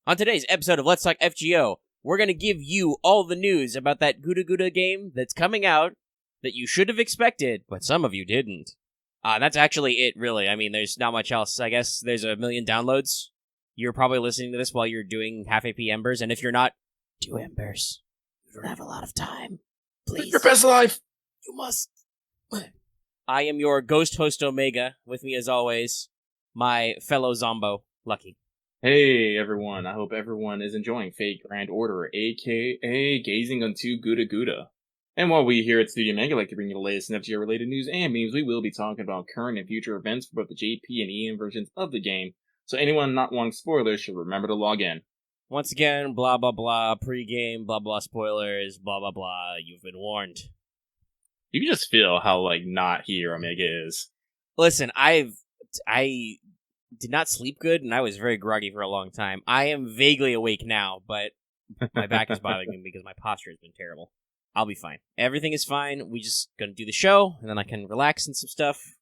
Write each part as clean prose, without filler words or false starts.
On today's episode of Let's Talk FGO, we're going to give you all the news about that Gudaguda game that's coming out that you should have expected, but some of you didn't. That's actually it, really. I mean, there's not much else. I guess there's 1 million downloads. You're probably listening to this while you're doing half AP Embers, and if you're not, do Embers. You don't have a lot of time. Please. Live your best life! You must. I am your ghost host Omega. With me, as always, my fellow Zombo, Lucky. Hey everyone, I hope everyone is enjoying Fate Grand Order, aka Gazing Unto Gudaguda. And while we here at Studio Mega like to bring you the latest FGO related news and memes, we will be talking about current and future events for both the JP and EN versions of the game, so anyone not wanting spoilers should remember to log in. Once again, blah blah blah, pre-game, blah blah spoilers, blah blah blah, you've been warned. You can just feel how, not here Omega is. Listen, I did not sleep good, and I was very groggy for a long time. I am vaguely awake now, but my back is bothering me because my posture has been terrible. I'll be fine. Everything is fine. We just gonna do the show, and then I can relax and some stuff,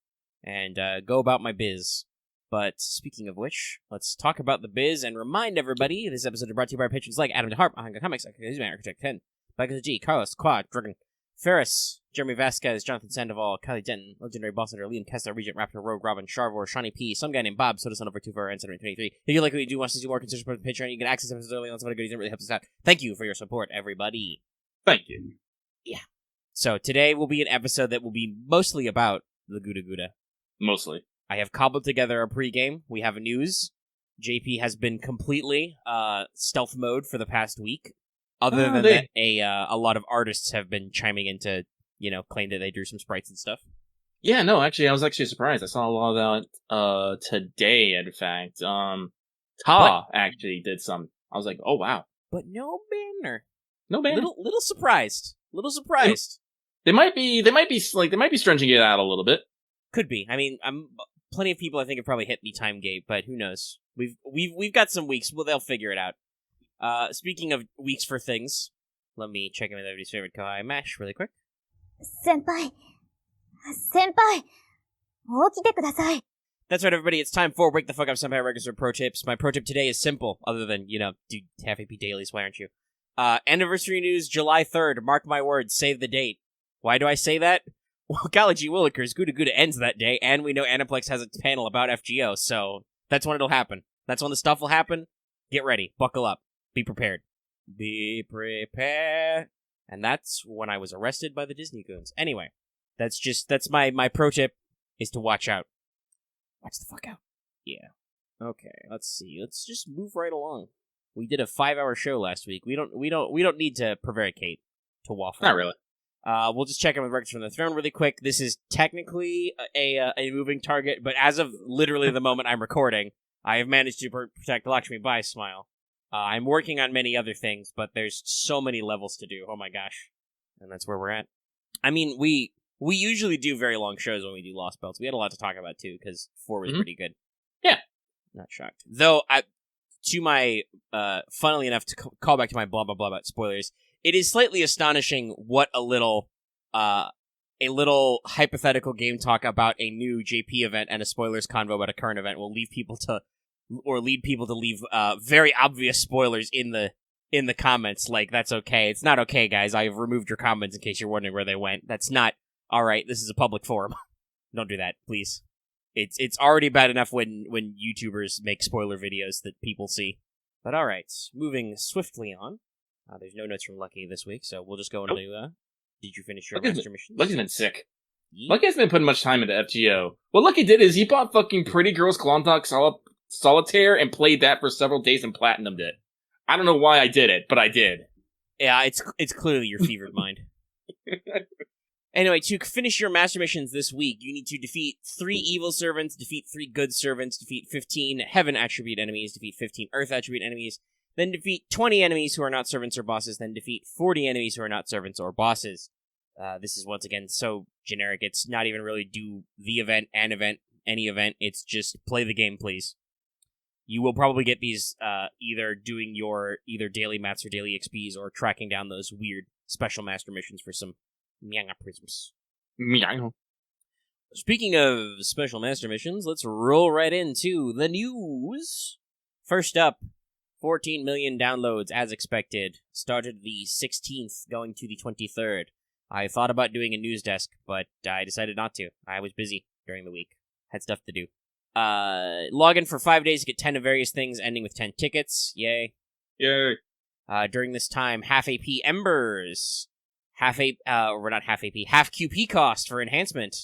and go about my biz. But speaking of which, let's talk about the biz and remind everybody this episode is brought to you by patrons like Adam DeHarp, Ahanga Comics, Architect 10, Bikers G, Carlos, Quad, Dragon, Ferris, Jeremy Vasquez, Jonathan Sandoval, Kylie Denton, Legendary Boss Hunter, Liam Kessler, Regent Raptor, Rogue Robin, Charvor, Shawnee P, some guy named Bob, Soda Son over 24 and 723. If you like what you do, want to see more, consider supporting the Patreon. You can access episodes early on some other goodies. It really helps us out. Thank you for your support, everybody. Thank you. Yeah. So today will be an episode that will be mostly about the Gudaguda. Mostly. I have cobbled together a pregame. We have news. JP has been completely stealth mode for the past week. Other than that, a lot of artists have been chiming in to, claim that they drew some sprites and stuff. Yeah, no, actually, I was actually surprised. I saw a lot of that today, in fact. Actually did some. I was like, oh, wow. But no banner. No banner. Little surprised. They might be stretching it out a little bit. Could be. I mean, plenty of people I think have probably hit the time gate, but who knows? We've got some weeks. Well, they'll figure it out. Speaking of weeks for things, let me check in with everybody's favorite Kawaii Mash really quick. Senpai, 起きてください. That's right, everybody. It's time for Wake the Fuck Up Senpai Records Pro Tips. My pro tip today is simple, other than, do half AP dailies, why aren't you? Anniversary news, July 3rd. Mark my words, save the date. Why do I say that? Well, Golly G Willikers, Gudaguda ends that day, and we know Aniplex has a panel about FGO, so that's when it'll happen. That's when the stuff will happen. Get ready. Buckle up. Be prepared. Be prepared. And that's when I was arrested by the Disney goons. Anyway, that's my pro tip, is to watch out. Watch the fuck out. Yeah. Okay, let's see. Let's just move right along. We did a 5-hour show last week. We don't need to prevaricate to waffle. Not really. We'll just check in with Records from the Throne really quick. This is technically a moving target, but as of literally the moment I'm recording, I have managed to protect Lakshmi by Smile. I'm working on many other things, but there's so many levels to do. Oh my gosh. And that's where we're at. I mean, we usually do very long shows when we do Lost Belts. We had a lot to talk about, too, because 4 was pretty good. Yeah. Not shocked. Though, funnily enough, to call back to my blah, blah, blah about spoilers, it is slightly astonishing what a little hypothetical game talk about a new JP event and a spoilers convo about a current event will lead people to leave very obvious spoilers in the comments. Like, that's okay. It's not okay, guys. I've removed your comments in case you're wondering where they went. That's not alright. This is a public forum. Don't do that, please. It's already bad enough when YouTubers make spoiler videos that people see. But alright, moving swiftly on. There's no notes from Lucky this week, so we'll just go into, did you finish your master mission? Lucky's been sick. Yeah. Lucky hasn't been putting much time into FGO. What Lucky did is he bought fucking Pretty Girls Klondike Solitaire and played that for several days and platinumed it. I don't know why I did it, but I did. Yeah, it's clearly your fevered mind. Anyway, to finish your master missions this week, you need to defeat 3 evil servants, defeat 3 good servants, defeat 15 heaven attribute enemies, defeat 15 earth attribute enemies, then defeat 20 enemies who are not servants or bosses, then defeat 40 enemies who are not servants or bosses. This is, once again, so generic. It's not even really do the event, an event, any event. It's just play the game, please. You will probably get these either doing your daily mats or daily XPs or tracking down those weird special master missions for some Myanga prisms. Myanga. Speaking of special master missions, let's roll right into the news. First up, 14 million downloads, as expected. Started the 16th, going to the 23rd. I thought about doing a news desk, but I decided not to. I was busy during the week. Had stuff to do. Log in for 5 days to get 10 of various things, ending with 10 tickets. Yay. Yay. During this time, half AP Embers. Half QP cost for enhancement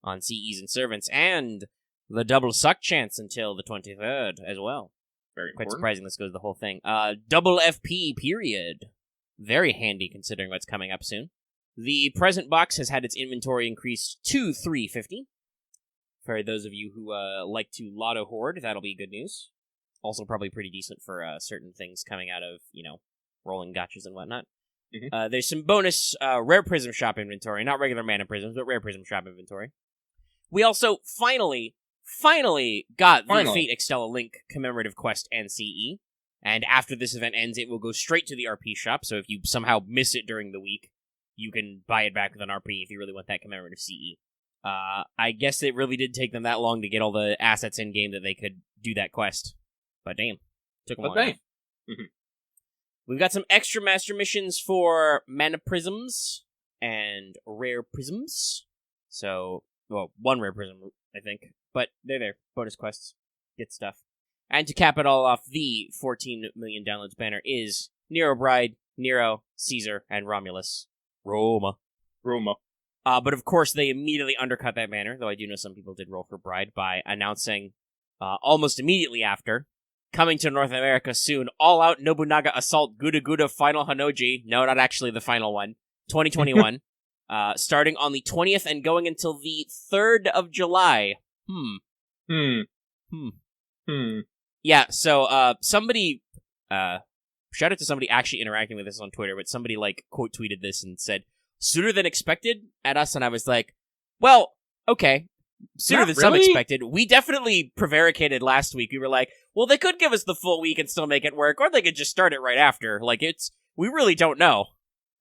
on CEs and servants, and the double suck chance until the 23rd as well. Very Quite important. surprising this goes the whole thing. Double FP period. Very handy considering what's coming up soon. The present box has had its inventory increased to 350. For those of you who like to lotto hoard, that'll be good news. Also probably pretty decent for certain things coming out of, rolling gotchas and whatnot. Mm-hmm. There's some bonus Rare Prism Shop inventory. Not regular Mana Prisms, but Rare Prism Shop inventory. We also finally got the Fate Extella Link commemorative quest and CE. And after this event ends, it will go straight to the RP shop. So if you somehow miss it during the week, you can buy it back with an RP if you really want that commemorative CE. I guess it really did take them that long to get all the assets in game that they could do that quest. But damn, took them long enough. Mm-hmm. We've got some extra master missions for Mana Prisms and Rare Prisms. So, well, one Rare Prism, I think. But they're there. Bonus quests. Get stuff. And to cap it all off, the 14 million downloads banner is Nero Bride, Nero, Caesar, and Romulus. Roma. But of course, they immediately undercut that banner, though I do know some people did roll for Bride, by announcing almost immediately after, coming to North America soon, all-out Nobunaga Assault Gudaguda Final Hanoji. No, not actually the final one. 2021. Starting on the 20th and going until the 3rd of July. Yeah, so somebody, shout out to somebody actually interacting with us on Twitter, but somebody, quote tweeted this and said, sooner than expected at us, and I was like, well, okay. Sooner than some expected. We definitely prevaricated last week. We were like, well, they could give us the full week and still make it work, or they could just start it right after. We really don't know.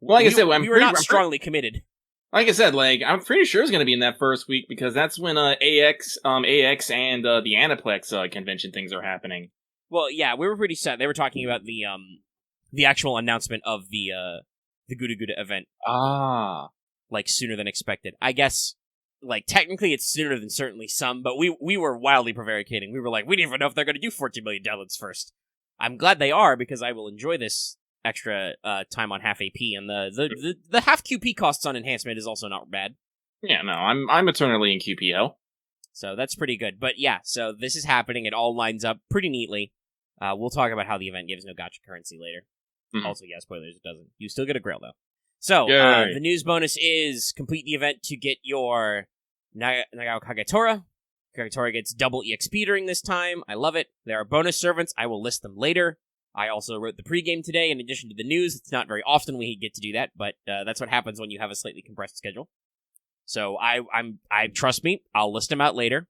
Well, like I said, we were not strongly committed. Like I said, I'm pretty sure it's going to be in that first week because that's when AX and the Aniplex convention things are happening. Well, yeah, we were pretty set. They were talking about the actual announcement of the Gudaguda event. Sooner than expected. I guess, technically it's sooner than certainly some, but we were wildly prevaricating. We were like, we didn't even know if they're going to do 14 million downloads first. I'm glad they are, because I will enjoy this extra time on half AP, and the half QP costs on enhancement is also not bad. Yeah, no, I'm eternally in QP hell. So that's pretty good. But yeah, so this is happening. It all lines up pretty neatly. We'll talk about how the event gives no gotcha currency later. Mm-hmm. Also, yeah, spoilers, it doesn't. You still get a grill, though. So, the news bonus is complete the event to get your Nagao Kagetora. Kagetora gets double EXP during this time. I love it. There are bonus servants. I will list them later. I also wrote the pregame today in addition to the news. It's not very often we get to do that, but that's what happens when you have a slightly compressed schedule. So I trust me, I'll list them out later.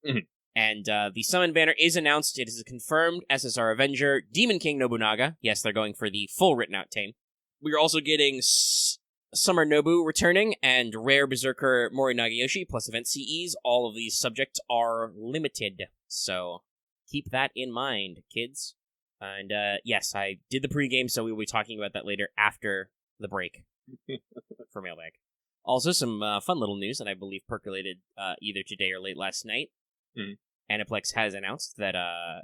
Mm-hmm. And the summon banner is announced. It is a confirmed SSR Avenger, Demon King Nobunaga. Yes, they're going for the full written out tame. We're also getting Summer Nobu returning and Rare Berserker Mori Nagayoshi plus event CEs. All of these subjects are limited, so keep that in mind, kids. And yes, I did the pregame, so we will be talking about that later after the break for Mailbag. Also, some fun little news that I believe percolated either today or late last night. Mm. Aniplex has announced that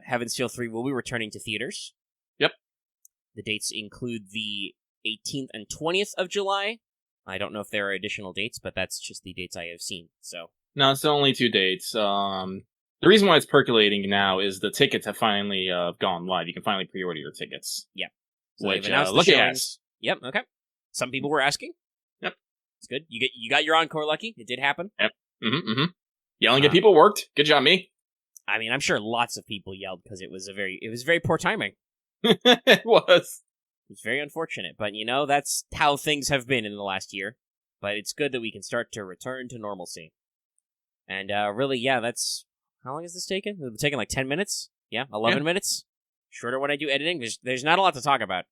Heaven's Feel 3 will be returning to theaters. Yep. The dates include the 18th and 20th of July. I don't know if there are additional dates, but that's just the dates I have seen. So no, it's only 2 dates. The reason why it's percolating now is the tickets have finally gone live. You can finally pre-order your tickets. Yeah. So which, look at us. Yep, okay. Some people were asking. Yep. It's good. You got your encore, Lucky. It did happen. Yep. Yelling at people worked. Good job, me. I mean, I'm sure lots of people yelled because it was very poor timing. It was. It's very unfortunate, but that's how things have been in the last year. But it's good that we can start to return to normalcy. And really, yeah, that's... How long has this taken? It's taken 10 minutes? Yeah, 11 minutes? Shorter when I do editing. There's not a lot to talk about.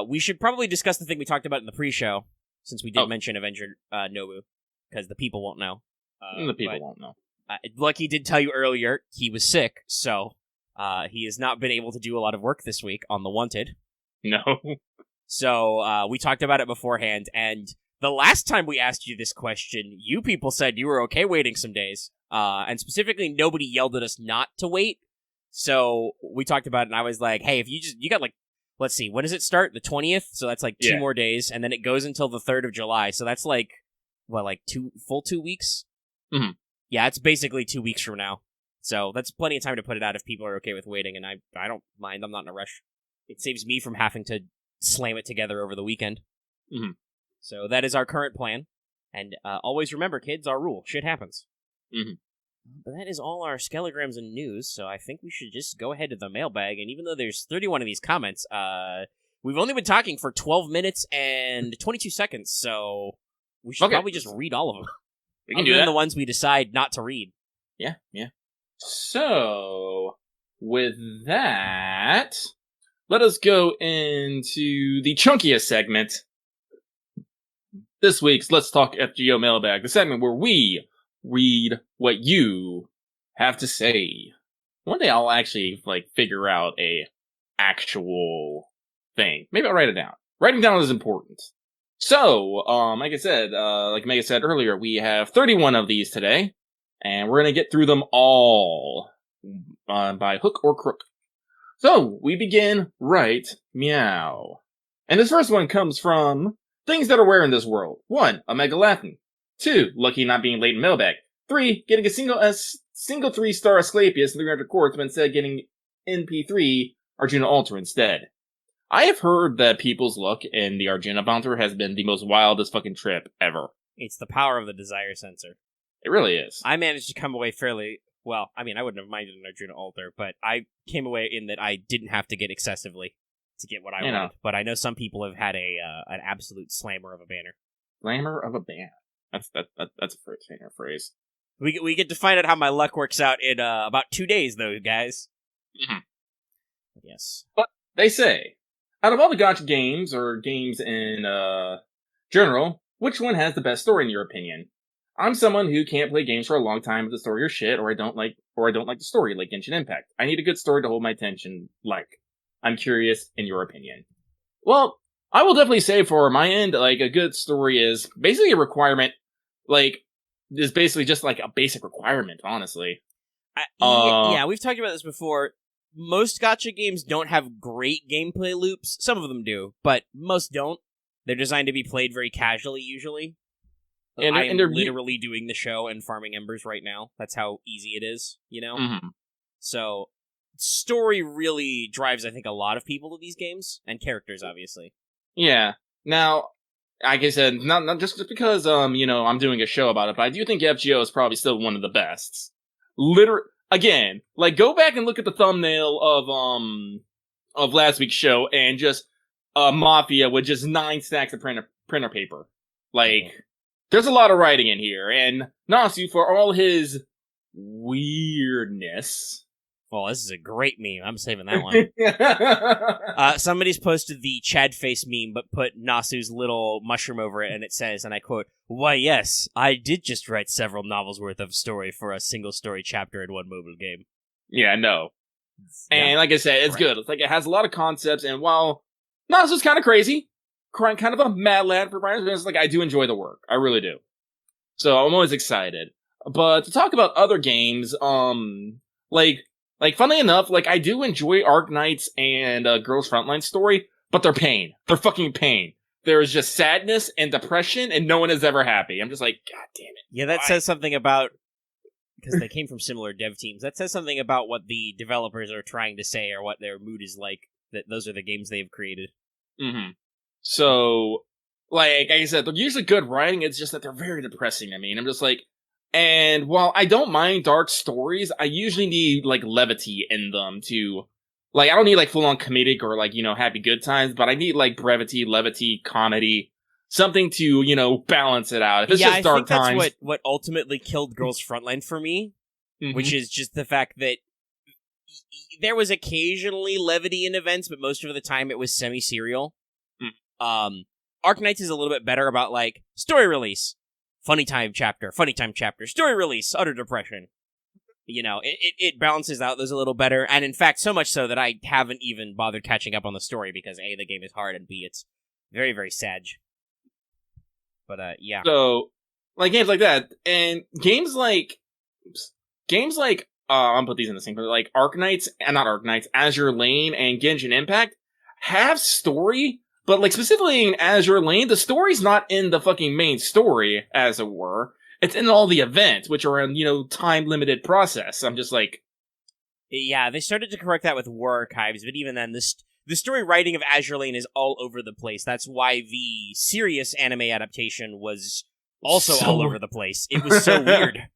We should probably discuss the thing we talked about in the pre-show, since we did mention Avenger Nobu, because the people won't know. The people won't know. Lucky did tell you earlier he was sick, so He has not been able to do a lot of work this week on The Wanted. No. So we talked about it beforehand, and the last time we asked you this question, you people said you were okay waiting some days. And specifically, nobody yelled at us not to wait. So we talked about it, and I was like, hey, if you got like, let's see, when does it start? The 20th? So that's like 2 more days, and then it goes until the 3rd of July. So that's like, what, like 2 weeks? Mm-hmm. Yeah, it's basically 2 weeks from now. So that's plenty of time to put it out if people are okay with waiting, and I don't mind. I'm not in a rush. It saves me from having to slam it together over the weekend. Mm-hmm. So that is our current plan. And always remember, kids, our rule. Shit happens. Mm-hmm. But that is all our Skelegrams and news, so I think we should just go ahead to the mailbag. And even though there's 31 of these comments, we've only been talking for 12 minutes and 22 seconds, so we should probably just read all of them. We can do that. The ones we decide not to read. Yeah. So, with that, let us go into the chunkiest segment. This week's Let's Talk FGO Mailbag, the segment where we read what you have to say. One day I'll actually, figure out a actual thing. Maybe I'll write it down. Writing down is important. So, like I said, like Megan said earlier, we have 31 of these today, and we're gonna get through them all, by hook or crook. So, we begin right meow. And this first one comes from things that are rare in this world. 1, a Mega Latin. 2, lucky not being late in mailbag. 3, getting a single 3-star Asclepius and 300 quartz, but instead getting NP3 Arjuna Altar instead. I have heard that people's luck in the Arjuna Bouncer has been the most wildest fucking trip ever. It's the power of the desire sensor. It really is. I managed to come away fairly well. I mean, I wouldn't have minded an Arjuna Altar, but I came away in that I didn't have to get excessively to get what I wanted. But I know some people have had an absolute slammer of a banner. Slammer of a banner. That's a fair phrase. We get to find out how my luck works out in about 2 days, though, guys. Mm-hmm. Yes. But they say, out of all the gacha games, or games in general, which one has the best story in your opinion? I'm someone who can't play games for a long time if the story are shit, or I don't like the story, like Genshin Impact. I need a good story to hold my attention, I'm curious in your opinion. Well, I will definitely say for my end, a good story is basically a requirement, is basically just a basic requirement, honestly. Yeah, we've talked about this before. Most gacha games don't have great gameplay loops. Some of them do, but most don't. They're designed to be played very casually, usually. And I'm literally doing the show and farming embers right now. That's how easy it is, you know? Mm-hmm. So, story really drives, I think, a lot of people to these games, and characters, obviously. Yeah. Now, like I said, not just because, I'm doing a show about it, but I do think FGO is probably still one of the best. Again, go back and look at the thumbnail of last week's show, and just, Mafia with just 9 stacks of printer paper. There's a lot of writing in here, and Nasu, for all his weirdness... Well, this is a great meme. I'm saving that one. Somebody's posted the Chad face meme, but put Nasu's little mushroom over it, and it says, and I quote, "Why, yes, I did just write several novels worth of story for a single story chapter in one mobile game." Yeah, no. And like I said, it's good. It's it has a lot of concepts, and while Nasu's kind of crazy, kind of a mad lad for Brian, it's I do enjoy the work. I really do. So I'm always excited. But to talk about other games, funnily enough, I do enjoy Arknights and Girls Frontline story, but they're pain. They're fucking pain. There is just sadness and depression, and no one is ever happy. I'm just God damn it. Yeah, that says something about, because they came from similar dev teams, that says something about what the developers are trying to say, or what their mood is like, that those are the games they've created. Mm-hmm. So, like I said, they're usually good writing, it's just that they're very depressing to me, and I'm just and while I don't mind dark stories, I usually need, levity in them to... I don't need, full-on comedic or, happy good times, but I need, brevity, levity, comedy, something to, balance it out. If it's just dark times... I think that's what ultimately killed Girls Frontline for me, which is just the fact that there was occasionally levity in events, but most of the time it was semi-serial. Arknights is a little bit better about, story release. Funny time chapter, story release, utter depression. it balances out those a little better. And in fact, so much so that I haven't even bothered catching up on the story because A, the game is hard, and B, it's very, very sad. But, yeah. So, like, games like that, and games like, I'm gonna put these in the same, but like not Arknights, Azure Lane and Genshin Impact have story, but like specifically in Azure Lane, the story's not in the fucking main story, as it were. It's in all the events, which are in, time-limited process. I'm just like... Yeah, they started to correct that with War Archives, but even then, the story writing of Azure Lane is all over the place. That's why the serious anime adaptation was also all over the place. It was so weird.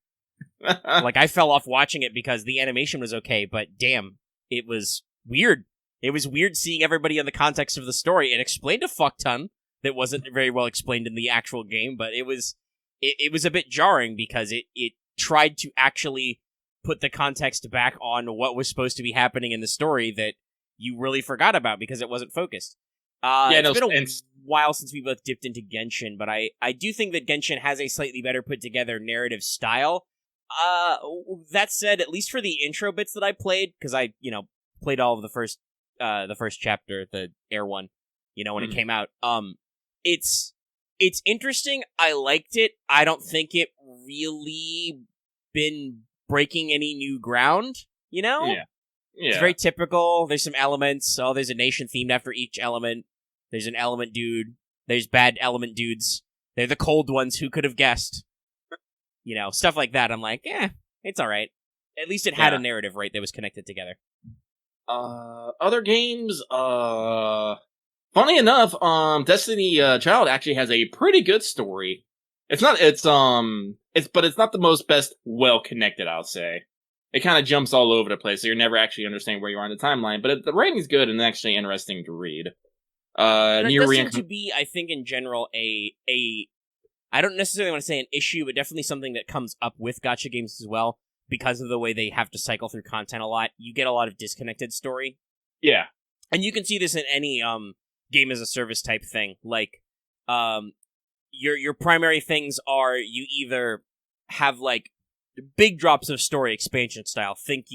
Like, I fell off watching it because the animation was okay, but damn, it was weird. It was weird seeing everybody in the context of the story. It explained a fuck ton that wasn't very well explained in the actual game, but it was a bit jarring because it tried to actually put the context back on what was supposed to be happening in the story that you really forgot about because it wasn't focused. It's been a while since we both dipped into Genshin, but I do think that Genshin has a slightly better put together narrative style. That said, at least for the intro bits that I played, because I, played all of the first chapter, the Air one, when it came out. It's interesting. I liked it. I don't think it really been breaking any new ground, Yeah. It's very typical. There's some elements. Oh, there's a nation themed after each element. There's an element dude. There's bad element dudes. They're the cold ones. Who could have guessed? Stuff like that. I'm like, it's all right. At least it had a narrative, right, that was connected together. Other games, funny enough, Destiny Child actually has a pretty good story. But it's not the most best well-connected, I'll say. It kind of jumps all over the place, so you're never actually understanding where you are in the timeline, but the writing's good and actually interesting to read. It does seem to be, I think, in general, I don't necessarily want to say an issue, but definitely something that comes up with gacha games as well, because of the way they have to cycle through content a lot. You get a lot of disconnected story. Yeah. And you can see this in any game as a service type thing. Like, your primary things are you either have, like, big drops of story expansion style. Think,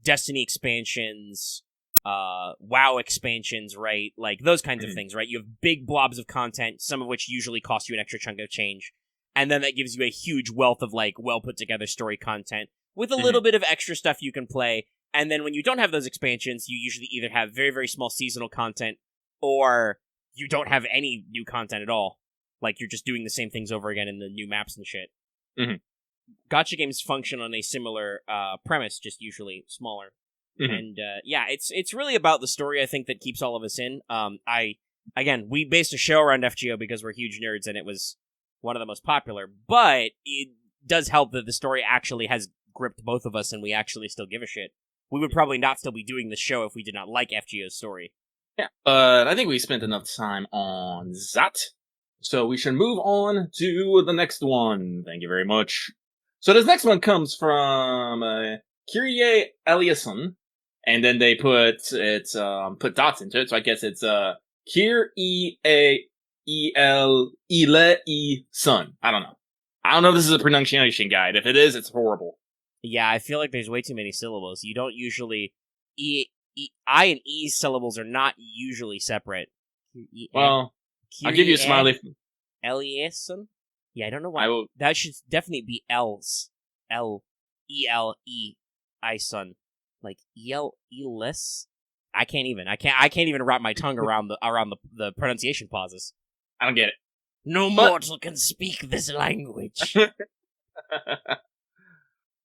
Destiny expansions, WoW expansions, right? Like, those kinds of things, right? You have big blobs of content, some of which usually cost you an extra chunk of change. And then that gives you a huge wealth of, like, well-put-together story content with a little bit of extra stuff you can play. And then when you don't have those expansions, you usually either have very, very small seasonal content, or you don't have any new content at all. Like, you're just doing the same things over again in the new maps and shit. Mm-hmm. Gacha games function on a similar premise, just usually smaller. Mm-hmm. And, it's really about the story, I think, that keeps all of us in. We based a show around FGO because we're huge nerds, and it was one of the most popular, but it does help that the story actually has gripped both of us, and we actually still give a shit. We would probably not still be doing the show if we did not like FGO's story. Yeah, but I think we spent enough time on that, so we should move on to the next one. Thank you very much. So this next one comes from Kyrie Eliasson, and then they put dots into it, so I guess it's Kyrie Son. I don't know. I don't know if this is a pronunciation guide. If it is, it's horrible. Yeah, I feel like there's way too many syllables. You don't usually... I and E syllables are not usually separate. Well, I'll give you a smiley. Eliasson? Yeah, I don't know why. That should definitely be L's. L-E-L-E-I-son. Like, E-L-E-less? I can't even wrap my tongue around the pronunciation pauses. I don't get it. No mortal can speak this language.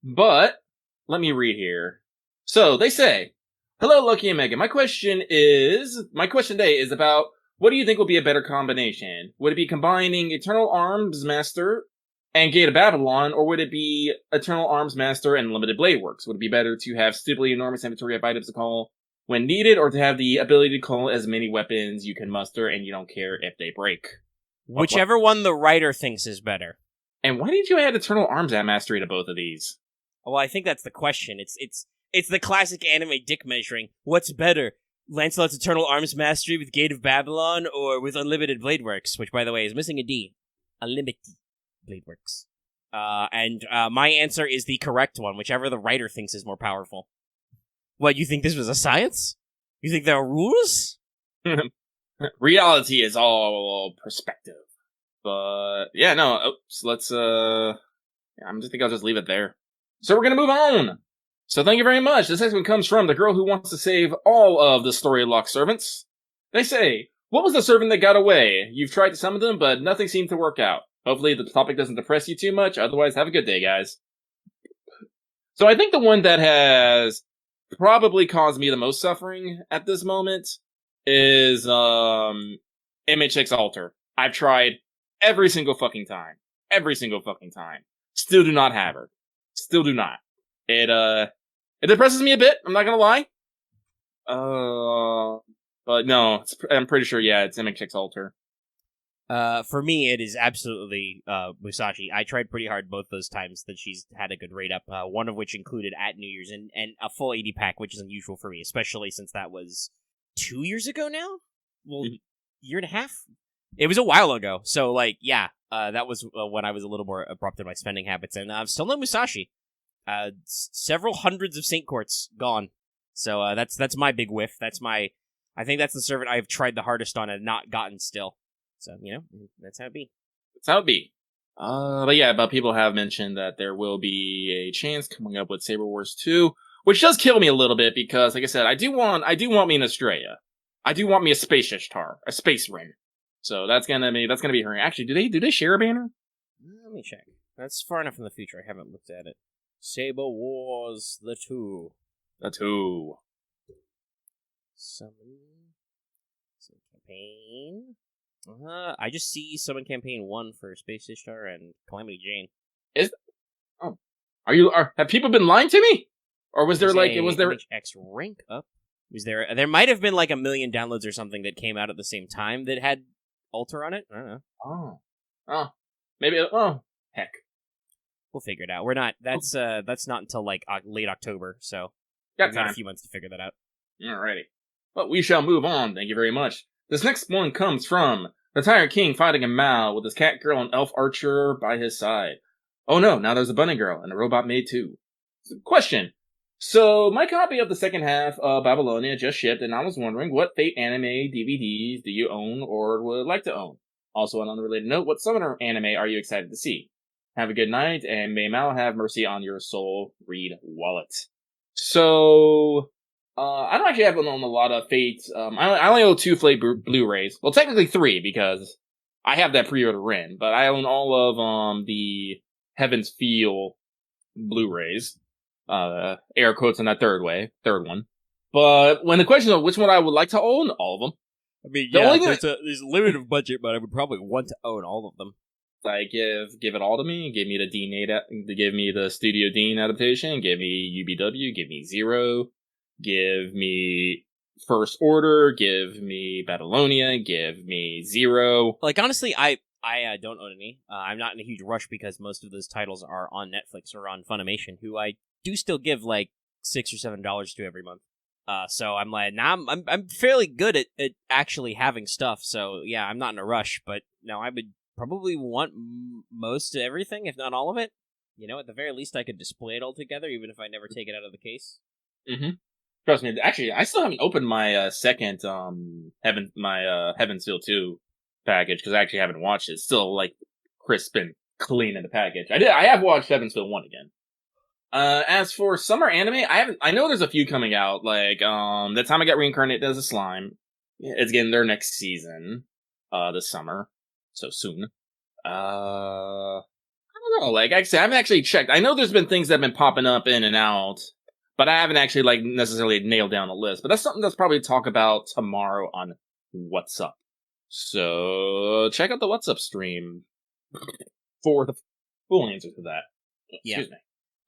But let me read here. So they say, "Hello, Loki and Megan. My question today is about what do you think will be a better combination? Would it be combining Eternal Arms Master and Gate of Babylon, or would it be Eternal Arms Master and Limited Blade Works? Would it be better to have stupidly enormous inventory of items to call when needed, or to have the ability to call as many weapons you can muster and you don't care if they break?" Whichever one the writer thinks is better. And why did you add Eternal Arms Mastery to both of these? Well, I think that's the question. It's the classic anime dick measuring. What's better, Lancelot's Eternal Arms Mastery with Gate of Babylon, or with Unlimited Blade Works, which, by the way, is missing a D. Unlimited Blade Works. And my answer is the correct one, whichever the writer thinks is more powerful. What, you think this was a science? You think there are rules? Reality is all perspective. But, yeah, no, let's, I think I'll just leave it there. So we're gonna move on! So thank you very much. This next one comes from the girl who wants to save all of the story lock servants. They say, what was the servant that got away? You've tried to summon them, but nothing seemed to work out. Hopefully the topic doesn't depress you too much, otherwise have a good day, guys. So I think the one that has probably caused me the most suffering at this moment is, MHX Alter. I've tried every single fucking time. Every single fucking time. Still do not have her. Still do not. It depresses me a bit, I'm not gonna lie. But no, I'm pretty sure, yeah, it's MHX Alter. For me, it is absolutely Musashi. I tried pretty hard both those times that she's had a good rate up, one of which included at New Year's, and a full 80 pack, which is unusual for me, especially since that was 2 years ago now? Well, year and a half? It was a while ago, so, like, yeah, that was when I was a little more abrupt in my spending habits, and still no Musashi. Several hundreds of Saint Courts gone. So that's my big whiff. I think that's the servant I've tried the hardest on and not gotten still. So, that's how it be. That's how it be. But people have mentioned that there will be a chance coming up with Saber Wars 2, which does kill me a little bit because, like I said, I do want me an Estrella. I do want me a Space Ishtar, a Space Ring. So that's gonna be her. Actually, do they share a banner? Let me check. That's far enough in the future. I haven't looked at it. Saber Wars the 2. The 2. Summon campaign. I just see summon campaign 1 for Space Ishtar and Calamity Jane. Have people been lying to me? Or was there X rank up? There might have been like 1 million downloads or something that came out at the same time that had Alter on it. I don't know. Maybe. Heck. We'll figure it out. We're not. That's not until like late October, so we've got a few months to figure that out. Alrighty. But we shall move on. Thank you very much. This next one comes from the Tyrant King fighting a Mao with his cat girl and elf archer by his side. Oh no! Now there's a bunny girl and a robot maid too. Question. So my copy of the second half of Babylonia just shipped, and I was wondering what Fate anime DVDs do you own or would like to own? Also, on an unrelated note, what summoner anime are you excited to see? Have a good night, and may Mal have mercy on your soul, Reed Wallet. So, I don't actually have a lot of Fate. I only own 2 Fate Blu-rays. Well, technically 3, because I have that pre-order in, but I own all of the Heaven's Feel Blu-rays. Air quotes on that third one. But when the question of which one I would like to own, all of them. I mean, there's a limited budget, but I would probably want to own all of them. Like, give it all to me. Give me give me the Studio Dean adaptation. Give me UBW. Give me Zero. Give me First Order. Give me Babylonia. Give me Zero. Like, honestly, I don't own any. I'm not in a huge rush because most of those titles are on Netflix or on Funimation, who I do still give like $6 or $7 to every month. So I'm like, I'm fairly good at actually having stuff. So yeah, I'm not in a rush. But no, I would probably want most of everything, if not all of it. At the very least, I could display it all together, even if I never take it out of the case. Mm-hmm. Trust me. Actually, I still haven't opened my second Heaven's Feel 2 package because I actually haven't watched it. It's still like crisp and clean in the package. I have watched Heaven's Feel 1 again. As for summer anime, I know there's a few coming out, like, The Time I Got Reincarnated as a Slime. It's getting their next season, this summer. So soon. I don't know, like, actually, I haven't actually checked. I know there's been things that have been popping up in and out, but I haven't actually, like, necessarily nailed down a list. But that's something that's probably talk about tomorrow on What's Up. So, check out the What's Up stream for the full answer to that. Excuse me.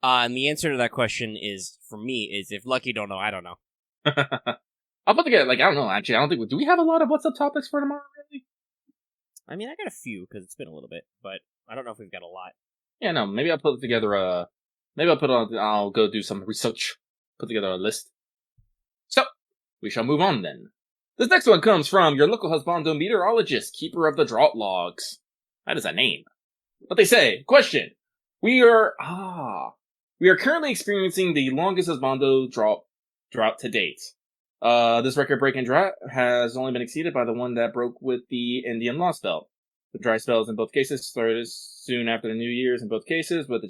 And the answer to that question for me, if Lucky don't know, I don't know. I'll put together, like, I don't know, actually, I don't think, do we have a lot of What's Up topics for tomorrow, really? I mean, I got a few, because it's been a little bit, but I don't know if we've got a lot. Yeah, no, maybe I'll put together I'll go do some research, put together a list. So, we shall move on then. This next one comes from your local husbando meteorologist, keeper of the drought logs. That is a name. But they say, question, We are currently experiencing the longest Husbando drought to date. This record-breaking drought has only been exceeded by the one that broke with the Indian Lost Belt. The dry spells in both cases started soon after the New Year's in both cases, with the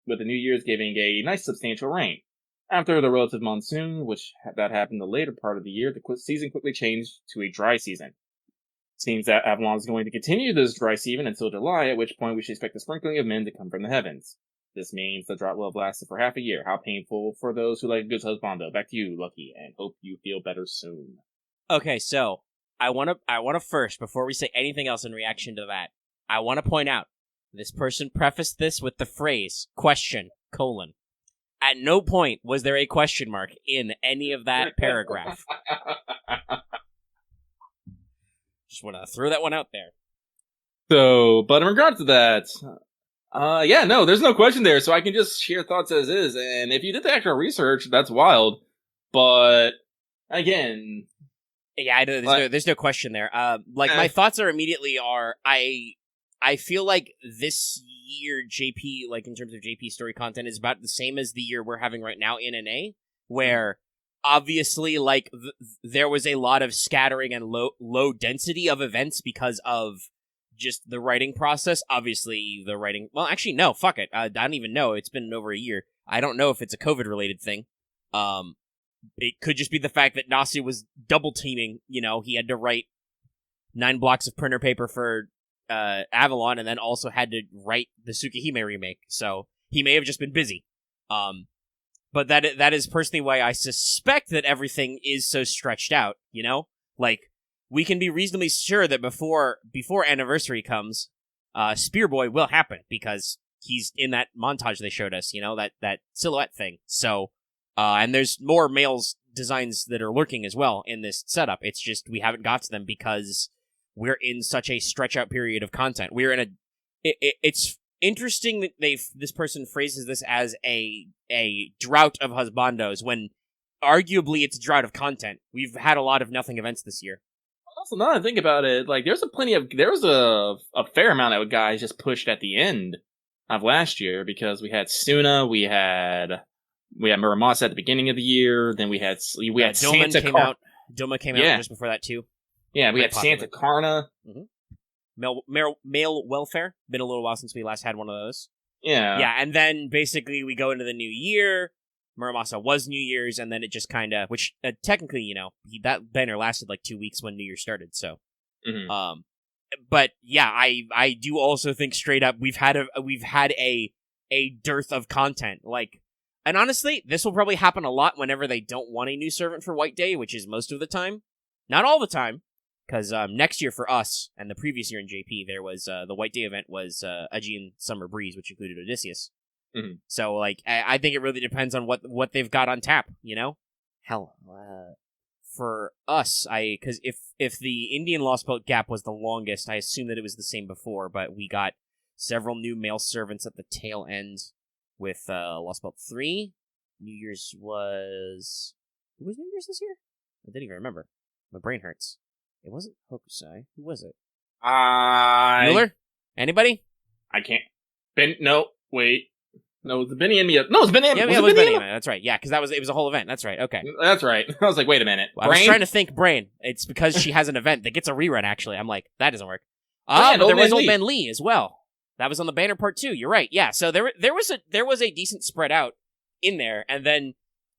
New Year's giving a nice substantial rain. After the relative monsoon, that happened the later part of the year, the season quickly changed to a dry season. Seems that Avalon is going to continue this dry season until July, at which point we should expect a sprinkling of men to come from the heavens. This means the drought will have lasted for half a year. How painful for those who like good husbando. Back to you, Lucky, and hope you feel better soon. Okay, so I want to first, before we say anything else in reaction to that, I want to point out this person prefaced this with the phrase question : At no point was there a question mark in any of that paragraph. Just want to throw that one out there. So, but in regards to that, there's no question there, so I can just share thoughts as is, and if you did the actual research, that's wild, but, again... Yeah, I know, there's no question there. My thoughts are immediately I feel like this year JP, like in terms of JP story content, is about the same as the year we're having right now in NA, where obviously, like, there was a lot of scattering and low density of events because of just the writing process. Obviously, the writing... Well, actually, no, fuck it. I don't even know. It's been over a year. I don't know if it's a COVID-related thing. It could just be the fact that Nasu was double-teaming. You know, he had to write 9 blocks of printer paper for Avalon, and then also had to write the Tsukihime remake. So, he may have just been busy. But that is personally why I suspect that everything is so stretched out, you know? Like, we can be reasonably sure that before Anniversary comes, Spearboy will happen, because he's in that montage they showed us, you know, that silhouette thing. So, and there's more males designs that are lurking as well in this setup. It's just we haven't got to them because we're in such a stretch out period of content. We're in it's interesting that this person phrases this as a drought of husbandos when arguably it's a drought of content. We've had a lot of nothing events this year. Also, now that I think about it, like there was a fair amount of guys just pushed at the end of last year, because we had Suna, we had Muramasa at the beginning of the year, then we had Doma Santa came out. Doma came out just before that too. Yeah, we had Santa Karna. Mm-hmm. Male welfare. Been a little while since we last had one of those. Yeah. Yeah, and then basically we go into the new year. Muramasa was New Year's, and then it just kind of, which technically, you know, that banner lasted like 2 weeks when New Year started. So, but yeah, I do also think straight up we've had a dearth of content. Like, and honestly, this will probably happen a lot whenever they don't want a new servant for White Day, which is most of the time, not all the time. Because next year for us, and the previous year in JP, there was the White Day event was Aegean Summer Breeze, which included Odysseus. Mm-hmm. So, like, I think it really depends on what they've got on tap, you know? Hell, for us, because if the Indian Lost Boat gap was the longest, I assume that it was the same before, but we got several new male servants at the tail end with Lost Boat 3. New Year's was... Who was New Year's this year? I didn't even remember. My brain hurts. It wasn't Hokusai. Who was it? Mueller? Anybody? I can't. No, wait. No, it was the Benny and Mia. No, it was Benny and Mia. Yeah, it was Benny and Mia. That's right. Yeah, because it was a whole event. That's right. Okay. That's right. I was like, wait a minute. Well, I was trying to think brain. It's because she has an event that gets a rerun, actually. I'm like, that doesn't work. But there was Old Man Lee as well. That was on the banner part 2. You're right. Yeah, so there was a decent spread out in there, and then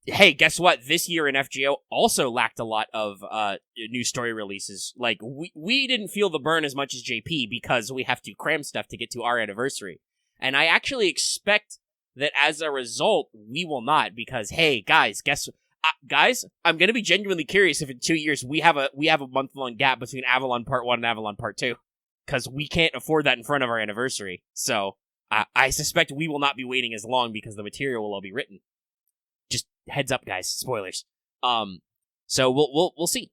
hey, guess what? This year in FGO also lacked a lot of new story releases. Like, we didn't feel the burn as much as JP because we have to cram stuff to get to our anniversary. And I actually expect that as a result, we will not, because, hey, guys, guys, I'm going to be genuinely curious if in 2 years we have a month-long gap between Avalon Part 1 and Avalon Part 2. Because we can't afford that in front of our anniversary. So, I suspect we will not be waiting as long because the material will all be written. Just heads up, guys. Spoilers. So we'll see.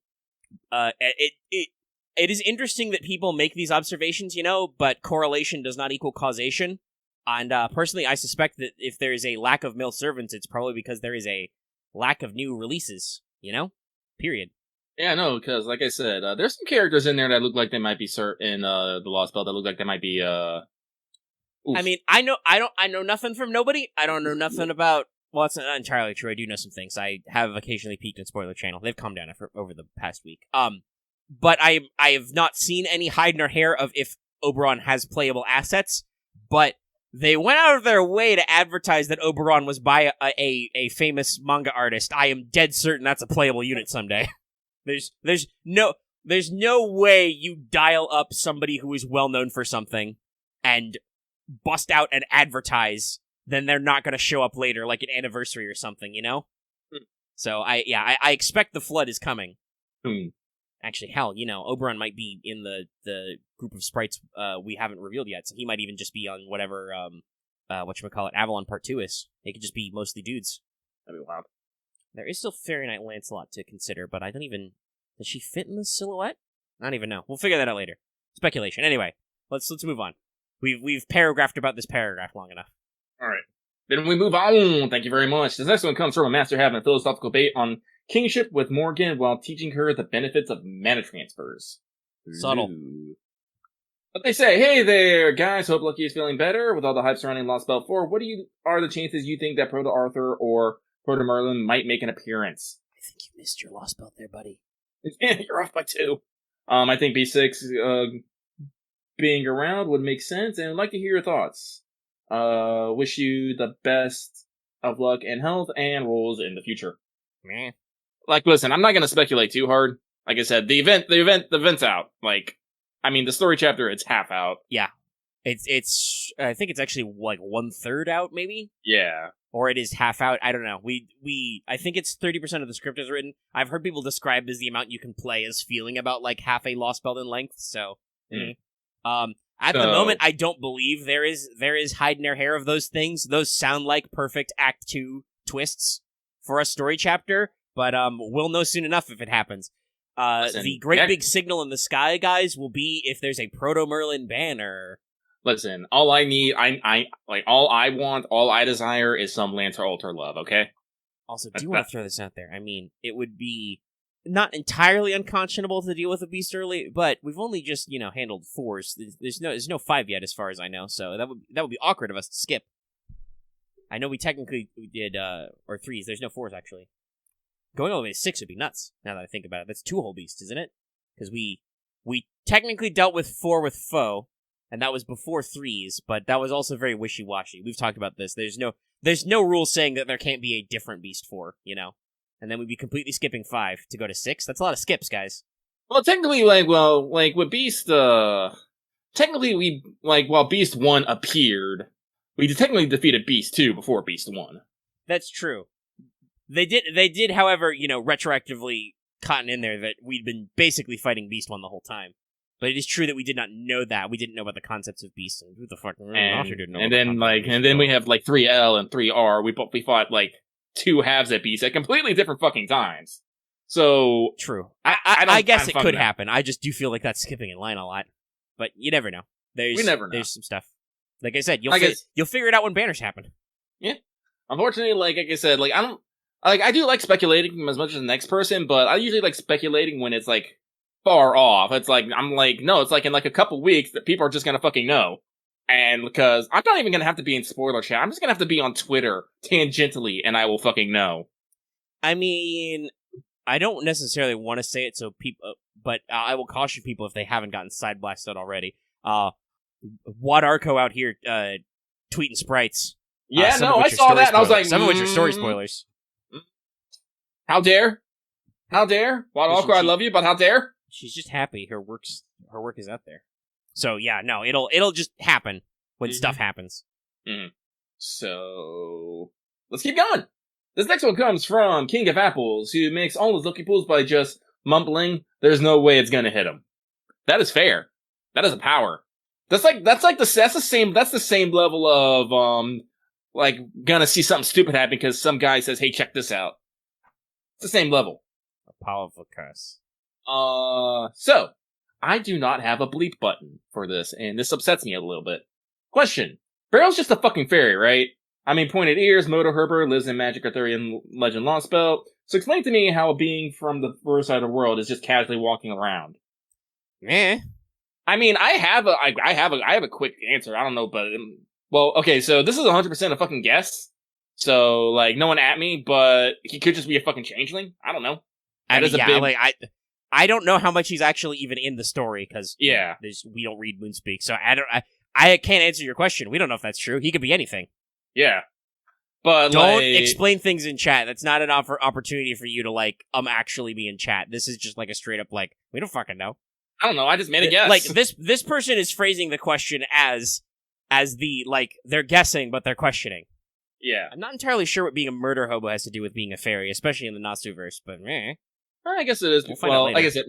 It is interesting that people make these observations, you know, but correlation does not equal causation. And personally, I suspect that if there is a lack of male servants, it's probably because there is a lack of new releases, you know? Period. Yeah, no, because like I said, there's some characters in there that look like they might be in the Lost Belt that look like they might be Oof. I mean, I know nothing from nobody. I don't know nothing about. Well, it's not entirely true. I do know some things. I have occasionally peeked in Spoiler Channel. They've calmed down over the past week. But I have not seen any hide nor hair of if Oberon has playable assets. But they went out of their way to advertise that Oberon was by a famous manga artist. I am dead certain that's a playable unit someday. There's no way you dial up somebody who is well known for something and bust out and advertise, then they're not going to show up later, like an anniversary or something, you know? So, I expect the flood is coming. Actually, hell, Oberon might be in the group of sprites we haven't revealed yet, so he might even just be on whatever, whatchamacallit, Avalon Part 2 is. They could just be mostly dudes. That'd be wild. There is still Fairy Knight Lancelot to consider, but I don't even... Does she fit in the silhouette? I don't even know. We'll figure that out later. Speculation. Anyway, let's move on. We've paragraphed about this paragraph long enough. All right. Then we move on. Thank you very much. This next one comes from a master having a philosophical debate on kingship with Morgan while teaching her the benefits of mana transfers. Subtle. Ooh. But they say, hey there, guys. Hope Lucky is feeling better with all the hype surrounding Lost Belt 4. What are the chances you think that Proto Arthur or Proto Merlin might make an appearance? I think you missed your Lost Belt there, buddy. You're off by 2. I think B6 being around would make sense, and I'd like to hear your thoughts. Wish you the best of luck and health and roles in the future. Meh. Like, listen, I'm not gonna speculate too hard. Like I said, the event's out. Like, I mean, the story chapter, it's half out. Yeah. It's I think it's actually like 1/3 out, maybe? Yeah. Or it is half out. I don't know. I think it's 30% of the script is written. I've heard people describe as the amount you can play as feeling about like half a Lost Belt in length. So, at the moment, I don't believe there is hide nor hair of those things. Those sound like perfect Act 2 twists for a story chapter, but we'll know soon enough if it happens. Listen, the great big signal in the sky, guys, will be if there's a Proto Merlin banner. Listen, all I need, all I want, all I desire is some Lancer Altar love, okay? Also, do you want to throw this out there? I mean, it would be not entirely unconscionable to deal with a beast early, but we've only just, handled 4s. There's no 5 yet, as far as I know, so that would be awkward of us to skip. I know we technically did, or 3s. There's no 4s, actually. Going all the way to 6 would be nuts, now that I think about it. That's 2 whole beasts, isn't it? Because we technically dealt with 4 with Foe, and that was before 3s, but that was also very wishy-washy. We've talked about this. There's no rule saying that there can't be a different Beast 4, And then we'd be completely skipping 5 to go to 6. That's a lot of skips, guys. Well, technically, with Beast, technically while Beast 1 appeared, we technically defeated Beast 2 before Beast 1. That's true. They did, however, retroactively cotton in there that we'd been basically fighting Beast 1 the whole time. But it is true that we did not know that. We didn't know about the concepts of Beast, and who the fuck didn't know. And then we have 3L and 3R. We fought 2 halves at Beast at completely different fucking times. So true. I guess it could happen. I just do feel like that's skipping in line a lot. But you never know. We never know. There's some stuff. Like I said, you'll figure it out when banners happen. Yeah. Unfortunately, like I said, I do like speculating as much as the next person, but I usually like speculating when it's far off. It's no, it's in a couple weeks that people are just gonna fucking know. And because I'm not even gonna have to be in spoiler chat, I'm just gonna have to be on Twitter tangentially, and I will fucking know. I mean, I don't necessarily want to say it, so people, but I will caution people if they haven't gotten side blasted already. Wad Arco out here tweeting sprites. Yeah, no, I saw that, and I was like, some of which are story spoilers. How dare? Wad Arco, I love you, but how dare? She's just happy her work is out there. So yeah, no, it'll just happen when stuff happens. Mm-hmm. So let's keep going. This next one comes from King of Apples, who makes all his lucky pulls by just mumbling, "There's no way it's gonna hit him." That is fair. That is a power. That's the same level of gonna see something stupid happen because some guy says, "Hey, check this out." It's the same level. A powerful curse. So, I do not have a bleep button for this, and this upsets me a little bit. Question. Barrel's just a fucking fairy, right? I mean, pointed ears, Moto Herber, lives in Magic Arthurian Legend Lost Belt. So explain to me how a being from the first side of the world is just casually walking around. Eh. I mean, I have a quick answer. I don't know, but Well, okay, so this is 100% a fucking guess. So, like, no one at me, but he could just be a fucking changeling. I don't know. I mean, That is a big... like, I don't know how much he's actually even in the story, because Yeah. we don't read Moonspeak, so I can't answer your question. We don't know if that's true. He could be anything. Yeah. But, don't like... explain things in chat. That's not an opportunity for you to, like, actually be in chat. This is just, like, a straight up, like, we don't fucking know. I don't know, I just made a guess. Like, this person is phrasing the question as the, like, they're guessing, but they're questioning. Yeah. I'm not entirely sure what being a murder hobo has to do with being a fairy, especially in the Natsuverse, but I guess it is. We'll find out later. Like I said,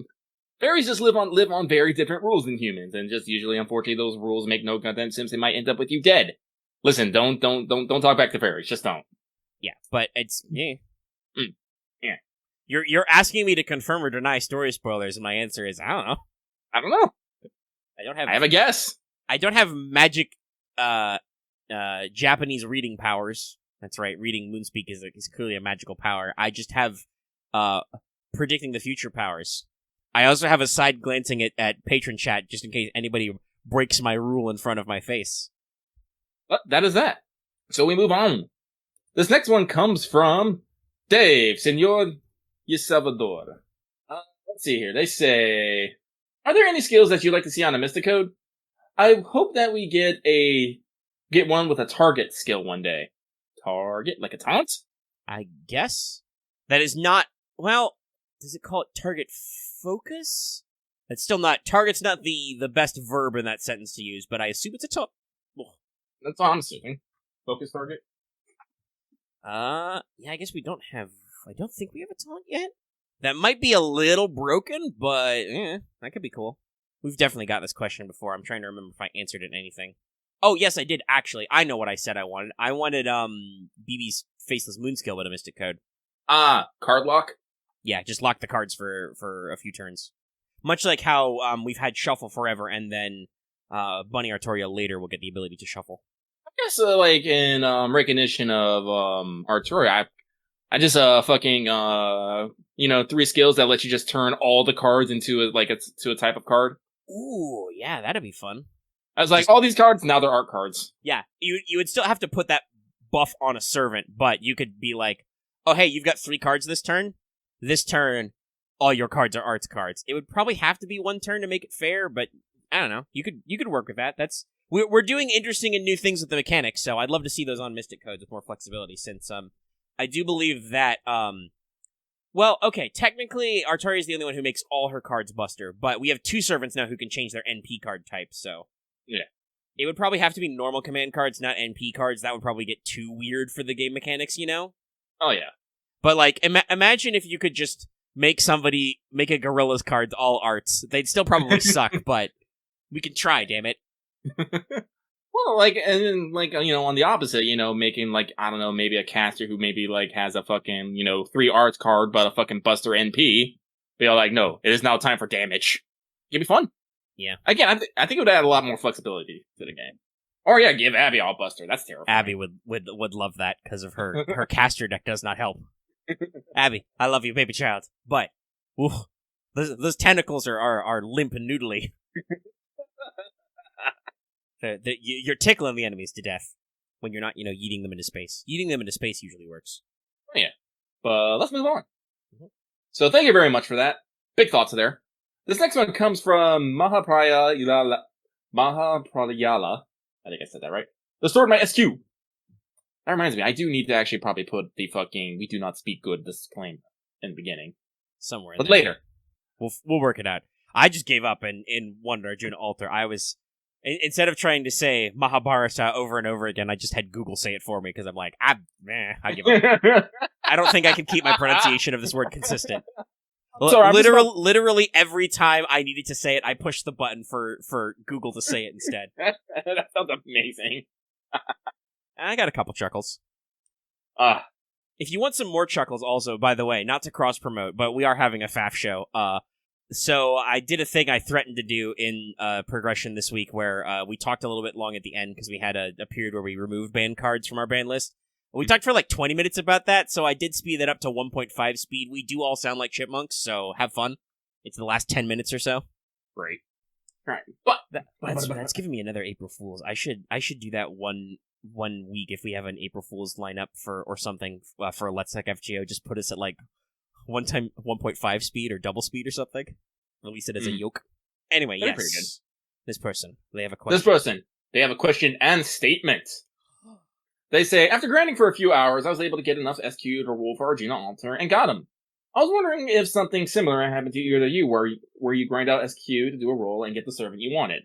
fairies just live on very different rules than humans, and just usually, unfortunately, those rules make no goddamn sense. They might end up with you dead. Listen, don't talk back to fairies. Just don't. Yeah, but it's Yeah. You're asking me to confirm or deny story spoilers, and my answer is I don't know. I don't know. I have a guess. I don't have magic Japanese reading powers. That's right. Reading Moonspeak is clearly a magical power. I just have predicting the future powers. I also have a side glancing at patron chat just in case anybody breaks my rule in front of my face. But that is that. So we move on. This next one comes from Dave, Senor Salvador. Let's see here. They say, are there any skills that you'd like to see on a Mysticode? I hope that we get one with a target skill one day. Target? Like a taunt? I guess. That is not, well, does it call it target focus? It's still not, target's not the best verb in that sentence to use, but I assume it's a taunt. That's all I'm assuming. Focus target? Yeah, I guess I don't think we have a taunt yet. That might be a little broken, but that could be cool. We've definitely got this question before. I'm trying to remember if I answered it anything. Oh, yes, I did, actually. I know what I said I wanted. I wanted, BB's Faceless Moon skill with a Mystic Code. Card lock? Yeah, just lock the cards for a few turns. Much like how, we've had Shuffle forever, and then, Bunny Artoria later will get the ability to shuffle. I guess, like, in, recognition of, Artoria, I just, fucking, 3 skills that let you just turn all the cards into a type of card. Ooh, yeah, that'd be fun. I was like, all these cards, now they're art cards. Yeah, you would still have to put that buff on a servant, but you could be like, oh, hey, you've got 3 cards this turn. This turn, all your cards are arts cards. It would probably have to be 1 turn to make it fair, but I don't know. You could work with that. We're doing interesting and new things with the mechanics, so I'd love to see those on Mystic Codes with more flexibility, since I do believe that well, okay, technically Artaria is the only one who makes all her cards Buster, but we have 2 servants now who can change their NP card type, so yeah. It would probably have to be normal command cards, not NP cards. That would probably get too weird for the game mechanics, you know? Oh, yeah. But, like, imagine if you could just make a Gorilla's cards all arts. They'd still probably suck, but we can try, damn it. Well, like, and then, like, on the opposite, making, like, I don't know, maybe a caster who maybe, like, has a fucking, 3 arts card, but a fucking Buster NP. Be all like, no, it is now time for damage. It'd be fun. Yeah. Again, I think it would add a lot more flexibility to the game. Or yeah, give Abby all Buster. That's terrifying. Abby would love that because of her caster deck does not help. Abby, I love you, baby child, but those tentacles are limp and noodly. You're tickling the enemies to death when you're not, yeeting them into space. Yeeting them into space usually works. Oh, yeah. But let's move on. Mm-hmm. So thank you very much for that. Big thoughts there. This next one comes from Mahaprayala. I think I said that right. The Sword My SQ. That reminds me, I do need to actually probably put the fucking "we do not speak good" disclaimer in the beginning. Somewhere. But later. We'll work it out. I just gave up in Wonder Arjuna Altar. I was, instead of trying to say Mahabharata over and over again, I just had Google say it for me because I'm like, I give up. I don't think I can keep my pronunciation of this word consistent. Sorry, literally every time I needed to say it, I pushed the button for Google to say it instead. That sounds amazing. I got a couple chuckles. Ah. If you want some more chuckles also, by the way, not to cross-promote, but we are having a FAF show. So I did a thing I threatened to do in Progression this week where we talked a little bit long at the end because we had a period where we removed banned cards from our ban list. We talked for like 20 minutes about that, so I did speed that up to 1.5 speed. We do all sound like chipmunks, so have fun. It's the last 10 minutes or so. Great. Right. But That's giving me another April Fool's. I should do that one week if we have an April Fool's lineup or something for Let's Tech FGO. Just put us at like 1.5 speed or double speed or something. Release it as a yoke. Anyway, That'd be yes. pretty good. This person, they have a question. This person, they have a question and statement. They say, after grinding for a few hours, I was able to get enough SQ to roll for Arjuna Altar and got him. I was wondering if something similar happened to either you, where you grind out SQ to do a roll and get the servant you wanted.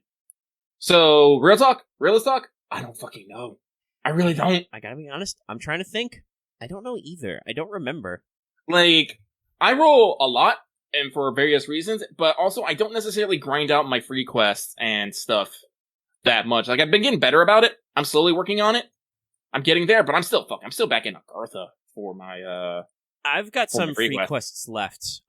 So, realist talk, I don't fucking know. I really don't. I gotta be honest, I'm trying to think. I don't know either. I don't remember. Like, I roll a lot, and for various reasons, but also I don't necessarily grind out my free quests and stuff that much. Like, I've been getting better about it. I'm slowly working on it. I'm getting there, but I'm still back in Agartha for my, I've got some free quests left.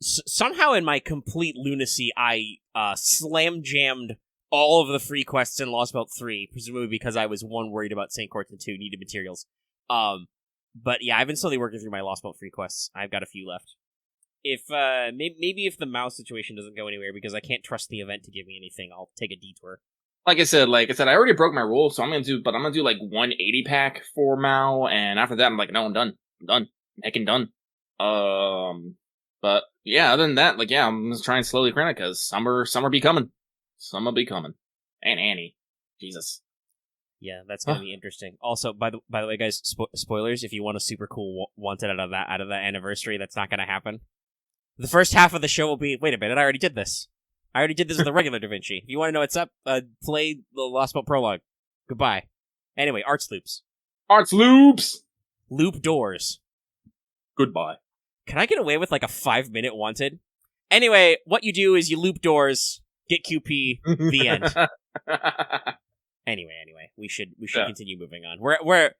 Somehow in my complete lunacy, I slam jammed all of the free quests in Lost Belt 3, presumably because I was, 1, worried about St. Corton, 2, needed materials. But yeah, I've been slowly working through my Lost Belt free quests. I've got a few left. If, maybe if the mouse situation doesn't go anywhere because I can't trust the event to give me anything, I'll take a detour. Like I said, I already broke my rule, so I'm gonna do like 180 pack for Mao, and after that, I'm like, no, I'm done. I'm heckin' done. But yeah, other than that, like, yeah, I'm just trying to slowly grind it, because summer be coming. Summer be coming. And Annie. Jesus. Yeah, that's gonna be interesting. Also, by the way, guys, spoilers, if you want a super cool wanted out of that anniversary, that's not gonna happen. The first half of the show will be, wait a minute, I already did this. I already did this with the regular Da Vinci. If you want to know what's up, play the Lost Belt Prologue. Goodbye. Anyway, Arts Loops. Arts Loops! Loop doors. Goodbye. Can I get away with like a 5-minute wanted? Anyway, what you do is you loop doors, get QP, the end. Anyway, we should continue moving on. We're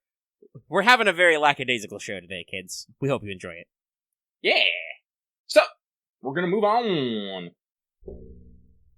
having a very lackadaisical show today, kids. We hope you enjoy it. Yeah! So, we're gonna move on.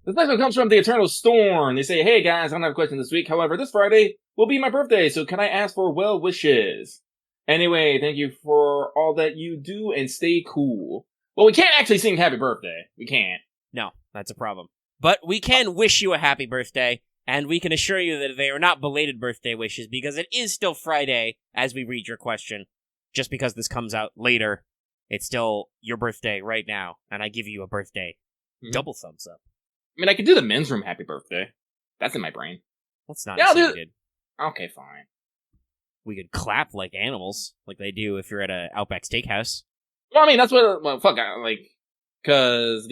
This next one comes from the Eternal Storm. They say, hey guys, I don't have a question this week. However, this Friday will be my birthday, so can I ask for well wishes? Anyway, thank you for all that you do and stay cool. Well, we can't actually sing happy birthday. We can't. No, that's a problem. But we can wish you a happy birthday, and we can assure you that they are not belated birthday wishes because it is still Friday as we read your question. Just because this comes out later, it's still your birthday right now, and I give you a birthday. Double thumbs up. I mean, I could do the men's room happy birthday. That's in my brain. That's not included. Okay, fine. We could clap like animals, like they do if you're at a Outback Steakhouse. Well, I mean, that's what, well, fuck, cause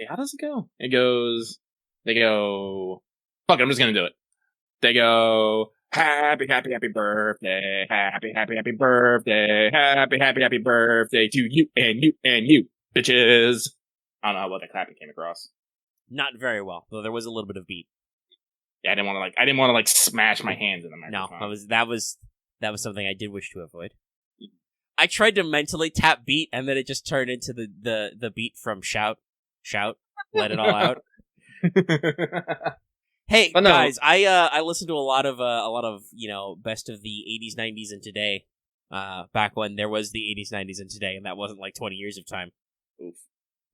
how does it go? They go, fuck it, I'm just gonna do it. They go, happy birthday, happy birthday, happy birthday to you and you and you, bitches. I don't know how well that clapping came across. Not very well, though there was a little bit of beat. Yeah, I didn't want to smash my hands in the microphone. No, that was something I did wish to avoid. I tried to mentally tap beat, and then it just turned into the beat from shout, let it all out. Hey guys, I listened to a lot of best of the 80s, 90s, and today. Back when there was the 80s, 90s, and today, and that wasn't like 20 years of time. Oof.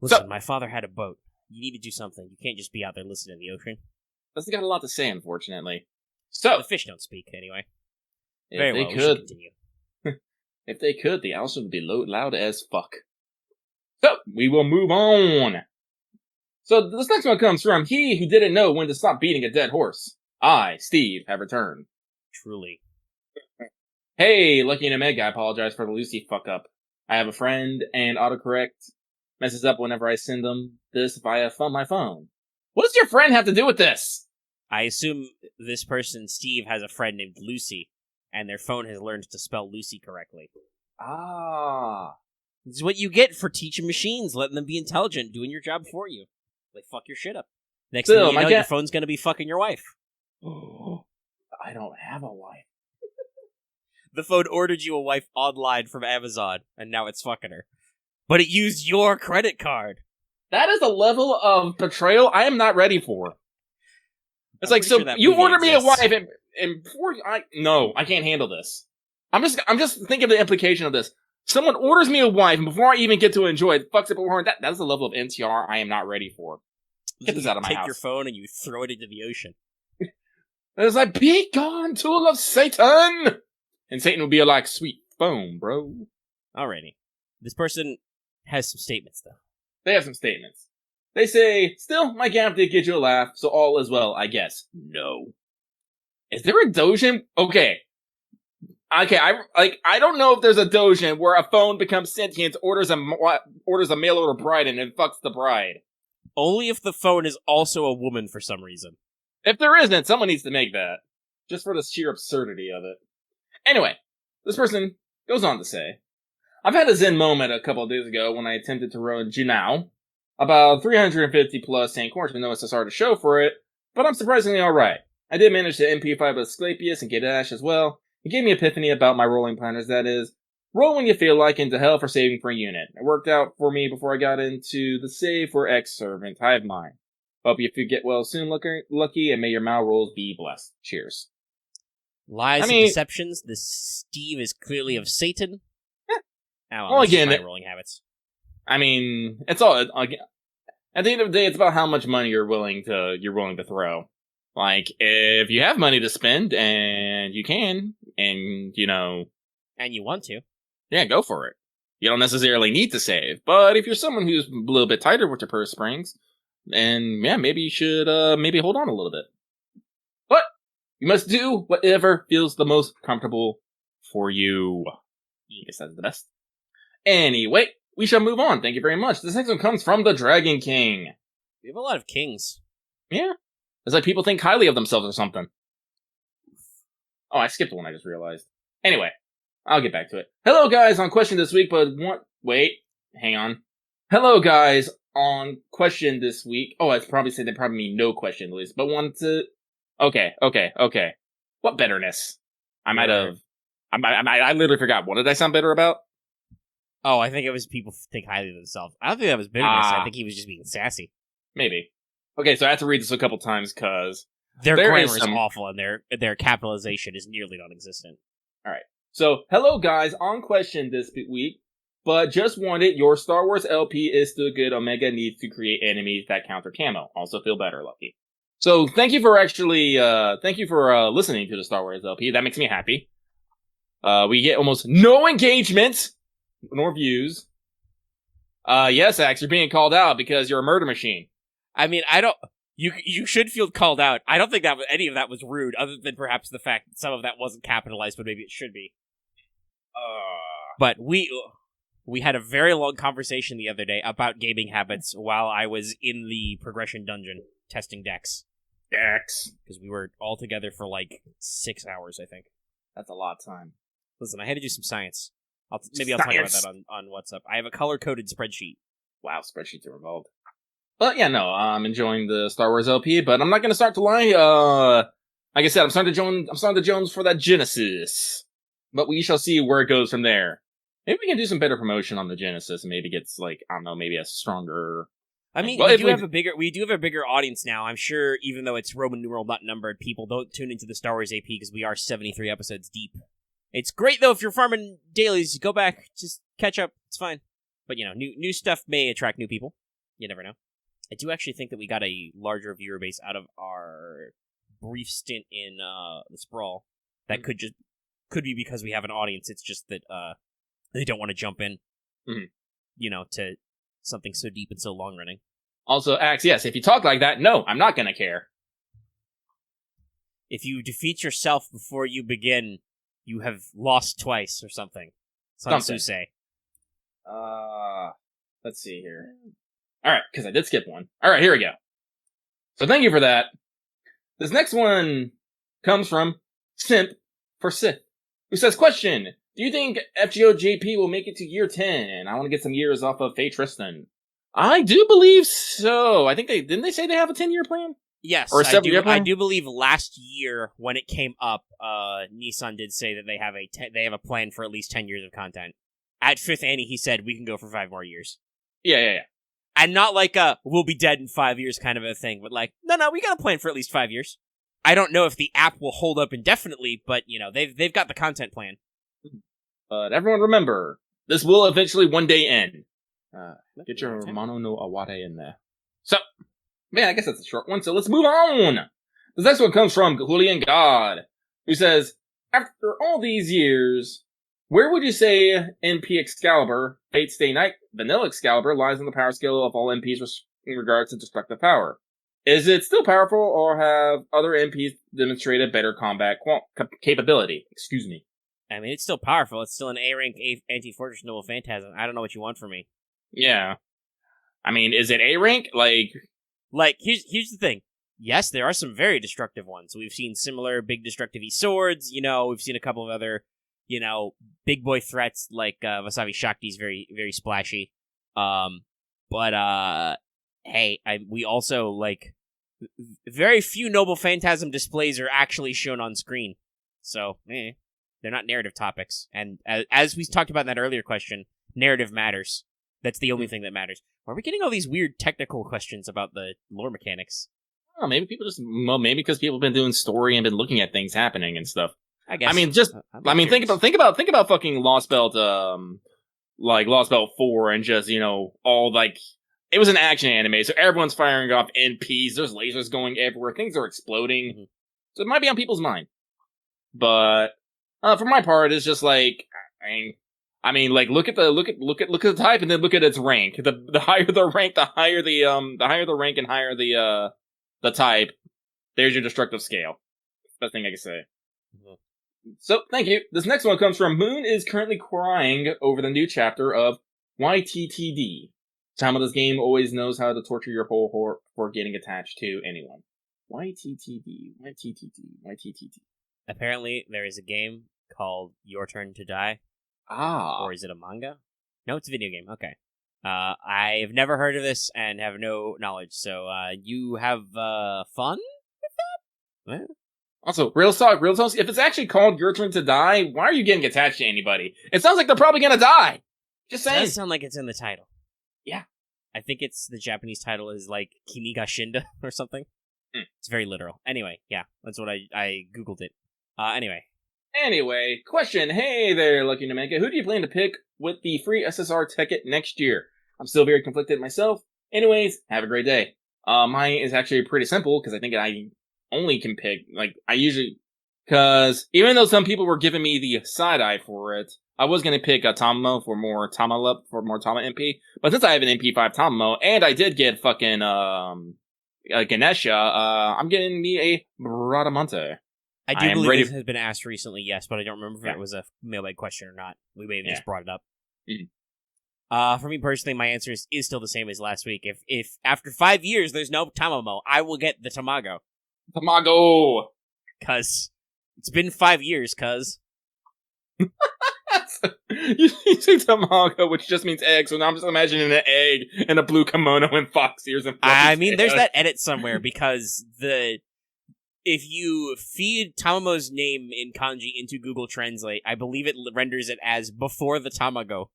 Listen, my father had a boat. You need to do something. You can't just be out there listening to the ocean. That's got a lot to say, unfortunately. So the fish don't speak anyway. If Very they well, could, we should continue. If they could, the ocean would be loud as fuck. So we will move on. So this next one comes from he who didn't know when to stop beating a dead horse. I, Steve, have returned. Truly. Hey, Lucky and Omega, I apologize for the Lucy fuck up. I have a friend, and autocorrect messes up whenever I send them this via my phone. What does your friend have to do with this? I assume this person, Steve, has a friend named Lucy, and their phone has learned to spell Lucy correctly. Ah. This is what you get for teaching machines, letting them be intelligent, doing your job for you. They fuck your shit up. Next thing you know, your phone's gonna be fucking your wife. I don't have a wife. The phone ordered you a wife online from Amazon, and now it's fucking her. But it used your credit card. That is a level of betrayal I am not ready for. It's like, so you ordered me a wife, and before no, I can't handle this. I'm just thinking of the implication of this. Someone orders me a wife, and before I even get to enjoy it, fucks it beforehand. That is a level of NTR I am not ready for. Get this out of my Take house. your phone and you throw it into the ocean. And it's like, be gone, tool of Satan! And Satan will be like, sweet phone, bro. Alrighty. This person has some statements, though. They have some statements. They say, still, my gap did get you a laugh, so all is well, I guess. No. Is there a Dojin? Okay, I don't know if there's a Dojin where a phone becomes sentient, orders a mail order bride, and then fucks the bride. Only if the phone is also a woman for some reason. If there isn't, someone needs to make that. Just for the sheer absurdity of it. Anyway, this person goes on to say, I've had a zen moment a couple of days ago when I attempted to run Junao. About 350 plus St. Course with no SSR to show for it, but I'm surprisingly alright. I did manage to MP5 with Asclepius and get Ash as well. It gave me an epiphany about my rolling planners, that is. Roll when you feel like into hell for saving for a unit. It worked out for me before I got into the save for ex-servant. I have mine. Hope you get well soon, lucky, and may your Mao rolls be blessed. Cheers. Lies and deceptions. This Steve is clearly of Satan. Well, again, my rolling habits. I mean, it's all at the end of the day, it's about how much money you're willing to throw. Like, if you have money to spend and you can, and and you want to, yeah, go for it. You don't necessarily need to save, but if you're someone who's a little bit tighter with your purse strings, then yeah, maybe you should maybe hold on a little bit. But you must do whatever feels the most comfortable for you. I guess that's the best. Anyway, we shall move on. Thank you very much. This next one comes from the Dragon King. We have a lot of kings. Yeah. It's like people think highly of themselves or something. Oh, I skipped one, I just realized. Anyway, I'll get back to it. Hello, guys, on question this week, but wait, hang on. Hello, guys, on question this week. Oh, I'd probably say they probably mean no question, at least, but want to... Okay. What bitterness? I literally forgot. What did I sound bitter about? Oh, I think it was people think highly of themselves. I don't think that was bitterness. I think he was just being sassy. Maybe. Okay, so I have to read this a couple times because their grammar is awful and their capitalization is nearly non-existent. All right. So, hello guys, on question this week, but just wanted your Star Wars LP is still good. Omega needs to create enemies that counter camo. Also feel better, Lucky. So, thank you for listening to the Star Wars LP. That makes me happy. We get almost no engagement nor views. Yes, Axe, you're being called out because you're a murder machine. I mean, you should feel called out. I don't think that any of that was rude, other than perhaps the fact that some of that wasn't capitalized, but maybe it should be. But we had a very long conversation the other day about gaming habits while I was in the progression dungeon testing decks. Because we were all together for like 6 hours, I think. That's a lot of time. Listen, I had to do some science. I'll talk about that on WhatsApp. I have a color-coded spreadsheet. Wow, spreadsheets are involved. But yeah, no, I'm enjoying the Star Wars LP, but I'm not gonna start to lie. Like I said, I'm starting to Jones for that Genesis. But we shall see where it goes from there. Maybe we can do some better promotion on the Genesis and maybe gets maybe a stronger. I mean, we do have a bigger audience now. I'm sure, even though it's Roman numeral not numbered, people don't tune into the Star Wars AP because we are 73 episodes deep. It's great though if you're farming dailies. Go back, just catch up. It's fine. But new stuff may attract new people. You never know. I do actually think that we got a larger viewer base out of our brief stint in the Sprawl. That could be because we have an audience. It's just that they don't want to jump in, to something so deep and so long running. Also, Axe, yes, if you talk like that, no, I'm not gonna care. If you defeat yourself before you begin, you have lost twice or something. Sun Tzu say. Let's see here. Alright, because I did skip one. Alright, here we go. So thank you for that. This next one comes from Simp for Sith, who says, question, do you think FGO JP will make it to year 10? I want to get some years off of Faye Tristan. I do believe so. I think didn't they say they have a 10-year plan? Yes, or a 7-year plan? I do believe last year when it came up, Nissan did say that they have a plan for at least 10 years of content. At 5th Annie, he said we can go for 5 more years. Yeah. And not like we'll be dead in 5 years kind of a thing, but like, no, we got a plan for at least 5 years. I don't know if the app will hold up indefinitely, but they've got the content plan. But everyone remember, this will eventually one day end. Get your Mono no Awate in there. So, Man, I guess that's a short one, so let's move on! This next one comes from Julian God, who says, after all these years, where would you say NP Excalibur, Fate Stay Night, Vanilla Excalibur lies on the power scale of all NPs in regards to destructive power? Is it still powerful, or have other NPs demonstrated better combat capability? Excuse me. I mean, it's still powerful. It's still an A-rank anti-fortress noble phantasm. I don't know what you want from me. Yeah. I mean, is it A-rank? Like, here's the thing. Yes, there are some very destructive ones. We've seen similar big destructive swords. We've seen a couple of other, big boy threats like Wasabi Shakti's very, very splashy. But hey, we also, very few Noble Phantasm displays are actually shown on screen. So, they're not narrative topics. And as we talked about in that earlier question, narrative matters. That's the only thing that matters. Why are we getting all these weird technical questions about the lore mechanics? Oh, maybe maybe because people have been doing story and been looking at things happening and stuff. I guess. I mean, think about fucking Lost Belt, Lost Belt 4 and just, all, it was an action anime, so everyone's firing off NPs, there's lasers going everywhere, things are exploding, Mm-hmm. so it might be on people's mind. But, for my part, it's just look at the type and then look at its rank. The higher the rank, the higher the rank and higher the type, there's your destructive scale. Best thing I can say. Mm-hmm. So, thank you. This next one comes from Moon is currently crying over the new chapter of YTTD. Time of this game always knows how to torture your whole heart for getting attached to anyone. YTTD. Apparently, there is a game called Your Turn to Die. Ah. Or is it a manga? No, it's a video game. Okay. I've never heard of this and have no knowledge, so you have fun with that? Also, real talk, if it's actually called Your Turn to Die, why are you getting attached to anybody? It sounds like they're probably gonna die! Just saying. It does sound like it's in the title. Yeah. I think the Japanese title is Kimi ga Shinda or something. It's very literal. Anyway, yeah, that's what I googled it. Anyway, question. Hey there, Lucky Nameka. Who do you plan to pick with the free SSR ticket next year? I'm still very conflicted myself. Anyways, have a great day. Mine is actually pretty simple, because I think I only can pick, because even though some people were giving me the side-eye for it, I was going to pick a Tamamo for more Tama MP, but since I have an MP5 Tamamo, and I did get fucking, Ganesha, I'm getting me a Bradamante. I do believe this has been asked recently, yes, but I don't remember if it was a mailbag question or not. We may have just brought it up. Mm-hmm. For me personally, my answer is still the same as last week. If after 5 years there's no Tamamo, I will get the Tamago. Tamago! Cause it's been 5 years, cuz. You say Tamago, which just means egg, so now I'm just imagining an egg and a blue kimono and fox ears and there's that edit somewhere, because if you feed Tamamo's name in kanji into Google Translate, I believe it renders it as before the Tamago.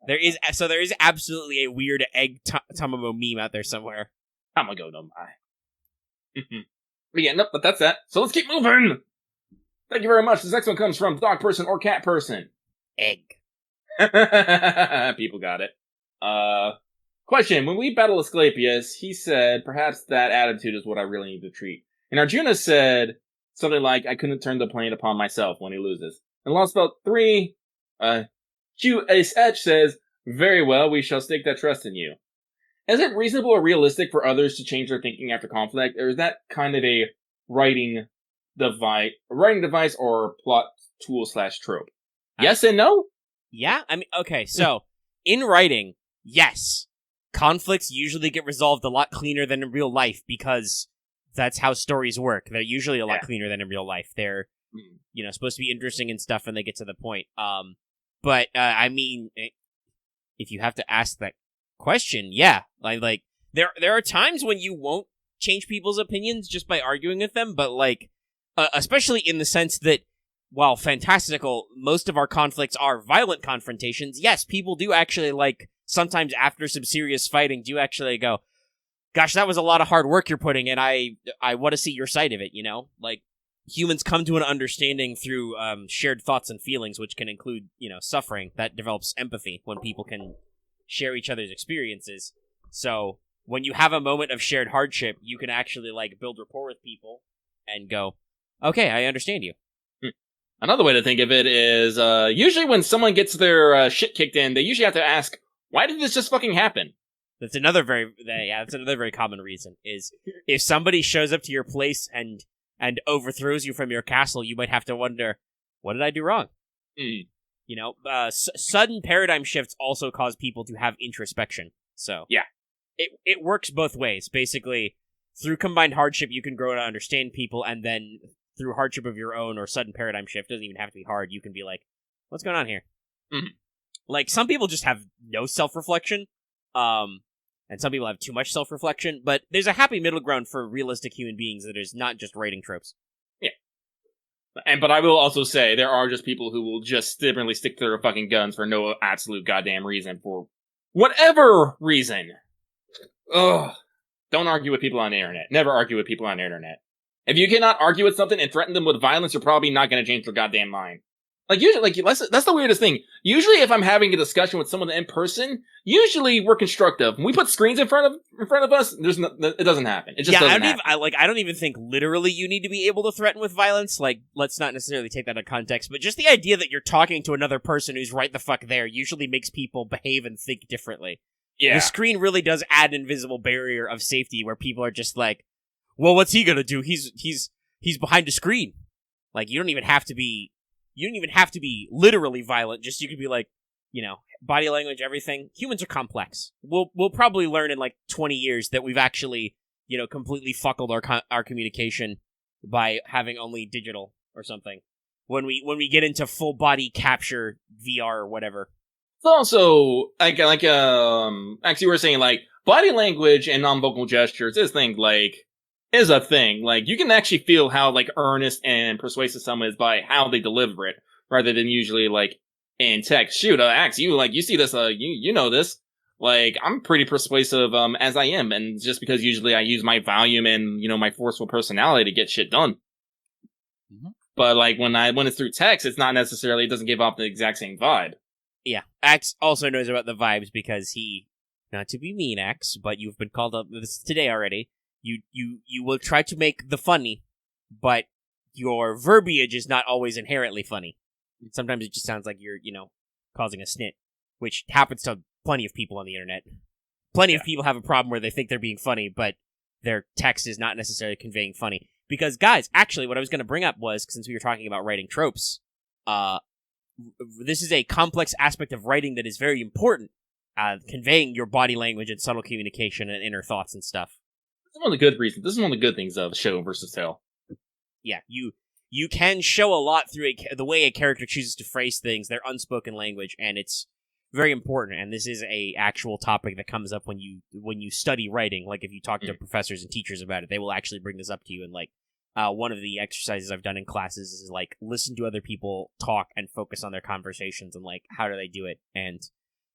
There is absolutely a weird egg Tamamo meme out there somewhere. Tamago no mai. But yeah, nope, but that's that. So let's keep moving! Thank you very much. This next one comes from Dog Person or Cat Person. Egg. People got it. Question. When we battle Asclepius, he said, perhaps that attitude is what I really need to treat. And Arjuna said something like, I couldn't turn the plane upon myself when he loses. And Lost Belt 3, QSH says, very well, we shall stake that trust in you. Is it reasonable or realistic for others to change their thinking after conflict, or is that kind of a writing device or plot tool / trope? Yes and no? Yeah, I mean, okay, so, in writing, yes. Conflicts usually get resolved a lot cleaner than in real life, because that's how stories work. They're usually a lot cleaner than in real life. They're, supposed to be interesting and stuff, and they get to the point. But I mean, if you have to ask that question, yeah. Like there are times when you won't change people's opinions just by arguing with them, but especially in the sense that, while fantastical, most of our conflicts are violent confrontations. Yes, people do actually, sometimes after some serious fighting, do actually go, gosh, that was a lot of hard work you're putting in. I want to see your side of it, humans come to an understanding through shared thoughts and feelings, which can include, suffering. That develops empathy when people can share each other's experiences. So, when you have a moment of shared hardship, you can actually, like, build rapport with people and go, okay, I understand you. Another way to think of it is, usually when someone gets their shit kicked in, they usually have to ask, why did this just fucking happen? That's another very common reason, is if somebody shows up to your place and overthrows you from your castle, you might have to wonder, what did I do wrong? Mm. You know, sudden paradigm shifts also cause people to have introspection. So yeah, it works both ways. Basically, through combined hardship, you can grow to understand people, and then through hardship of your own or sudden paradigm shift, doesn't even have to be hard, you can be like, what's going on here? Mm-hmm. Like, some people just have no self-reflection, and some people have too much self-reflection, but there's a happy middle ground for realistic human beings that is not just writing tropes. Yeah. But I will also say, there are just people who will just stubbornly stick to their fucking guns for no absolute goddamn reason, for whatever reason. Ugh. Don't argue with people on the internet. Never argue with people on the internet. If you cannot argue with something and threaten them with violence, you're probably not going to change their goddamn mind. Like, usually, that's the weirdest thing. Usually, if I'm having a discussion with someone in person, usually we're constructive. When we put screens in front of us, it doesn't happen. It just doesn't happen. I don't even think literally you need to be able to threaten with violence. Like, let's not necessarily take that out of context, but just the idea that you're talking to another person who's right the fuck there usually makes people behave and think differently. Yeah. The screen really does add an invisible barrier of safety where people are just like, well, what's he gonna do? He's behind a screen. Like, you don't even have to be literally violent. Just, you could be like, you know, body language, everything. Humans are complex. We'll probably learn in like 20 years that we've actually, you know, completely fuckled our communication by having only digital or something. When we get into full body capture VR or whatever. It's also actually, we're saying, like, body language and non-vocal gestures is a thing. Like, you can actually feel how, like, earnest and persuasive someone is by how they deliver it, rather than usually, like, in text. Shoot, Axe, you see this, you know this. Like, I'm pretty persuasive, as I am, and just because usually I use my volume and, you know, my forceful personality to get shit done. Mm-hmm. But, like, when it's through text, it doesn't give off the exact same vibe. Yeah, Axe also knows about the vibes because he, not to be mean, Axe, but you've been called up this today already. You will try to make the funny, but your verbiage is not always inherently funny. Sometimes it just sounds like you're, you know, causing a snit, which happens to plenty of people on the internet. Plenty of people have a problem where they think they're being funny, but their text is not necessarily conveying funny. Because, guys, actually, what I was going to bring up was, since we were talking about writing tropes, this is a complex aspect of writing that is very important, conveying your body language and subtle communication and inner thoughts and stuff. This is one of the good reasons. This is one of the good things of show versus tell. Yeah, you can show a lot through the way a character chooses to phrase things, their unspoken language, and it's very important. And this is a actual topic that comes up when you study writing. Like, if you talk to professors and teachers about it, they will actually bring this up to you. And, like, one of the exercises I've done in classes is, like, listen to other people talk and focus on their conversations and, like, how do they do it, and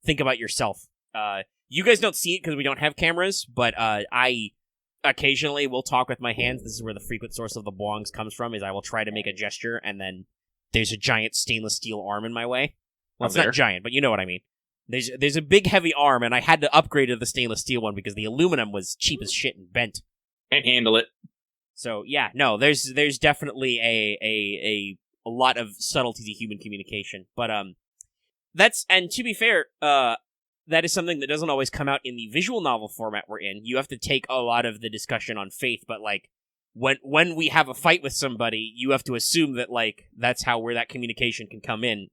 think about yourself. You guys don't see it because we don't have cameras, but I occasionally will talk with my hands. This is where the frequent source of the bongs comes from, is I will try to make a gesture, and then there's a giant stainless steel arm in my way. Well, it's not giant, but you know what I mean. There's a big, heavy arm, and I had to upgrade to the stainless steel one because the aluminum was cheap as shit and bent. Can't handle it. So, yeah, no, there's definitely a lot of subtlety to human communication. But, and to be fair, that is something that doesn't always come out in the visual novel format we're in. You have to take a lot of the discussion on faith, but, like, when we have a fight with somebody, you have to assume that, like, that's where that communication can come in,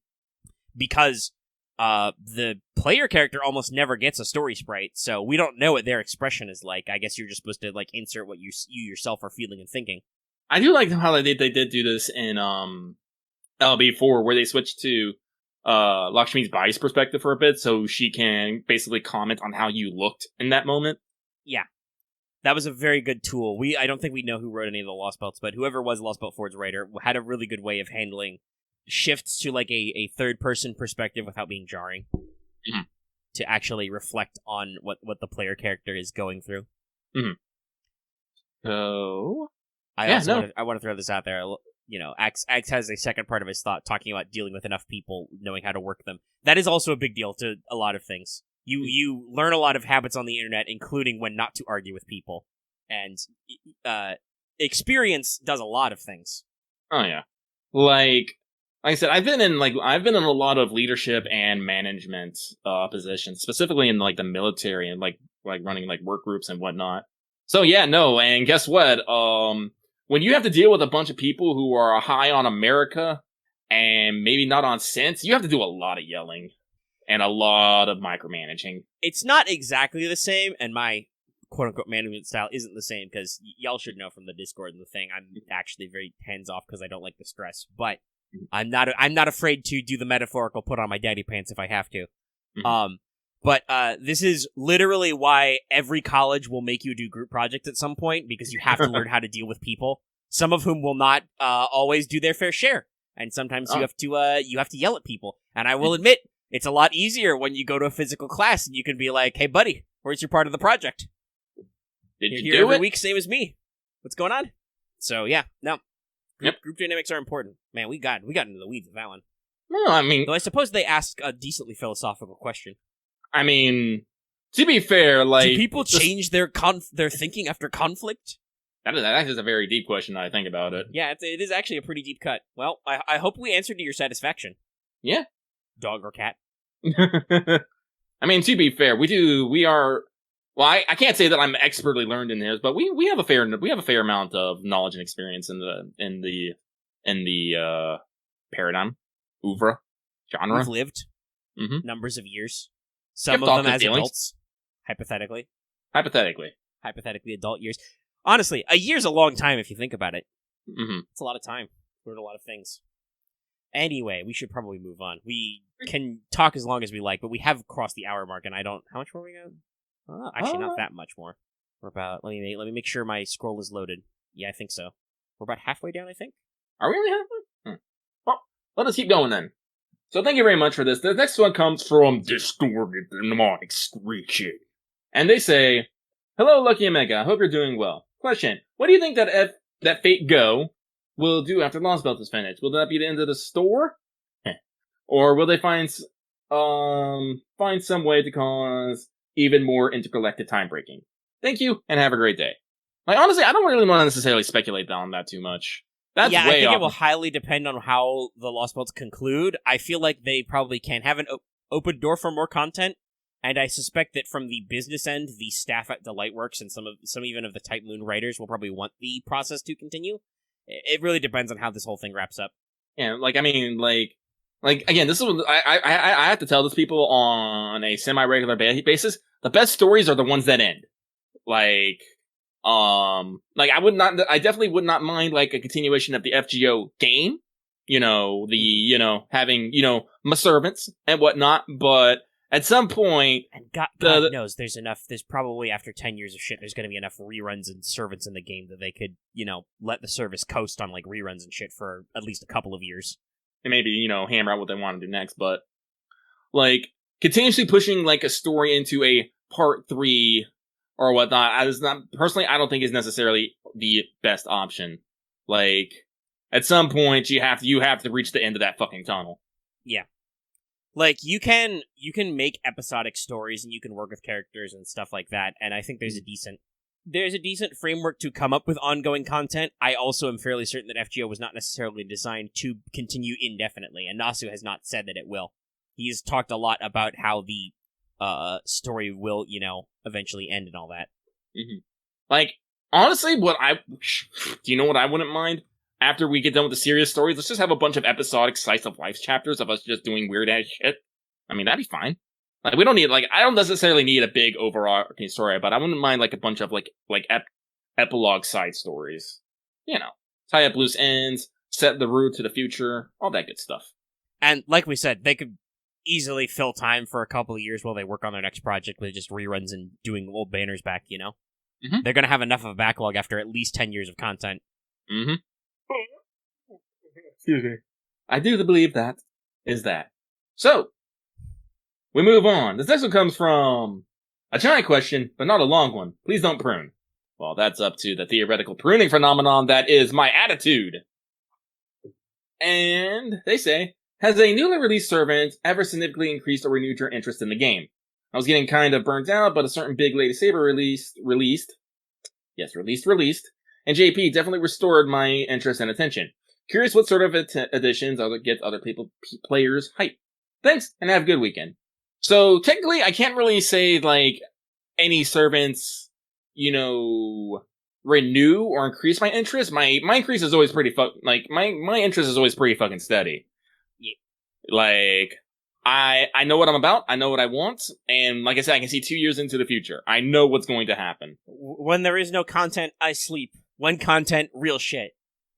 because the player character almost never gets a story sprite, so we don't know what their expression is like. I guess you're just supposed to, like, insert what you yourself are feeling and thinking. I do like how they did do this in LB4, where they switched to Lakshmi's body's perspective for a bit, so she can basically comment on how you looked in that moment. Yeah. That was a very good tool. I don't think we know who wrote any of the Lost Belts, but whoever was Lost Belt 4's writer had a really good way of handling shifts to, like, a third-person perspective without being jarring. Mm-hmm. To actually reflect on what the player character is going through. Mm-hmm. So... I want to throw this out there. You know, Axe has a second part of his thought talking about dealing with enough people, knowing how to work them. That is also a big deal to a lot of things. You learn a lot of habits on the internet, including when not to argue with people. And experience does a lot of things. Oh yeah, like I said, I've been in a lot of leadership and management positions, specifically in like the military and like running like work groups and whatnot. So yeah, no, and guess what? When you have to deal with a bunch of people who are high on America and maybe not on sense, you have to do a lot of yelling and a lot of micromanaging. It's not exactly the same, and my quote-unquote management style isn't the same, because y'all should know from the Discord and the thing, I'm actually very hands-off because I don't like the stress, but I'm not afraid to do the metaphorical put on my daddy pants if I have to. Mhm. But this is literally why every college will make you do group projects at some point, because you have to learn how to deal with people, some of whom will not always do their fair share, and sometimes you have to yell at people. And I will admit, it's a lot easier when you go to a physical class and you can be like, "Hey, buddy, where's your part of the project? Did You're you here do every it? week, same as me. What's going on?" So yeah, no. Yep. Group dynamics are important. Man, we got into the weeds with that one. No, I mean, Though I suppose they ask a decently philosophical question. To be fair, like, do people change their thinking after conflict? That is a very deep question. I think about it. Yeah, it is actually a pretty deep cut. Well, I hope we answered to your satisfaction. Yeah. Dog or cat? I mean, to be fair, we are. Well, I can't say that I'm expertly learned in this, but we have a fair amount of knowledge and experience in the paradigm, oeuvre, genre. We've lived numbers of years. Some have of them thoughts and as feelings. adults. Hypothetically adult years. Honestly, a year's a long time if you think about it. Mm-hmm. It's a lot of time. Learn a lot of things. Anyway, we should probably move on. We can talk as long as we like, but we have crossed the hour mark, and I don't. How much more we got? Actually, not that much more. We're about. Let me make sure my scroll is loaded. Yeah, I think so. We're about halfway down, I think. Are we really halfway? Well, let us keep going then. So thank you very much for this. The next one comes from Distorted Mnemonic Screeching. And they say, "Hello, Lucky Omega. I hope you're doing well. Question: what do you think that Fate Go will do after Lost Belt is finished? Will that be the end of the store? Or will they find some way to cause even more intergalactic time breaking? Thank you, and have a great day." Like, honestly, I don't really want to necessarily speculate on that too much. That's yeah, way I think off. it will highly depend on how the Lost Belts conclude. I feel like they probably can have an open door for more content, and I suspect that from the business end, the staff at Delightworks and some even of the Type Moon writers will probably want the process to continue. It really depends on how this whole thing wraps up. Yeah, again, this is what I have to tell these people on a semi-regular basis. The best stories are the ones that end. I definitely would not mind like a continuation of the FGO game. Having my servants and whatnot, but at some point, and God knows there's probably after 10 years of shit, there's going to be enough reruns and servants in the game that they could, let the service coast on like reruns and shit for at least a couple of years. And maybe, hammer out what they want to do next, but like continuously pushing like a story into a part 3 or whatnot, I don't think is necessarily the best option. Like, at some point, you have to reach the end of that fucking tunnel. Yeah. Like, you can make episodic stories and you can work with characters and stuff like that, and I think there's a decent framework to come up with ongoing content. I also am fairly certain that FGO was not necessarily designed to continue indefinitely, and Nasu has not said that it will. He's talked a lot about how the story will, eventually end and all that. Mm-hmm. Like, honestly, do you know what I wouldn't mind? After we get done with the serious stories, let's just have a bunch of episodic slice of life chapters of us just doing weird ass shit. I mean, that'd be fine. Like, we don't need, I don't necessarily need a big overarching story, but I wouldn't mind, a bunch of, epilogue side stories. Tie up loose ends, set the route to the future, all that good stuff. And, like we said, they could easily fill time for a couple of years while they work on their next project with just reruns and doing old banners back, Mm-hmm. They're gonna have enough of a backlog after at least 10 years of content. Mm-hmm. Excuse me. I do believe that is that. So, we move on. This next one comes from a giant question, but not a long one. Please don't prune. Well, that's up to the theoretical pruning phenomenon that is my attitude. And they say, has a newly released servant ever significantly increased or renewed your interest in the game? I was getting kind of burnt out, but a certain big Lady Saber released, and JP definitely restored my interest and attention. Curious what sort of additions get other players hype. Thanks, and have a good weekend. So, technically, I can't really say, like, any servants, renew or increase my interest. My increase is always pretty my interest is always pretty fucking steady. Yeah. Like, I know what I'm about, I know what I want, and like I said, I can see 2 years into the future. I know what's going to happen. When there is no content, I sleep. When content, real shit.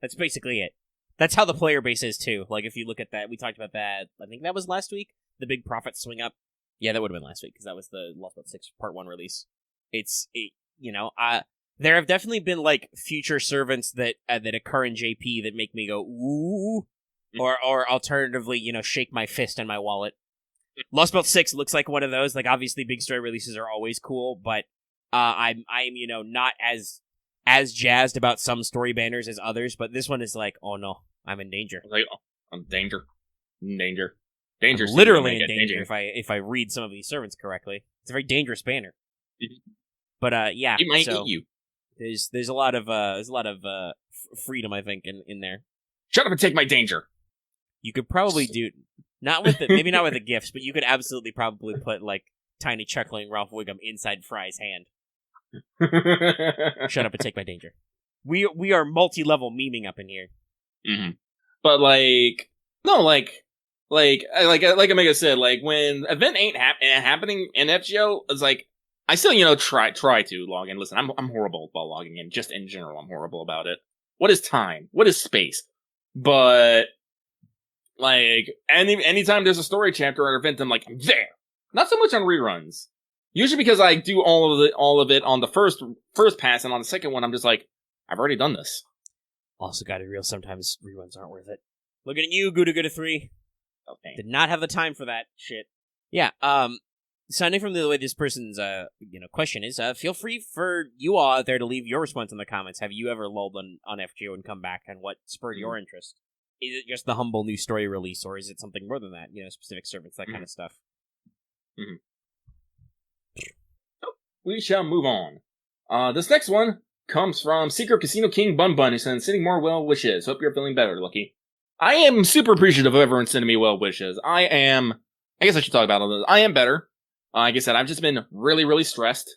That's basically it. That's how the player base is, too. Like, if you look at that, we talked about that, I think that was last week, the big profit swing up. Yeah, that would have been last week, because that was the Lost But 6 Part 1 release. There have definitely been, like, future servants that occur in JP that make me go, ooh, or alternatively, shake my fist in my wallet. Lost But 6 looks like one of those. Like, obviously, big story releases are always cool, but I'm not as jazzed about some story banners as others, but this one is like, oh no, I'm in danger. Like, oh, I'm danger. Danger. I'm literally in danger if I read some of these servants correctly. It's a very dangerous banner. But yeah, it might eat you. There's a lot of freedom, I think, in there. Shut up and take my danger. You could probably do maybe not with the gifts, but you could absolutely probably put like tiny chuckling Ralph Wiggum inside Fry's hand. Shut up and take my danger. We are multi-level memeing up in here. Mm-hmm. But like Omega said, like when event ain't happening in FGO, it's like I still try to log in. Listen, I'm horrible about logging in. Just in general, I'm horrible about it. What is time? What is space? But like anytime there's a story chapter or event, I'm like, I'm there. Not so much on reruns. Usually because I do all of it on the first pass, and on the second one, I'm just like, I've already done this. Also, gotta be real, sometimes reruns aren't worth it. Looking at you, Gudaguda 3. Okay. Did not have the time for that shit. Yeah, sounding from the way this person's question is, feel free for you all out there to leave your response in the comments. Have you ever lulled on FGO and come back, and what spurred your interest? Is it just the humble new story release, or is it something more than that? Specific servants, that kind of stuff. Mm-hmm. We shall move on. This next one comes from Secret Casino King Bun Bun, who sends sending more well wishes. Hope you're feeling better, Lucky. I am super appreciative of everyone sending me well wishes. I guess I should talk about all this. I am better. Like I said, I've just been really, really stressed.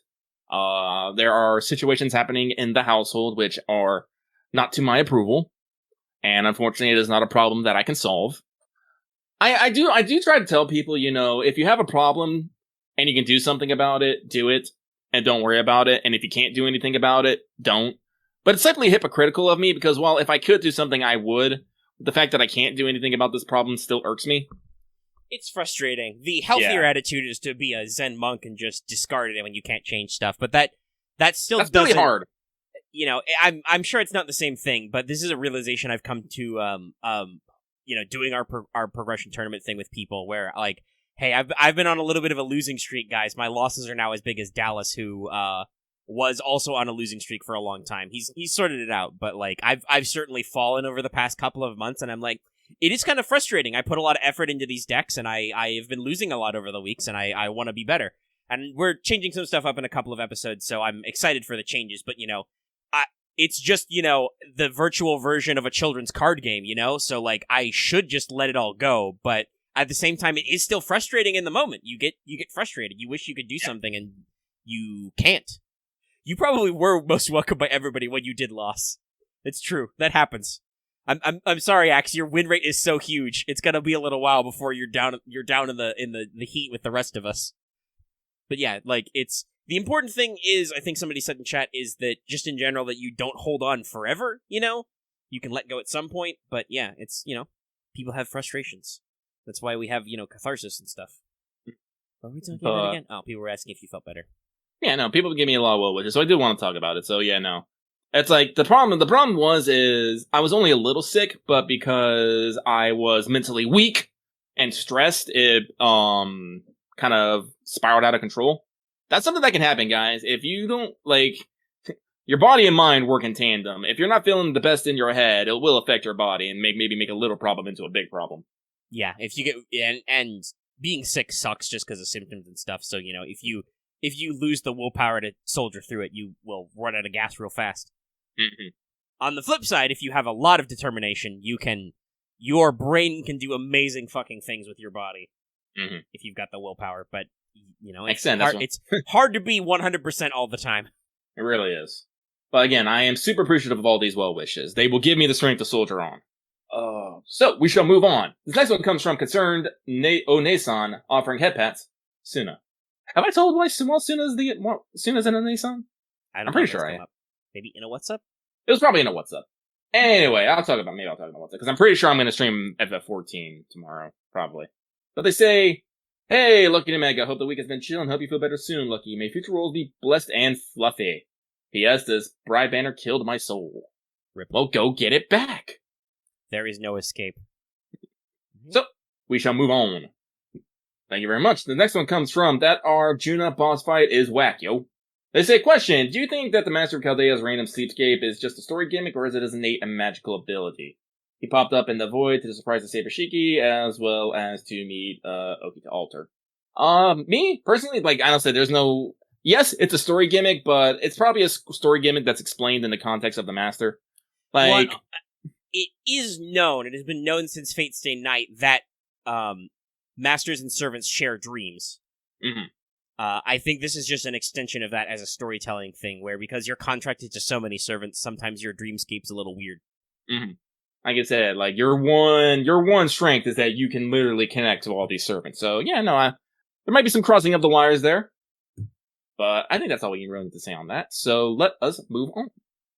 There are situations happening in the household which are not to my approval. And unfortunately, it is not a problem that I can solve. I do try to tell people, if you have a problem and you can do something about it, do it. And don't worry about it. And if you can't do anything about it, don't. But it's simply hypocritical of me, because while if I could do something, I would. The fact that I can't do anything about this problem still irks me. It's frustrating. The healthier attitude is to be a Zen monk and just discard it when you can't change stuff. But that's doesn't... really hard. I'm sure it's not the same thing, but this is a realization I've come to, doing our progression tournament thing with people, where like, hey, I've been on a little bit of a losing streak, guys. My losses are now as big as Dallas, who was also on a losing streak for a long time. He's sorted it out, but like I've certainly fallen over the past couple of months, and I'm like, it is kind of frustrating. I put a lot of effort into these decks, and I have been losing a lot over the weeks, and I want to be better. And we're changing some stuff up in a couple of episodes, so I'm excited for the changes. But it's just the virtual version of a children's card game, So like I should just let it all go, but at the same time, it is still frustrating in the moment. You get frustrated. You wish you could do something, and you can't. You probably were most welcomed by everybody when you did lose. It's true. That happens. I'm sorry, Axe. Your win rate is so huge. It's gonna be a little while before you're down in the heat with the rest of us. But yeah, like it's the important thing is, I think somebody said in chat, is that just in general that you don't hold on forever. You can let go at some point. But yeah, it's people have frustrations. That's why we have, catharsis and stuff. What were we talking about again? Oh, people were asking if you felt better. Yeah, no, people give me a lot of well wishes, so I did want to talk about it. So yeah, no. It's like, the problem is I was only a little sick, but because I was mentally weak and stressed, it, kind of spiraled out of control. That's something that can happen, guys. If you don't, your body and mind work in tandem. If you're not feeling the best in your head, it will affect your body and maybe make a little problem into a big problem. Yeah, if you get and being sick sucks just because of symptoms and stuff. So, if you lose the willpower to soldier through it, you will run out of gas real fast. Mm-hmm. On the flip side, if you have a lot of determination, your brain can do amazing fucking things with your body if you've got the willpower. But it's hard to be 100% all the time. It really is. But again, I am super appreciative of all these well wishes. They will give me the strength to soldier on. So we shall move on. This next one comes from Concerned Onesan offering head pats. Suna. Have I told why Suna's in a Nesan? I'm pretty sure I have. Maybe in a What's Up? It was probably in a What's Up. Anyway, I'll talk about What's Up, because I'm pretty sure I'm going to stream FF14 tomorrow, probably. But they say, hey, Lucky to Mega, hope the week has been chill and hope you feel better soon, Lucky. May future roles be blessed and fluffy. P.S. This Bride Banner killed my soul. Rip. Well, go get it back. There is no escape. So, we shall move on. Thank you very much. The next one comes from that Arjuna boss fight is whack, yo. They say, question, do you think that the Master of Chaldea's random sleepscape is just a story gimmick, or is it his innate and magical ability? He popped up in the void to the surprise of Saber Shiki, as well as to meet Oki to altar. Me, personally, I don't say there's no... Yes, it's a story gimmick, but it's probably a story gimmick that's explained in the context of the Master. It is known, it has been known since Fate Stay Night, that Masters and servants share dreams. Mm-hmm. I think this is just an extension of that as a storytelling thing, where because you're contracted to so many servants, sometimes your dreamscape's a little weird. Mm-hmm. Like I said, your one strength is that you can literally connect to all these servants. So yeah, no, there might be some crossing of the wires there, but I think that's all we really need to say on that. So let us move on.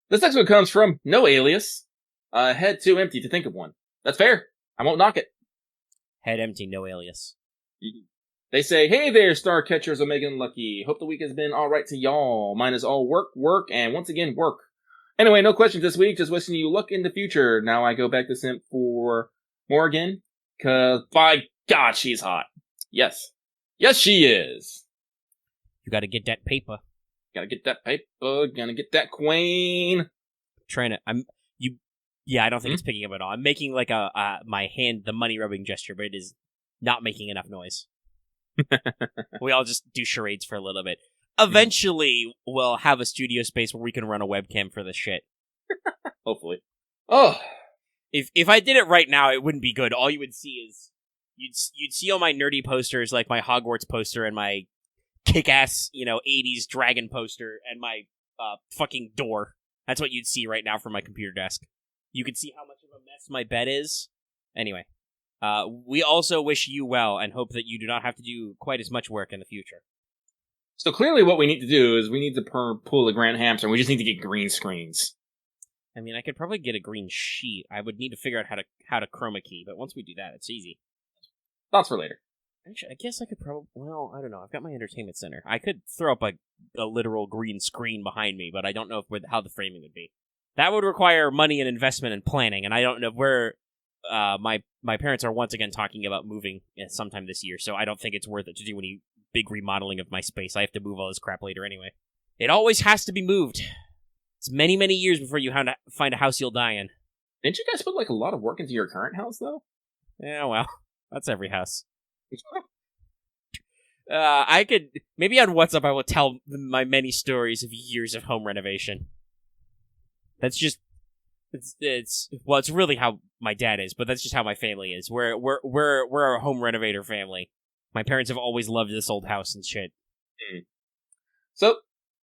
This next one comes from No Alias. Head too empty to think of one. That's fair. I won't knock it. Head empty, no alias. They say, hey there, Star Catchers, Omega and Lucky. Hope the week has been alright to y'all. Mine is all work, and once again, work. Anyway, no questions this week, just wishing you luck in the future. Now I go back to simp for Morgan, cause by God, she's hot. Yes. Yes, she is. You gotta get that paper. Gotta get that paper, gonna get that queen. I don't think it's picking up at all. I'm making my hand, the money rubbing gesture, but it is not making enough noise. We all just do charades for a little bit. Eventually, we'll have a studio space where we can run a webcam for this shit. Hopefully. Oh. If I did it right now, it wouldn't be good. All you would see is you'd see all my nerdy posters, like my Hogwarts poster and my kick-ass, 80s dragon poster and my fucking door. That's what you'd see right now from my computer desk. You can see how much of a mess my bed is. Anyway, we also wish you well and hope that you do not have to do quite as much work in the future. So clearly what we need to do is we need to pull the Grand Hamster, and we just need to get green screens. I mean, I could probably get a green sheet. I would need to figure out how to chroma key, but once we do that, it's easy. Thoughts for later. Actually, I guess I could probably... Well, I don't know. I've got my entertainment center. I could throw up a literal green screen behind me, but I don't know how the framing would be. That would require money and investment and planning, and I don't know where... My parents are once again talking about moving sometime this year, so I don't think it's worth it to do any big remodeling of my space. I have to move all this crap later anyway. It always has to be moved. It's many, many years before you find a house you'll die in. Didn't you guys put a lot of work into your current house, though? Yeah, well, that's every house. I could... Maybe on What's Up I will tell my many stories of years of home renovation. That's just... It's really how my dad is, but that's just how my family is. We're a home renovator family. My parents have always loved this old house and shit. So,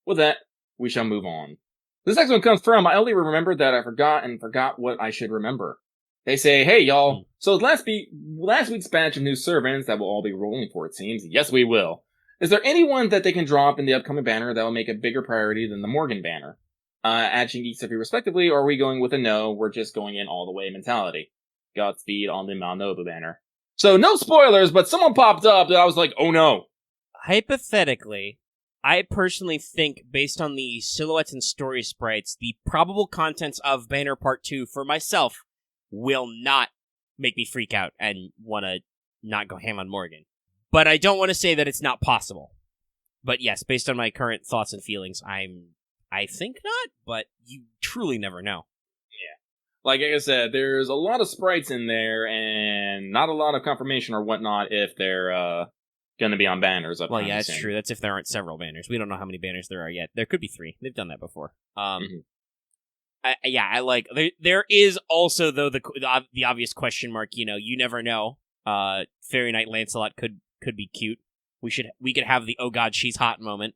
with that, we shall move on. This next one comes from, I only remembered that I forgot what I should remember. They say, hey y'all, so last week's batch of new servants that we'll all be rolling for, it seems. Yes, we will. Is there anyone that they can drop in the upcoming banner that will make a bigger priority than the Morgan banner? Add Shingi Sufi respectively, or are we going with a no, we're just going in all the way mentality? Godspeed on the Malnobu banner. So, no spoilers, but someone popped up that I was like, oh no. Hypothetically, I personally think, based on the silhouettes and story sprites, the probable contents of Banner Part 2 for myself will not make me freak out and want to not go ham on Morgan. But I don't want to say that it's not possible. But yes, based on my current thoughts and feelings, I think not, but you truly never know. Yeah. Like I said, there's a lot of sprites in there, and not a lot of confirmation or whatnot if they're going to be on banners. Well, yeah, that's true. That's if there aren't several banners. We don't know how many banners there are yet. There could be 3. They've done that before. I like. There is also though the obvious question mark. You never know. Fairy Knight Lancelot could be cute. We could have the oh god she's hot moment.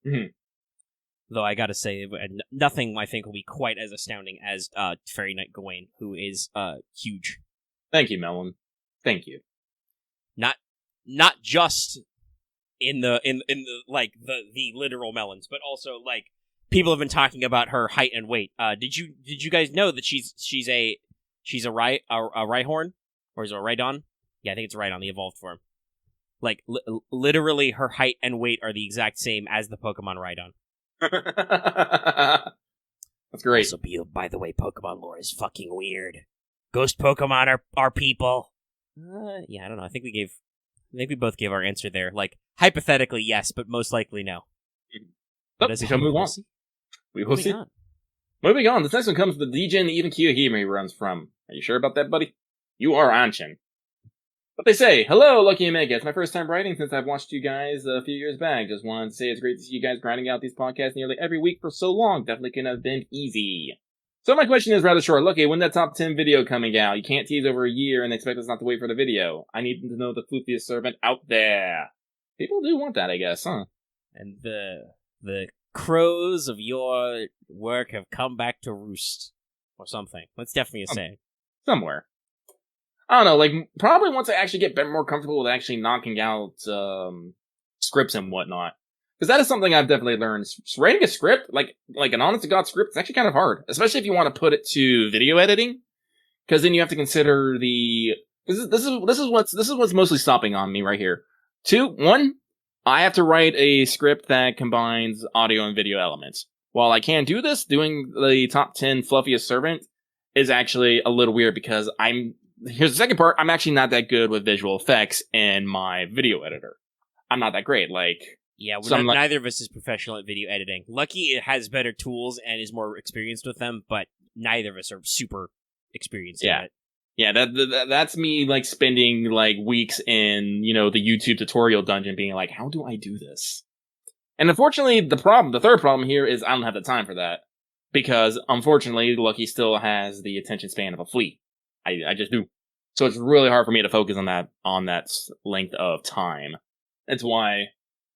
Mm-hmm. Though I gotta say, nothing I think will be quite as astounding as Fairy Knight Gawain, who is huge. Thank you, Melon. Thank you. Not just in the like the literal melons, but also like people have been talking about her height and weight. Did you guys know that she's a Rhyhorn, or is it a Rhydon? Yeah, I think it's a Rhydon, the evolved form. Like literally, her height and weight are the exact same as the Pokemon Rhydon. That's great. Also, by the way, Pokemon lore is fucking weird. Ghost Pokemon are people. Yeah, I don't know. I think we both gave our answer there. Like, hypothetically, yes, but most likely, no. But we shall move on. We will see. Moving on, this next one comes from the DJ and even Kiyohime runs from. Are you sure about that, buddy? You are Anshin. But they say, hello, Lucky Omega. It's my first time writing since I've watched you guys a few years back. Just wanted to say it's great to see you guys grinding out these podcasts nearly every week for so long. Definitely couldn't have been easy. So my question is rather short. Lucky, when that top 10 video coming out? You can't tease over a year and expect us not to wait for the video. I need to know the floofiest servant out there. People do want that, I guess, huh? And the crows of your work have come back to roost. Or something. That's definitely a saying. Somewhere. I don't know, like, probably once I actually get more comfortable with actually knocking out scripts and whatnot. Because that is something I've definitely learned. Writing a script, like an honest-to-God script, it's actually kind of hard. Especially if you want to put it to video editing. Because then you have to consider this is what's mostly stopping on me right here. 1, I have to write a script that combines audio and video elements. While I can do this, doing the top 10 fluffiest servant is actually a little weird because here's the second part. I'm actually not that good with visual effects in my video editor. I'm not that great. Like, yeah, neither of us is professional at video editing. Lucky has better tools and is more experienced with them, but neither of us are super experienced at it. Yeah, that's me like spending like weeks in, the YouTube tutorial dungeon being like, how do I do this? And unfortunately, the third problem here is I don't have the time for that. Because unfortunately, Lucky still has the attention span of a flea. I just do. So it's really hard for me to focus on that length of time. That's why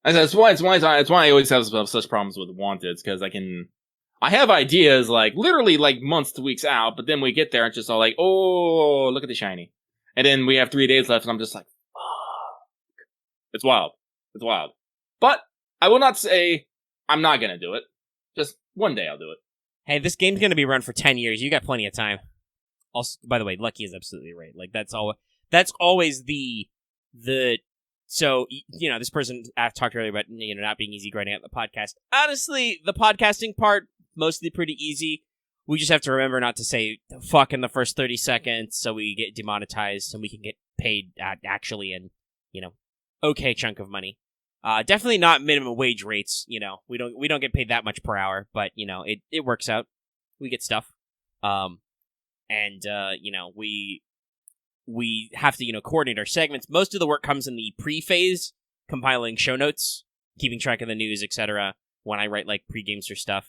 I always have such problems with Wanted, because I have ideas like literally like months to weeks out, but then we get there and it's just all like, oh, look at the shiny. And then we have 3 days left and I'm just like, fuck. It's wild. It's wild. But I will not say I'm not gonna do it. Just one day I'll do it. Hey, this game's gonna be run for 10 years. You got plenty of time. Also, by the way, Lucky is absolutely right. Like, that's always the so, this person I've talked earlier about, not being easy grinding out the podcast. Honestly, the podcasting part, mostly pretty easy. We just have to remember not to say fuck in the first 30 seconds so we get demonetized and we can get paid actually in, okay chunk of money. Definitely not minimum wage rates, we don't get paid that much per hour, but, it works out. We get stuff. And, we have to, coordinate our segments. Most of the work comes in the pre-phase, compiling show notes, keeping track of the news, etc. When I write, like, pre-games or stuff,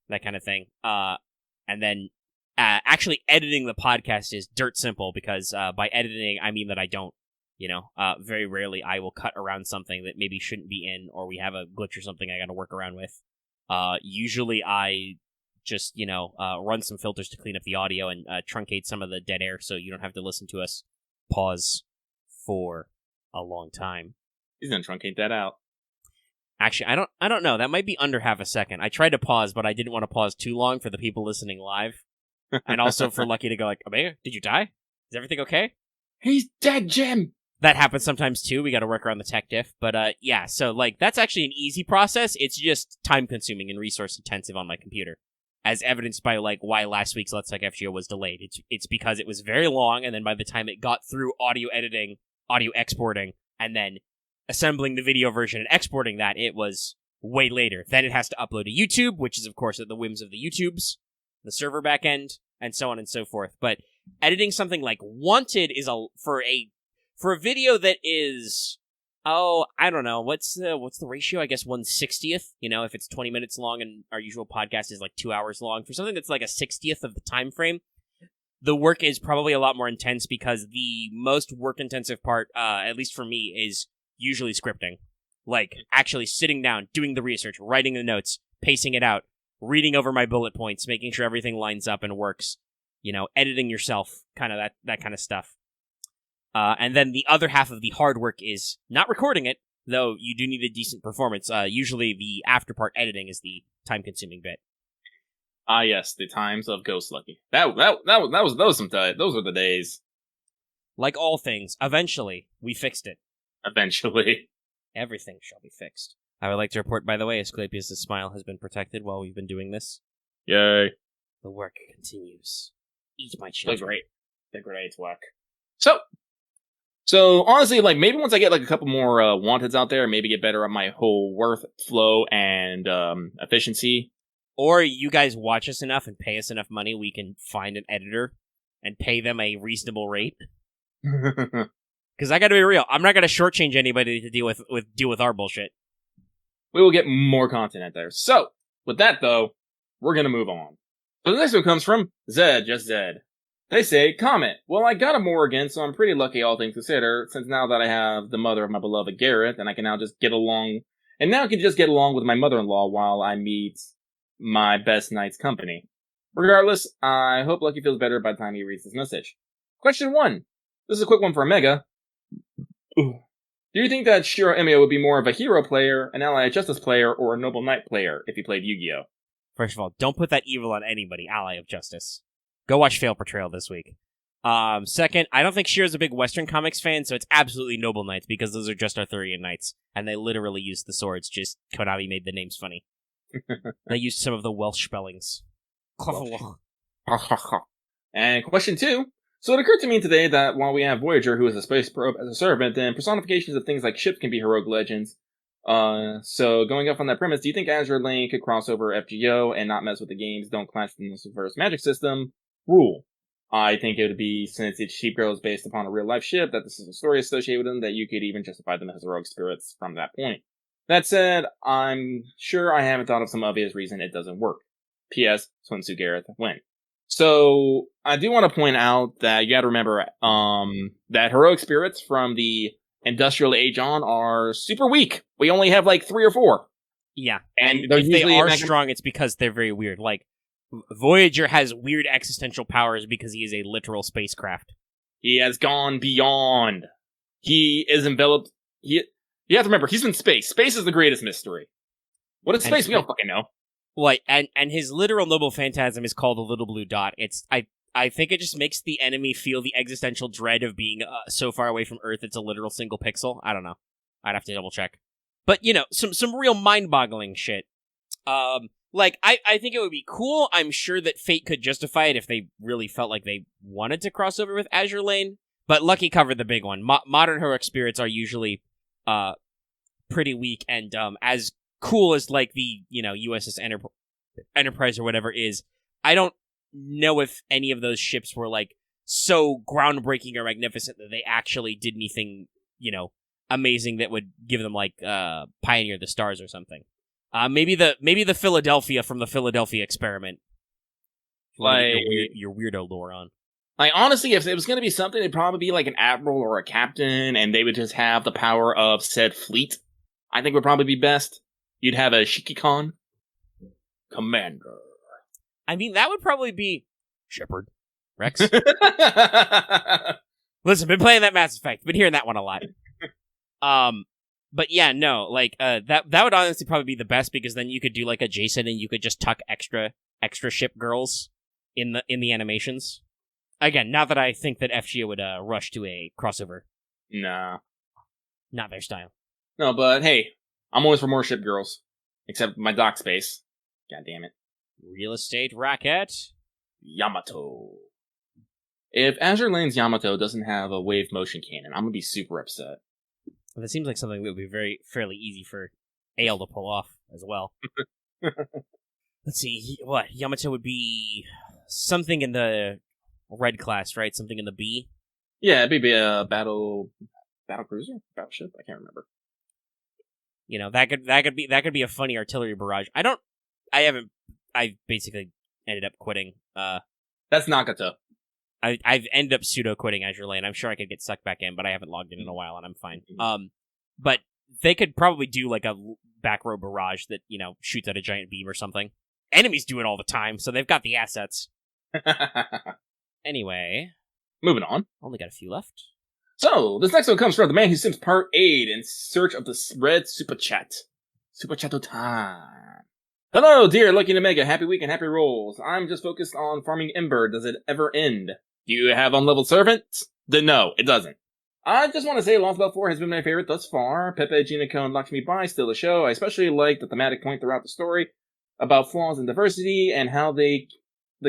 that kind of thing. And then, actually editing the podcast is dirt simple, because, by editing, I mean that I don't, very rarely I will cut around something that maybe shouldn't be in, or we have a glitch or something I gotta work around with. Usually I just, run some filters to clean up the audio and truncate some of the dead air so you don't have to listen to us pause for a long time. He's gonna truncate that out. Actually, I don't know. That might be under half a second. I tried to pause, but I didn't want to pause too long for the people listening live. And also for Lucky to go like, Omega, did you die? Is everything okay? He's dead, Jim! That happens sometimes too. We gotta work around the tech diff. But yeah, so like that's actually an easy process. It's just time consuming and resource intensive on my computer. As evidenced by, like, why last week's Let's Talk FGO was delayed. It's because it was very long, and then by the time it got through audio editing, audio exporting, and then assembling the video version and exporting that, it was way later. Then it has to upload to YouTube, which is, of course, at the whims of the YouTubes, the server backend, and so on and so forth. But editing something like Wanted is for a video that is, I don't know, what's the ratio? I guess 1/60th. If it's 20 minutes long and our usual podcast is like 2 hours long, for something that's like a 60th of the time frame, the work is probably a lot more intense because the most work-intensive part, at least for me, is usually scripting. Like, actually sitting down, doing the research, writing the notes, pacing it out, reading over my bullet points, making sure everything lines up and works, editing yourself, kind of that kind of stuff. And then the other half of the hard work is not recording it, though you do need a decent performance. Usually the after part editing is the time-consuming bit. Ah, yes, the times of Ghost Lucky. Those were the days. Like all things, eventually, we fixed it. Eventually. Everything shall be fixed. I would like to report, by the way, Asclepius' smile has been protected while we've been doing this. Yay. The work continues. Eat my children. The great work. So honestly, like, maybe once I get like a couple more wanteds out there, maybe get better at my whole workflow and efficiency. Or you guys watch us enough and pay us enough money, we can find an editor and pay them a reasonable rate. Because I gotta be real, I'm not gonna shortchange anybody to deal with our bullshit. We will get more content out there. So, with that though, we're gonna move on. So the next one comes from Zed, just Zed. They say, comment, well, I got a Morrigan, so I'm pretty lucky all things considered, since now that I have the mother of my beloved Gareth, and I can now just get along with my mother-in-law while I meet my best knight's company. Regardless, I hope Lucky feels better by the time he reads this message. Question 1. This is a quick one for Omega. Do you think that Shiro Emio would be more of a hero player, an Ally of Justice player, or a Noble Knight player if he played Yu-Gi-Oh? First of all, don't put that evil on anybody, Ally of Justice. Go watch Fail Portrayal this week. Second, I don't think Shiro's a big Western comics fan, so it's absolutely Noble Knights, because those are just Arthurian knights, and they literally use the swords, just Konami made the names funny. They used some of the Welsh spellings. And question 2. So it occurred to me today that while we have Voyager, who is a space probe as a servant, then personifications of things like ships can be heroic legends. So going up on that premise, do you think Azure Lane could cross over FGO and not mess with the games don't clash in the reverse magic system rule? I think it would be, since each sheep girl is based upon a real life ship, that this is a story associated with them, that you could even justify them as heroic spirits from that point. That said, I'm sure I haven't thought of some obvious reason it doesn't work. P.S. Swimsuit Gareth win. So, I do want to point out that you gotta remember, that heroic spirits from the Industrial Age on are super weak. We only have like 3 or 4. Yeah, and if they are strong, it's because they're very weird. Like, Voyager has weird existential powers because he is a literal spacecraft. He has gone beyond. He is enveloped. You have to remember, he's in space. Space is the greatest mystery. What is space? We don't fucking know. Like, and his literal noble phantasm is called the Little Blue Dot. I think it just makes the enemy feel the existential dread of being so far away from Earth it's a literal single pixel. I don't know. I'd have to double check. But, some real mind-boggling shit. Like, I think it would be cool. I'm sure that Fate could justify it if they really felt like they wanted to cross over with Azure Lane. But Lucky covered the big one. Modern heroic spirits are usually pretty weak, and as cool as, like, the, USS Enterprise or whatever is, I don't know if any of those ships were, like, so groundbreaking or magnificent that they actually did anything, amazing that would give them, like, Pioneer the Stars or something. Maybe the Philadelphia from the Philadelphia Experiment. Like, your weirdo lore on. Like, honestly, if it was going to be something, it'd probably be like an admiral or a captain, and they would just have the power of said fleet. I think would probably be best. You'd have a Shiki-Con. Commander. I mean, that would probably be Shepard. Rex. Listen, been playing that Mass Effect. Been hearing that one a lot. But yeah, no, like, that would honestly probably be the best, because then you could do like a Jason and you could just tuck extra ship girls in the animations. Again, not that I think that FGO would rush to a crossover. Nah. Not their style. No, but hey, I'm always for more ship girls. Except my dock space. God damn it. Real estate racket. Yamato. If Azure Lane's Yamato doesn't have a wave motion cannon, I'm gonna be super upset. That seems like something that would be fairly easy for Ale to pull off as well. Let's see, what? Yamato would be something in the red class, right? Something in the B. Yeah, it'd be a battle cruiser, battleship. I can't remember. You know, that could be a funny artillery barrage. I basically ended up quitting. That's Nagato. I've ended up pseudo quitting Azure Lane. I'm sure I could get sucked back in, but I haven't logged in a while, and I'm fine. But they could probably do like a back row barrage that, you know, shoots at a giant beam or something. Enemies do it all the time, so they've got the assets. Anyway, moving on. Only got a few left. So, this next one comes from the man who sims Part 8 in search of the red super chat. Super chat time. Hello, dear Lucky and Omega. Happy week and happy rolls. I'm just focused on farming Ember. Does it ever end? Do you have unleveled servants? No, it doesn't. I just want to say Lost Belt 4 has been my favorite thus far. Pepe, Jinako, and Lakshmi Bai still a show. I especially like the thematic point throughout the story about flaws and diversity and how the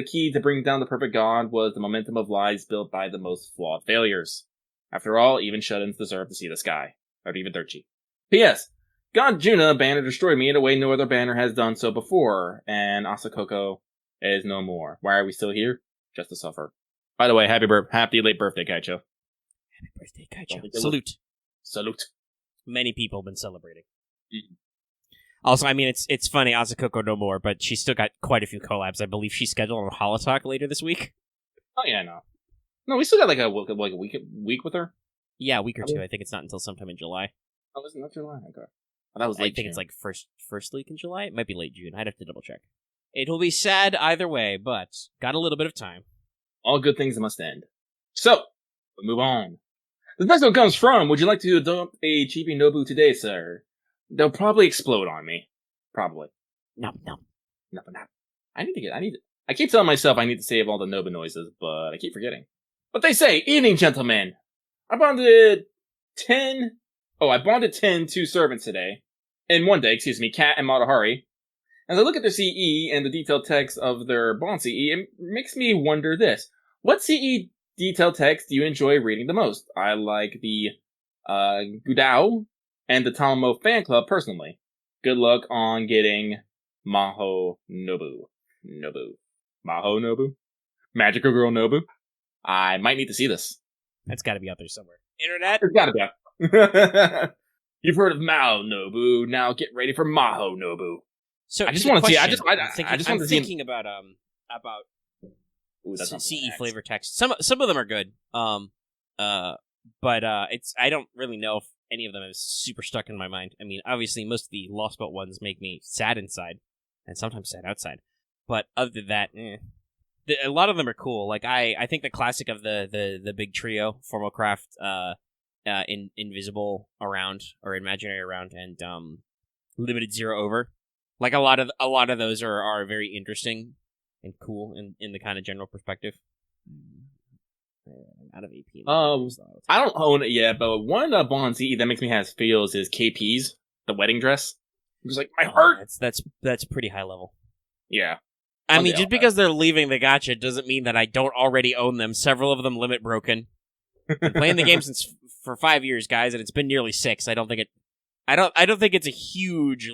key to bring down the perfect god was the momentum of lives built by the most flawed failures. After all, even shut-ins deserve to see the sky. Or even Dirty. P.S. God Juna banner destroyed me in a way no other banner has done so before, and Asakoko is no more. Why are we still here? Just to suffer. By the way, happy late birthday, Kaicho. Happy birthday, Kaicho. Salute. Salute. Many people have been celebrating. Mm-hmm. Also, I mean, it's funny, Asakoko no more, but she's still got quite a few collabs. I believe she's scheduled on Holotalk later this week. Oh, yeah, no. No, we still got like a week with her? Yeah, a week or two. I think it's not until sometime in July. Oh, isn't that July? Okay. Oh, that was late I think June. it's like first week in July. It might be late June. I'd have to double check. It'll be sad either way, but got a little bit of time. All good things must end. So, we move on. The next one comes from, would you like to adopt a Chibi Nobu today, sir? They'll probably explode on me. Probably. No. I keep telling myself I need to save all the Nobu noises, but I keep forgetting. But they say, evening, gentlemen. I bonded 10 2 servants today. In one day, Kat and Matahari. As I look at their CE and the detailed text of their Bond CE, it makes me wonder this. What CE detailed text do you enjoy reading the most? I like the Gudaguda and the Talamo fan club personally. Good luck on getting Maho Nobu. Maho Nobu? Magical Girl Nobu? I might need to see this. That's got to be out there somewhere. Internet? It's gotta be. You've heard of Mao Nobu, now get ready for Maho Nobu. So I just want to see. I'm thinking about CE flavor text. Some of them are good. But I don't really know if any of them is super stuck in my mind. I mean, obviously most of the Lost Belt ones make me sad inside, and sometimes sad outside. But other than that, a lot of them are cool. Like I think the classic of the big trio, Formocraft, Invisible Around or Imaginary Around, and Limited Zero Over. Like a lot of those are very interesting and cool in the kind of general perspective. Out of AP. I don't own it yet, but one Bond CE that makes me have feels is KP's, the wedding dress. I'm just like, my heart. That's pretty high level. Yeah. I mean, just because they're leaving the gacha doesn't mean that I don't already own them. Several of them limit broken. Been playing the game for 5 years, guys, and it's been nearly 6. I don't think it's a huge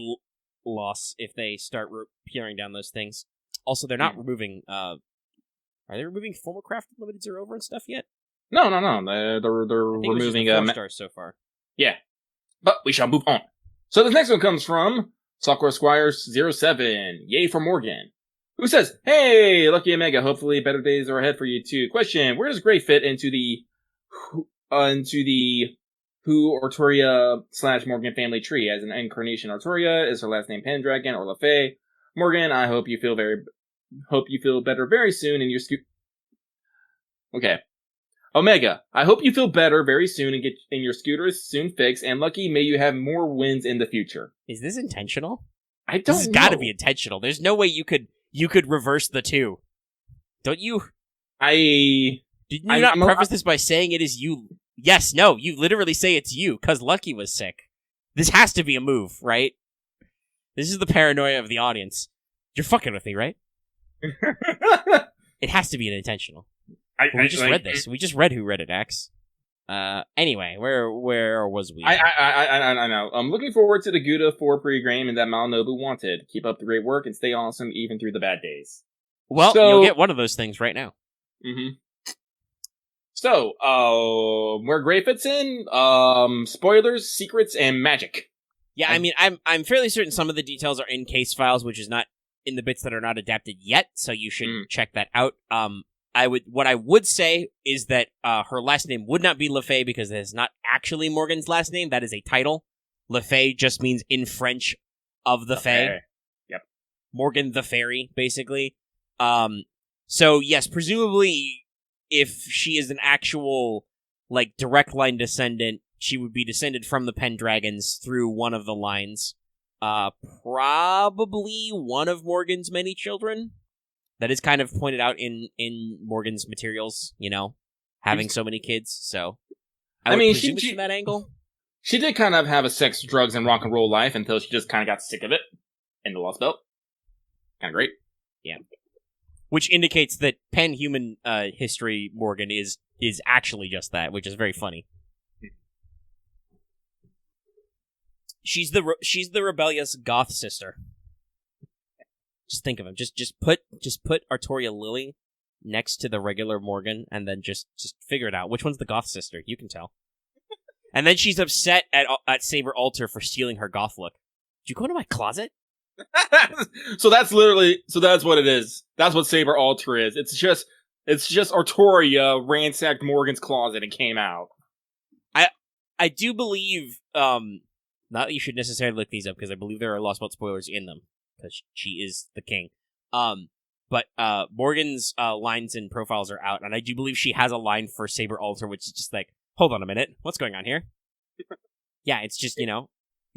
loss if they start peering down those things. Also, they're not removing. Are they removing Formocraft Limited Zero Over and stuff yet? No. They're removing 4 stars so far. Yeah, but we shall move on. So this next one comes from Sakura Squires 07. Yay for Morgan, who says, "Hey, Lucky Omega. Hopefully, better days are ahead for you too. Question: where does Gray fit into the Who Artoria / Morgan family tree? As an incarnation, Artoria is her last name Pendragon or LaFay. Morgan, I hope you feel better very soon in your Okay. Omega, I hope you feel better very soon and get in your scooters soon fixed. And Lucky, may you have more wins in the future." Is this intentional? I don't know. This has got to be intentional. There's no way you could reverse the two. Don't you? Didn't you not preface this by saying it is you? Yes, no, you literally say it's you, because Lucky was sick. This has to be a move, right? This is the paranoia of the audience. You're fucking with me, right? It has to be an intentional. We just read this. We just read Who Read It, X. Anyway, where was we? I know. I'm looking forward to the Gouda 4 pre-game and that Malnobu wanted. Keep up the great work and stay awesome even through the bad days. Well, So- you'll get one of those things right now. Mm-hmm. So, where Gray fits in, spoilers, secrets, and magic. Yeah, I mean, I'm fairly certain some of the details are in case files, which is not in the bits that are not adapted yet, so you should check that out. What I would say is that her last name would not be LeFay because that is not actually Morgan's last name. That is a title. LeFay just means in French of the Fae. Yep. Morgan the Fairy, basically. So yes, presumably, if she is an actual like direct line descendant, she would be descended from the Pendragons through one of the lines. Probably one of Morgan's many children. That is kind of pointed out in Morgan's materials, you know, having so many kids. So, I mean, presume it's from that angle. She did kind of have a sex, drugs, and rock and roll life until she just kind of got sick of it in the Lost Belt. Kind of great. Yeah. Which indicates that Pan-human history Morgan is actually just that, which is very funny. She's the rebellious goth sister. Just think of him. Just put Artoria Lily next to the regular Morgan, and then just figure it out. Which one's the goth sister? You can tell. And then she's upset at Saber Alter for stealing her goth look. Did you go into my closet? So that's what it is. That's what Saber Alter is. It's just Artoria ransacked Morgan's closet and came out. I do believe not that you should necessarily look these up because I believe there are Lost Belt spoilers in them because she is the king. But Morgan's lines and profiles are out, and I do believe she has a line for Saber Alter, which is just like, hold on a minute, what's going on here? Yeah, it's just, you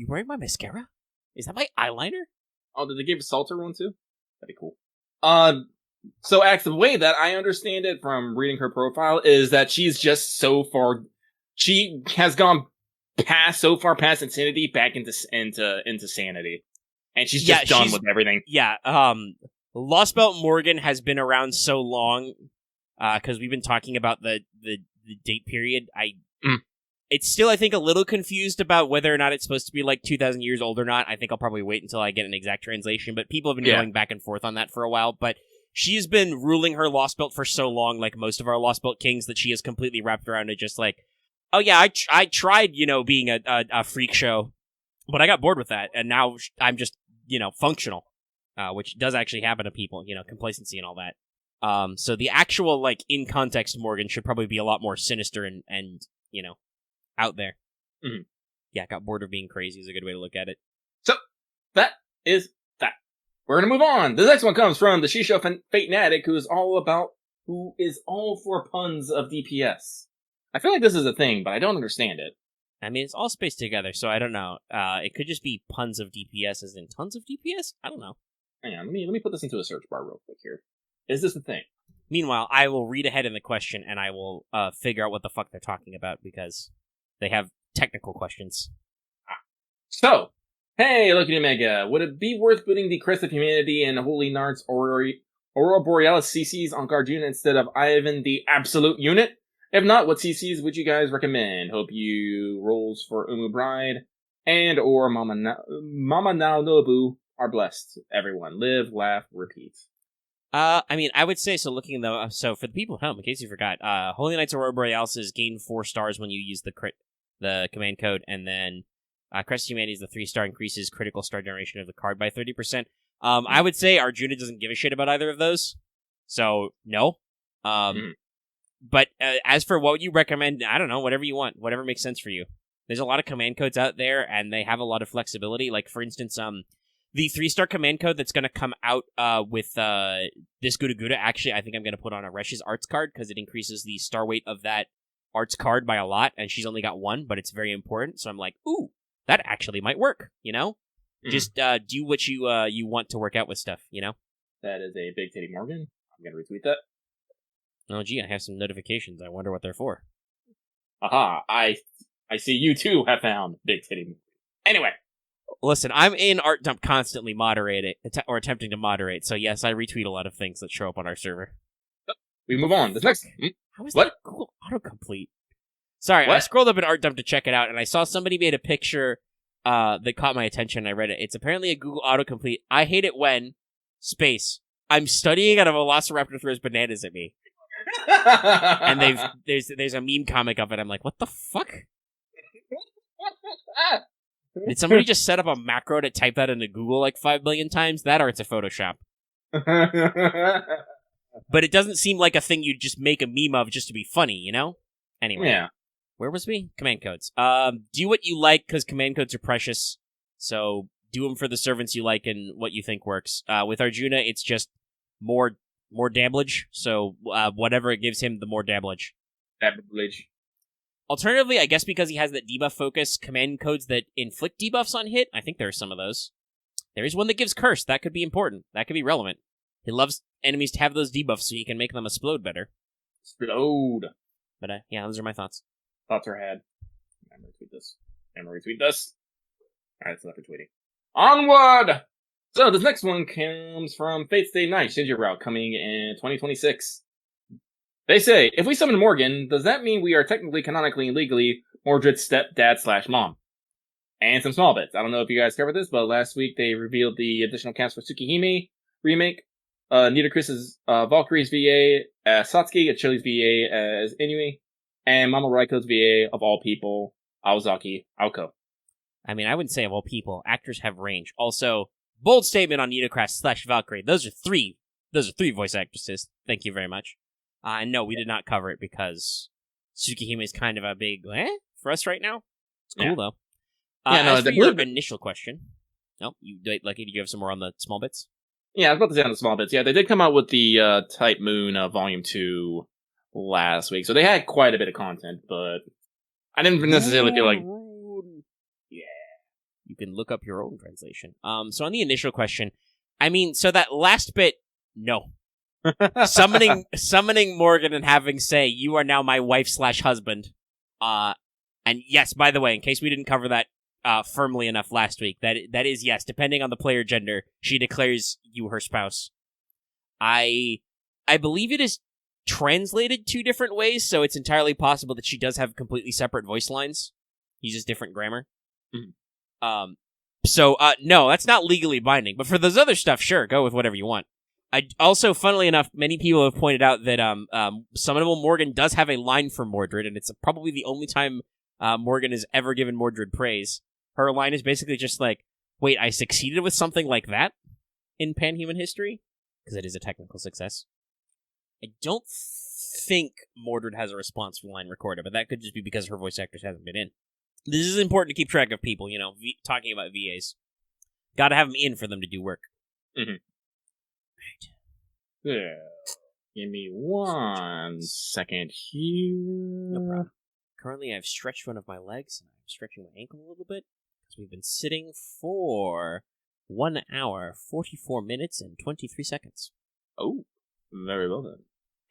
wearing my mascara? Is that my eyeliner? Oh, did they give Salter one too? That'd be cool. So the way that I understand it from reading her profile is that she's just she has gone so far past insanity back into sanity. And she's just done with everything. Yeah, Lost Belt Morgan has been around so long, because we've been talking about the date period. It's still, I think, a little confused about whether or not it's supposed to be like 2,000 years old or not. I think I'll probably wait until I get an exact translation, but people have been going back and forth on that for a while. But she's been ruling her Lost Belt for so long, like most of our Lost Belt kings, that she has completely wrapped around it just like, oh yeah, I tried, being a freak show, but I got bored with that, and now I'm just, functional, which does actually happen to people, complacency and all that. So the actual, like, in-context Morgan should probably be a lot more sinister and out there. Mm-hmm. Yeah, got bored of being crazy is a good way to look at it. So, that is that. We're gonna move on. The next one comes from the Shisho Fanatic, who is all for puns of DPS. I feel like this is a thing, but I don't understand it. I mean, it's all spaced together, so I don't know. It could just be puns of DPS as in tons of DPS? I don't know. Hang on, let me put this into a search bar real quick here. Is this a thing? Meanwhile, I will read ahead in the question, and I will figure out what the fuck they're talking about, because they have technical questions. So, hey, look at Omega. Would it be worth putting the Crest of Humanity and Holy Nard's Aurora Borealis CCs on Garjuna instead of Ivan the Absolute Unit? If not, what CCs would you guys recommend? Hope you rolls for Umu Bride and or Mama Now Nobu are blessed. Everyone, live, laugh, repeat. I mean, I would say, so looking though, so for the people at home, in case you forgot, Holy Knight's Aurora Borealis is gain 4 stars when you use the command code, and then Crest of Humanity is the 3-star increases critical star generation of the card by 30%. I would say Arjuna doesn't give a shit about either of those, so no. But as for what you recommend, I don't know, whatever you want, whatever makes sense for you. There's a lot of command codes out there, and they have a lot of flexibility. Like, for instance, the 3-star command code that's going to come out with this Gudaguda, actually, I think I'm going to put on Aresh's arts card, because it increases the star weight of that arts card by a lot, and she's only got 1, but it's very important, so I'm like, ooh, that actually might work, Just do what you want to work out with stuff, That is a Big Titty Morgan. I'm going to retweet that. Oh, gee, I have some notifications. I wonder what they're for. Aha, I see you too have found Big Titty. Anyway. Listen, I'm in Art Dump constantly or attempting to moderate, so yes, I retweet a lot of things that show up on our server. We move on. This next... How is what? that Google autocomplete? Sorry, what? I scrolled up in Art Dump to check it out, and I saw somebody made a picture that caught my attention, and I read it. It's apparently a Google autocomplete. I hate it when... space. I'm studying and a velociraptor throws bananas at me. And there's a meme comic of it. I'm like, what the fuck? Did somebody just set up a macro to type that into Google like 5 million times? That or it's a Photoshop. But it doesn't seem like a thing you'd just make a meme of just to be funny, you know? Anyway. Yeah. Where was we? Command codes. Do what you like, because command codes are precious. So do them for the servants you like and what you think works. With Arjuna, it's just more damage. So whatever it gives him, the more damage. Alternatively, I guess because he has that debuff focus, command codes that inflict debuffs on hit, I think there are some of those. There is one that gives curse. That could be important. That could be relevant. He loves enemies to have those debuffs so he can make them explode better. Explode. But yeah, those are my thoughts. Thoughts are had. I'm gonna retweet this. Alright, so enough for tweeting. Onward! So, this next one comes from Fate Stay Night, Shinji Route, coming in 2026. They say, if we summon Morgan, does that mean we are technically, canonically, and legally Mordred's stepdad/mom? And some small bits. I don't know if you guys covered this, but last week they revealed the additional cast for Tsukihime remake. Nita Chris's Valkyrie's VA as Satsuki, Achilles' VA as Inui, and Mama Raiko's VA, of all people, Aozaki Aoko. I mean, I wouldn't say of all people. Actors have range. Also, bold statement on Nitocrast/Valkyrie. Those are three voice actresses. Thank you very much. And no, we did not cover it because Tsukihime is kind of a big for us right now. It's cool though. As for your initial question, Lucky, did you have some more on the small bits? Yeah, I was about to say on the small bits. Yeah, they did come out with the Type Moon Volume 2 last week, so they had quite a bit of content, but I didn't necessarily feel like... Yeah. You can look up your own translation. So on the initial question, I mean, so that last bit, no. Summoning Morgan and having say, you are now my wife/husband. And yes, by the way, in case we didn't cover that firmly enough last week, that is yes, depending on the player gender, she declares you her spouse. I believe it is translated two different ways, so it's entirely possible that she does have completely separate voice lines. Uses different grammar. Mm-hmm. No, that's not legally binding, but for those other stuff, sure, go with whatever you want. Also, funnily enough, many people have pointed out that Summonable Morgan does have a line for Mordred, and it's probably the only time Morgan has ever given Mordred praise. Her line is basically just like, wait, I succeeded with something like that in Panhuman history? Because it is a technical success. I don't think Mordred has a response line recorded, but that could just be because her voice actress hasn't been in. This is important to keep track of people, talking about VAs. Gotta have them in for them to do work. Mm-hmm. Yeah. Give me 1 second here. No problem. Currently, I've stretched one of my legs, and I'm stretching my ankle a little bit, because we've been sitting for 1 hour, 44 minutes, and 23 seconds. Oh, very well done.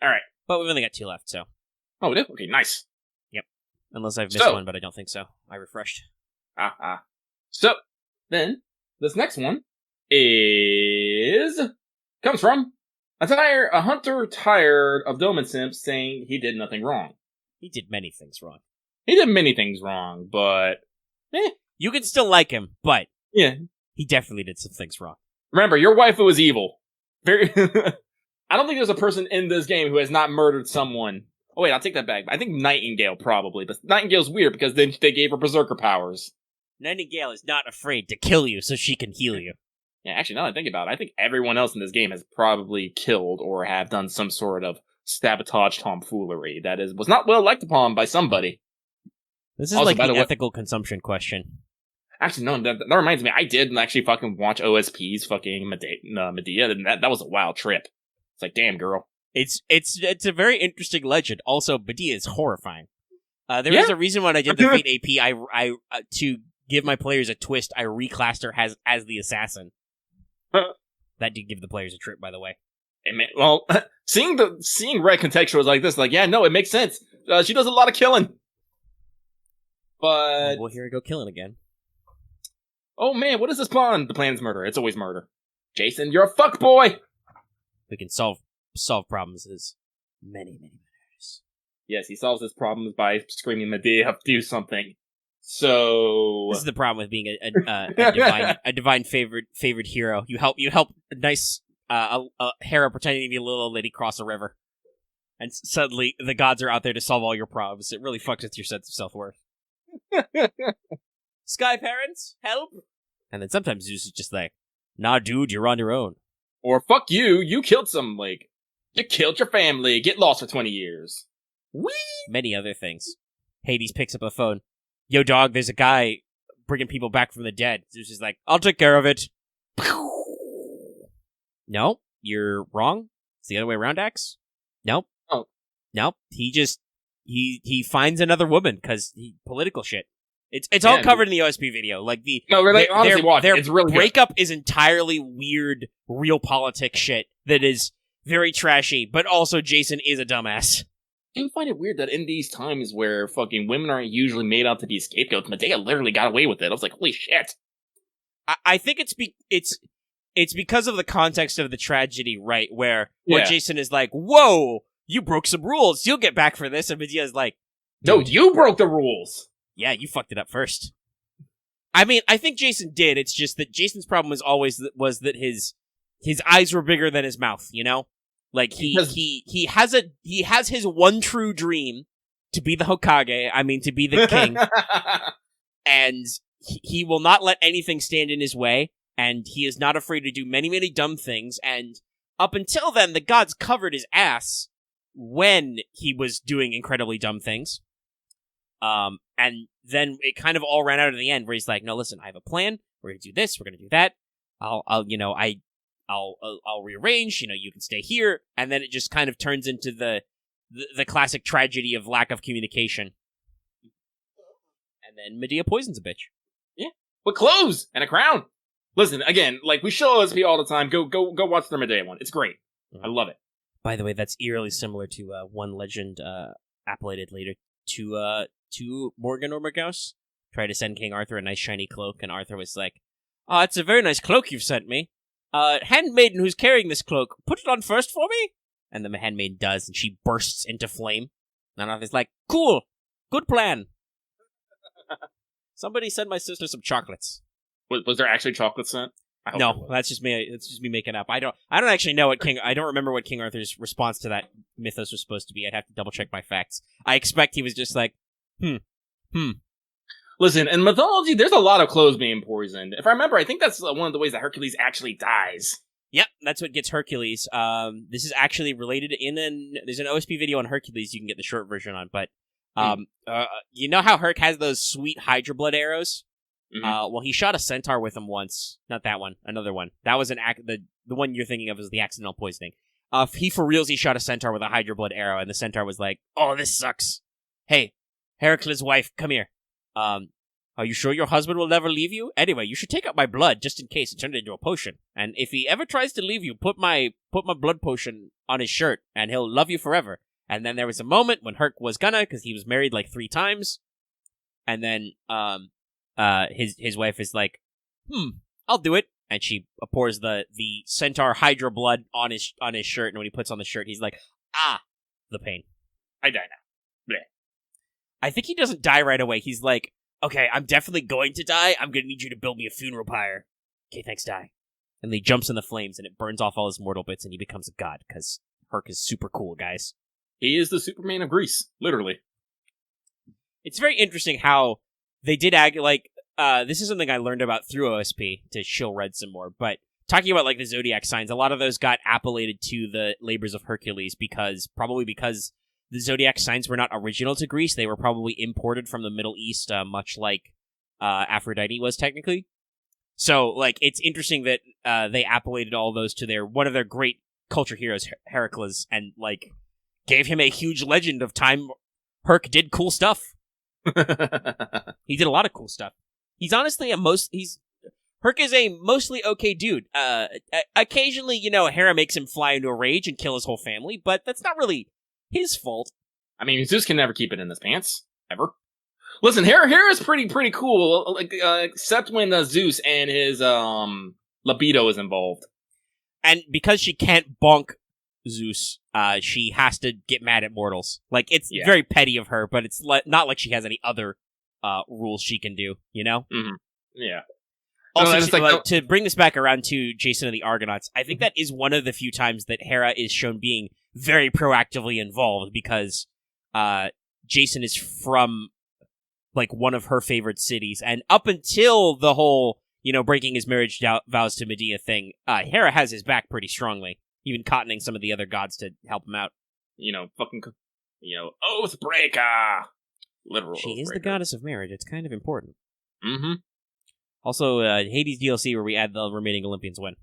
Alright. But we've only got 2 left, so. Oh, we do? Okay, nice. Yep. Unless I've missed one, but I don't think so. I refreshed. So, then, this next one comes from a hunter tired of Doman Simps saying he did nothing wrong. He did many things wrong. He did many things wrong, but... You can still like him, but... Yeah. He definitely did some things wrong. Remember, your waifu is evil. Very... I don't think there's a person in this game who has not murdered someone. Oh wait, I'll take that back. I think Nightingale probably, but Nightingale's weird because then they gave her berserker powers. Nightingale is not afraid to kill you so she can heal you. Yeah, actually, now that I think about it, I think everyone else in this game has probably killed or have done some sort of sabotage tomfoolery that was not well liked upon by somebody. This is also, like the ethical consumption question. Actually, no, that reminds me, I did actually fucking watch OSP's fucking Medea, and that was a wild trip. It's like, damn, girl. It's a very interesting legend. Also, Medea is horrifying. There is a reason when I did the Fate AP, I to give my players a twist, I reclassed her as the assassin. That did give the players a trip, by the way. Well, seeing Red contextuals like this, like, yeah, no, it makes sense. She does a lot of killing. But... Well, here I go killing again. Oh man, what is this plan? The plan is murder. It's always murder. Jason, you're a fuckboy! We can solve problems as many matters. Yes, he solves his problems by screaming Medea, do something. So... This is the problem with being a divine favorite hero. You help nice a Hera pretending to be a little old lady cross a river. And suddenly, the gods are out there to solve all your problems. It really fucks with your sense of self-worth. Sky parents, help! And then sometimes Zeus is just like, nah, dude, you're on your own. Or fuck you, you killed you killed your family, get lost for 20 years. Whee! Many other things. Hades picks up a phone. Yo, dog, there's a guy bringing people back from the dead. Zeus is like, I'll take care of it. No, you're wrong. It's the other way around, Axe. Nope. Oh. Nope. He finds another woman because political shit. It's all covered in the OSP video. Like honestly, watch it. It's really breakup is entirely weird, real politics shit that is very trashy, but also Jason is a dumbass. I do find it weird that in these times where fucking women aren't usually made out to be scapegoats, Medea literally got away with it. I was like, holy shit. I think it's because of the context of the tragedy, right? Where Jason is like, whoa, you broke some rules. You'll get back for this. And Medea's like, no, you broke the rules. Yeah, you fucked it up first. I mean, I think Jason did. It's just that Jason's problem was that his eyes were bigger than his mouth, you know? Like he has his one true dream to be the Hokage, to be the king. And he will not let anything stand in his way, and he is not afraid to do many, many dumb things, and up until then, the gods covered his ass when he was doing incredibly dumb things. And then it kind of all ran out at the end where he's like, no, listen, I have a plan. We're going to do this. We're going to do that. I'll rearrange, you can stay here. And then it just kind of turns into the classic tragedy of lack of communication. And then Medea poisons a bitch. Yeah. With clothes and a crown. Listen, again, like we show OSP all the time. Go watch the Medea one. It's great. I love it. By the way, that's eerily similar to one legend appellated later to Morgan or Morgause. Tried to send King Arthur a nice shiny cloak, and Arthur was like, "Oh, it's a very nice cloak you've sent me. Handmaiden who's carrying this cloak, put it on first for me." And the handmaiden does, and she bursts into flame. And Arthur's like, "Cool, good plan. Somebody send my sister some chocolates." Was there actually chocolate sent? No, that's just me. That's just me making up. I don't actually know I don't remember what King Arthur's response to that mythos was supposed to be. I'd have to double check my facts. I expect he was just like, Listen, in mythology, there's a lot of clothes being poisoned. If I remember, I think that's one of the ways that Hercules actually dies. Yep, that's what gets Hercules. This is actually related there's an OSP video on Hercules you can get the short version on, but you know how Herc has those sweet Hydra blood arrows? Mm-hmm. Well, he shot a centaur with him once. Not that one, another one. That was the one you're thinking of is the accidental poisoning. He shot a centaur with a Hydra blood arrow, and the centaur was like, "Oh, this sucks. Hey, Heracles' wife, come here. Are you sure your husband will never leave you? Anyway, you should take out my blood just in case and turn it into a potion. And if he ever tries to leave you, put my blood potion on his shirt, and he'll love you forever." And then there was a moment when Herc was gonna, because he was married like 3 times, and then his wife is like, I'll do it, and she pours the centaur Hydra blood on his shirt, and when he puts on the shirt, he's like, the pain. I die now. Bleh. I think he doesn't die right away. He's like, okay, I'm definitely going to die. I'm gonna need you to build me a funeral pyre. Okay, thanks, die. And he jumps in the flames, and it burns off all his mortal bits, and he becomes a god, because Herc is super cool, guys. He is the Superman of Greece, literally. It's very interesting how they did this is something I learned about through OSP to shill read some more, but talking about like the zodiac signs, a lot of those got appellated to the labors of Hercules because the zodiac signs were not original to Greece. They were probably imported from the Middle East, much like Aphrodite was technically. So like it's interesting that they appellated all those to one of their great culture heroes, Heracles, and like gave him a huge legend of time Herc did cool stuff. He did a lot of cool stuff. He's honestly Herc is a mostly okay dude. Occasionally, Hera makes him fly into a rage and kill his whole family, but that's not really his fault. I mean, Zeus can never keep it in his pants. Ever. Listen, Hera's pretty cool, except when Zeus and his libido is involved. And because she can't bonk Zeus, she has to get mad at mortals. Like, it's very petty of her, but it's not like she has any other rules she can do, you know? Mm-hmm. Yeah. Also, it's like, to bring this back around to Jason and the Argonauts, I think that is one of the few times that Hera is shown being very proactively involved because Jason is from like one of her favorite cities, and up until the whole breaking his marriage vows to Medea thing, Hera has his back pretty strongly, even cottoning some of the other gods to help him out. Oathbreaker. Literal. She is the goddess of marriage. It's kind of important. Mm-hmm. Also, Hades DLC where we add the remaining Olympians win.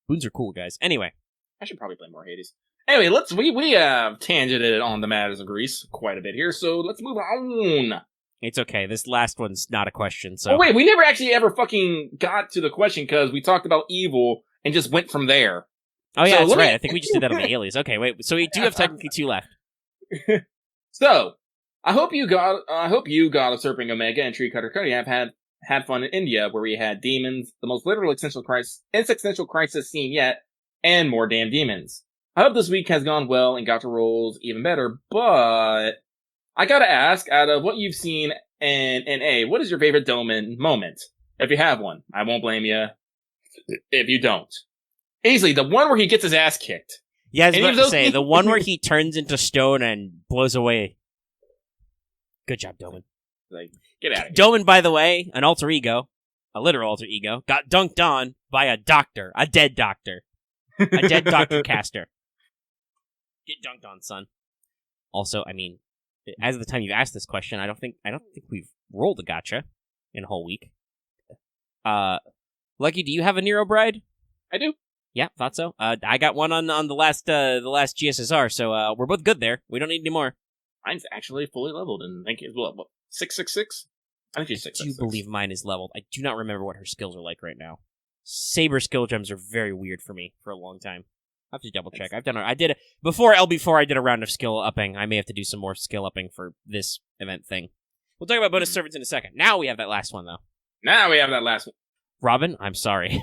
Boons are cool, guys. Anyway. I should probably play more Hades. Anyway, we tangented on the matters of Greece quite a bit here, so let's move on. It's okay. This last one's not a question, so... Oh, wait, we never actually ever fucking got to the question because we talked about evil and just went from there. Oh, yeah, that's right. I think we just did that on the aliens. Okay, wait, so we do have technically 2 left. So, I hope you got Usurping Omega and Tree Cutter Cody have had fun in India, where we had demons, the most literal existential crisis scene yet, and more damn demons. I hope this week has gone well and got to rolls even better, but I gotta ask, out of what you've seen in NA, what is your favorite Doman moment? If you have one, I won't blame you if you don't. Easily, the one where he gets his ass kicked. Yeah, I was about to say, the one where he turns into stone and blows away. Good job, Doman. Like, get out of here. Doman, by the way, an alter ego, a literal alter ego, got dunked on by a doctor, a dead doctor. A dead Dr. Caster. Get dunked on, son. Also, I mean, as of the time you've asked this question, I don't think we've rolled a gacha in a whole week. Lucky, do you have a Nero Bride? I do. Yeah, thought so. I got one on the last GSSR, so we're both good there. We don't need any more. Mine's actually fully leveled, and I think it's what 666. I think she's 666. I do believe mine is leveled. I do not remember what her skills are like right now. Saber skill gems are very weird for me for a long time. I have to double check. Before LB4 I did a round of skill upping. I may have to do some more skill upping for this event thing. We'll talk about bonus servants in a second. Now we have that last one though. Robin, I'm sorry.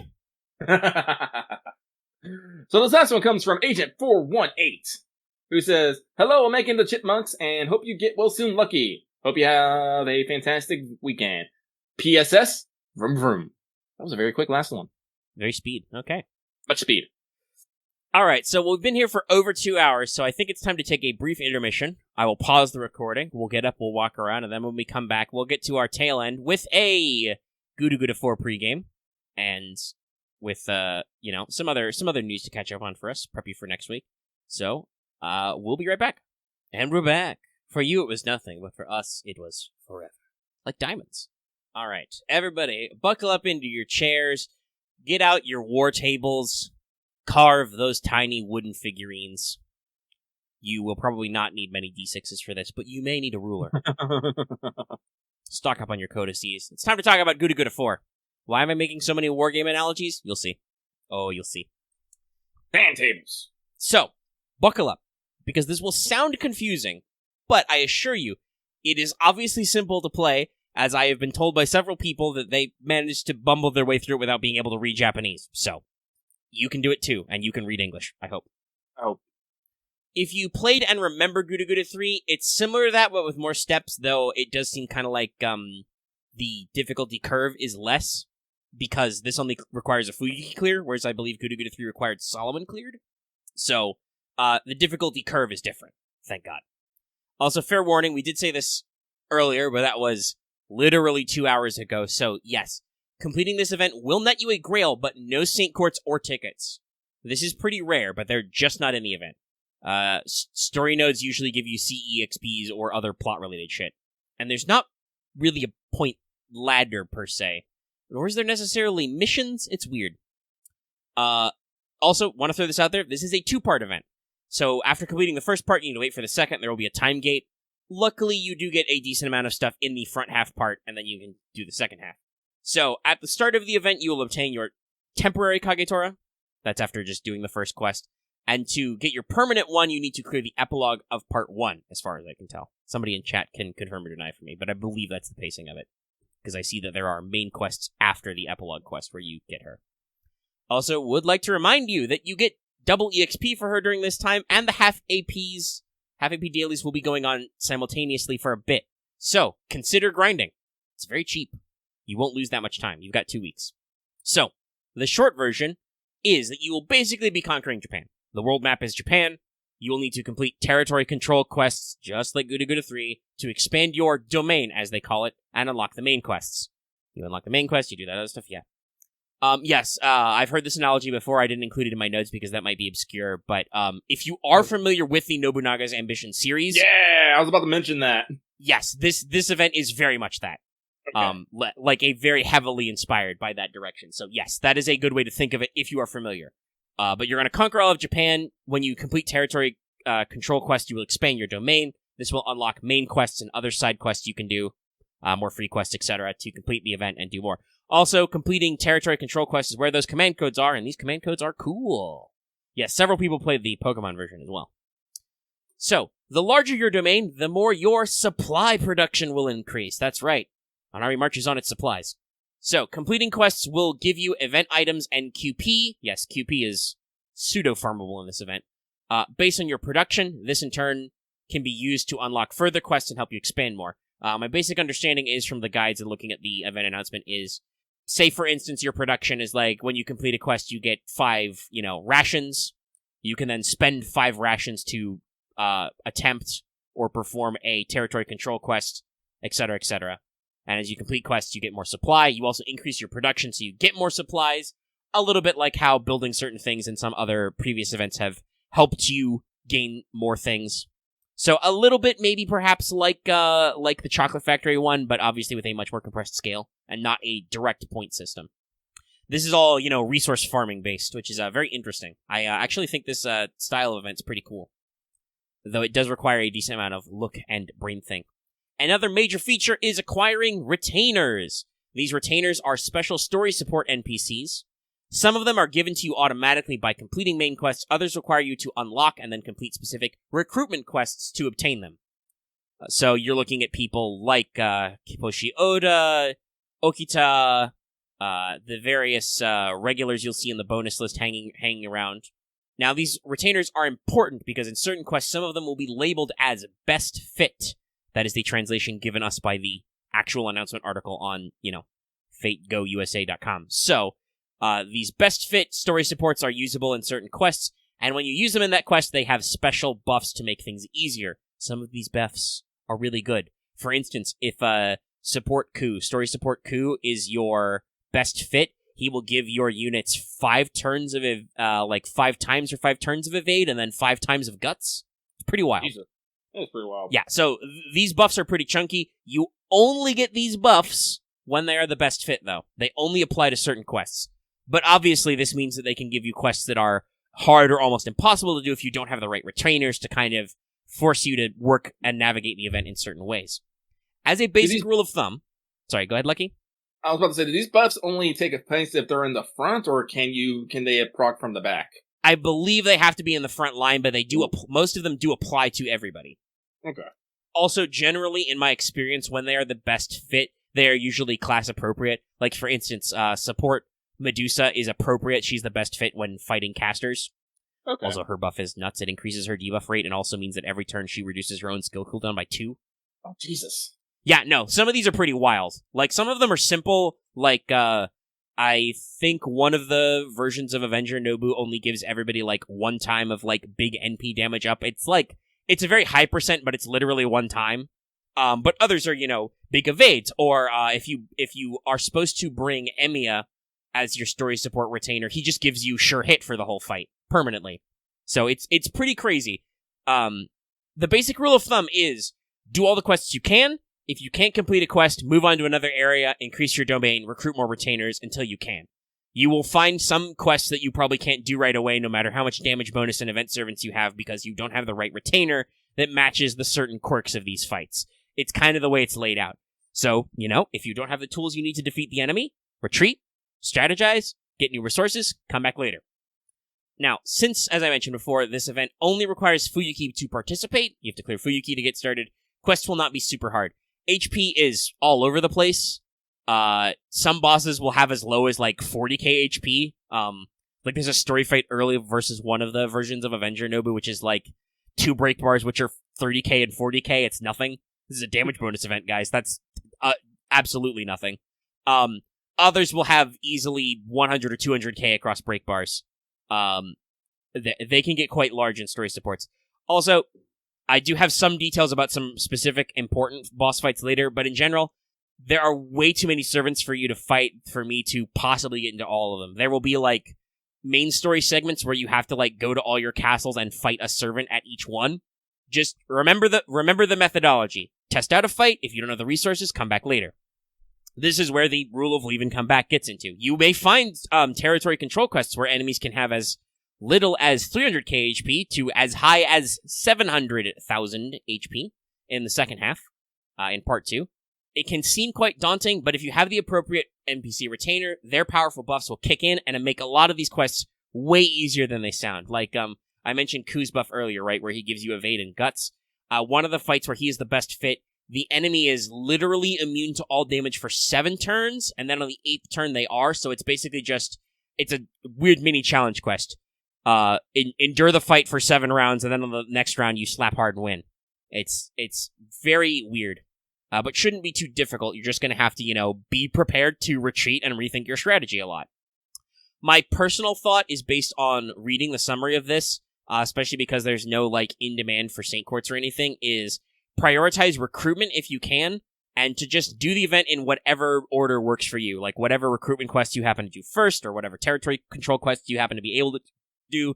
So this last one comes from Agent 418, who says, "Hello, I'm making the chipmunks and hope you get well soon, Lucky. Hope you have a fantastic weekend. PSS, vroom vroom." That was a very quick last one. Very speed. Okay. Much speed. All right, so we've been here for over 2 hours, so I think it's time to take a brief intermission. I will pause the recording. We'll get up, we'll walk around, and then when we come back, we'll get to our tail end with a Gudaguda 4 pregame, and with some other news to catch up on for us, prep you for next week. So, we'll be right back. And we're back. For you, it was nothing, but for us, it was forever. Like diamonds. All right, everybody, buckle up into your chairs, get out your war tables, carve those tiny wooden figurines. You will probably not need many D6s for this, but you may need a ruler. Stock up on your codices. It's time to talk about Gudaguda 4. Why am I making so many wargame analogies? You'll see. Oh, you'll see. Fan tables. So, buckle up, because this will sound confusing, but I assure you, it is obviously simple to play, as I have been told by several people that they managed to bumble their way through it without being able to read Japanese. So, you can do it too, and you can read English, I hope. If you played and remember Gudaguda 3, it's similar to that, but with more steps, though it does seem kind of like the difficulty curve is less, because this only requires a Fuji clear, whereas I believe Gudaguda 3 required Solomon cleared. So, the difficulty curve is different, thank God. Also, fair warning, we did say this earlier, but that was literally 2 hours ago, so yes, completing this event will net you a Grail, but no Saint Courts or tickets. This is pretty rare, but they're just not in the event. Story nodes usually give you CE XPs or other plot-related shit. And there's not really a point ladder, per se. Nor is there necessarily missions. It's weird. Also, want to throw this out there, this is a 2-part event. So, after completing the first part, you need to wait for the second. There will be a time gate. Luckily, you do get a decent amount of stuff in the front half part, and then you can do the second half. So, at the start of the event, you will obtain your temporary Kagetora. That's after just doing the first quest. And to get your permanent one, you need to clear the epilogue of part 1, as far as I can tell. Somebody in chat can confirm or deny for me, but I believe that's the pacing of it. Because I see that there are main quests after the epilogue quest where you get her. Also, would like to remind you that you get double EXP for her during this time, and the half AP dailies will be going on simultaneously for a bit. So, consider grinding. It's very cheap. You won't lose that much time. You've got 2 weeks. So, the short version is that you will basically be conquering Japan. The world map is Japan. You will need to complete territory control quests, just like Gudaguda 3, to expand your domain, as they call it, and unlock the main quests. You unlock the main quest, you do that other stuff, yeah. Yes, I've heard this analogy before. I didn't include it in my notes because that might be obscure, but if you are familiar with the Nobunaga's Ambition series... Yeah, I was about to mention that. Yes, this event is very much that. Okay. Like a very heavily inspired by that direction. So yes, that is a good way to think of it if you are familiar. But you're going to conquer all of Japan. When you complete territory control quests, you will expand your domain. This will unlock main quests and other side quests you can do, more free quests, etc., to complete the event and do more. Also, completing territory control quests is where those command codes are, and these command codes are cool. Yes, several people played the Pokemon version as well. So, the larger your domain, the more your supply production will increase. That's right. Anari marches on its supplies. So, completing quests will give you event items and QP. Yes, QP is pseudo-farmable in this event. Based on your production, this in turn can be used to unlock further quests and help you expand more. My basic understanding is from the guides and looking at the event announcement is, say for instance your production is like, when you complete a quest you get 5, rations. You can then spend 5 rations to attempt or perform a territory control quest, etc., etc. And as you complete quests, you get more supply. You also increase your production, so you get more supplies. A little bit like how building certain things in some other previous events have helped you gain more things. So a little bit, maybe perhaps like the Chocolate Factory one, but obviously with a much more compressed scale and not a direct point system. This is all, resource farming based, which is very interesting. I actually think this style of event's pretty cool, though it does require a decent amount of look and brain think. Another major feature is acquiring retainers. These retainers are special story support NPCs. Some of them are given to you automatically by completing main quests. Others require you to unlock and then complete specific recruitment quests to obtain them. So you're looking at people like Kiposhi Oda, Okita, the various regulars you'll see in the bonus list hanging around. Now, these retainers are important because in certain quests, some of them will be labeled as best fit. That is the translation given us by the actual announcement article on, FateGoUSA.com. So, these best fit story supports are usable in certain quests, and when you use them in that quest, they have special buffs to make things easier. Some of these buffs are really good. For instance, if story support coup is your best fit, he will give your units 5 turns of 5 times or 5 turns of evade, and then 5 times of guts. It's pretty wild. Jesus. That's pretty wild. Yeah, so these buffs are pretty chunky. You only get these buffs when they are the best fit, though. They only apply to certain quests. But obviously, this means that they can give you quests that are hard or almost impossible to do if you don't have the right retainers to kind of force you to work and navigate the event in certain ways. As a basic rule of thumb... Sorry, go ahead, Lucky. I was about to say, do these buffs only take place if they're in the front, or can they proc from the back? I believe they have to be in the front line, but they do. Most of them do apply to everybody. Okay. Also, generally, in my experience, when they are the best fit, they are usually class appropriate. Like, for instance, support Medusa is appropriate. She's the best fit when fighting casters. Okay. Also, her buff is nuts. It increases her debuff rate and also means that every turn she reduces her own skill cooldown by 2. Oh, Jesus. Yeah, no, some of these are pretty wild. Like, some of them are simple, like, I think one of the versions of Avenger Nobu only gives everybody, 1 time of, big NP damage up. It's a very high percent, but it's literally 1 time. But others are, big evades, or, if you are supposed to bring Emiya as your story support retainer, he just gives you sure hit for the whole fight, permanently. So it's pretty crazy. The basic rule of thumb is, do all the quests you can. If you can't complete a quest, move on to another area, increase your domain, recruit more retainers until you can. You will find some quests that you probably can't do right away, no matter how much damage bonus and event servants you have, because you don't have the right retainer that matches the certain quirks of these fights. It's kind of the way it's laid out. So, if you don't have the tools you need to defeat the enemy, retreat, strategize, get new resources, come back later. Now, since, as I mentioned before, this event only requires Fuyuki to participate, you have to clear Fuyuki to get started, quests will not be super hard. HP is all over the place. Some bosses will have as low as 40k HP. There's a story fight early versus one of the versions of Avenger Nobu, which is 2 break bars, which are 30k and 40k. It's nothing. This is a damage bonus event, guys. That's absolutely nothing. Others will have easily 100 or 200k across break bars. They can get quite large in story supports. Also, I do have some details about some specific important boss fights later, but in general, there are way too many servants for you to fight for me to possibly get into all of them. There will be, like, main story segments where you have to, like, go to all your castles and fight a servant at each one. Just remember the methodology. Test out a fight. If you don't have the resources, come back later. This is where the rule of leave and come back gets into. You may find territory control quests where enemies can have as little as 300k HP to as high as 700,000 HP in the second half, in part 2. It can seem quite daunting, but if you have the appropriate NPC retainer, their powerful buffs will kick in and make a lot of these quests way easier than they sound. Like, I mentioned Ku's buff earlier, right, where he gives you evade and guts. One of the fights where he is the best fit, the enemy is literally immune to all damage for 7 turns, and then on the 8th turn they are, so it's basically just, it's a weird mini challenge quest. Endure the fight for 7 rounds, and then on the next round you slap hard and win. It's very weird. But shouldn't be too difficult. You're just going to have to, be prepared to retreat and rethink your strategy a lot. My personal thought is based on reading the summary of this, especially because there's no, like, in-demand for Saint Courts or anything, is prioritize recruitment if you can, and to just do the event in whatever order works for you. Like, whatever recruitment quests you happen to do first, or whatever territory control quests you happen to be able to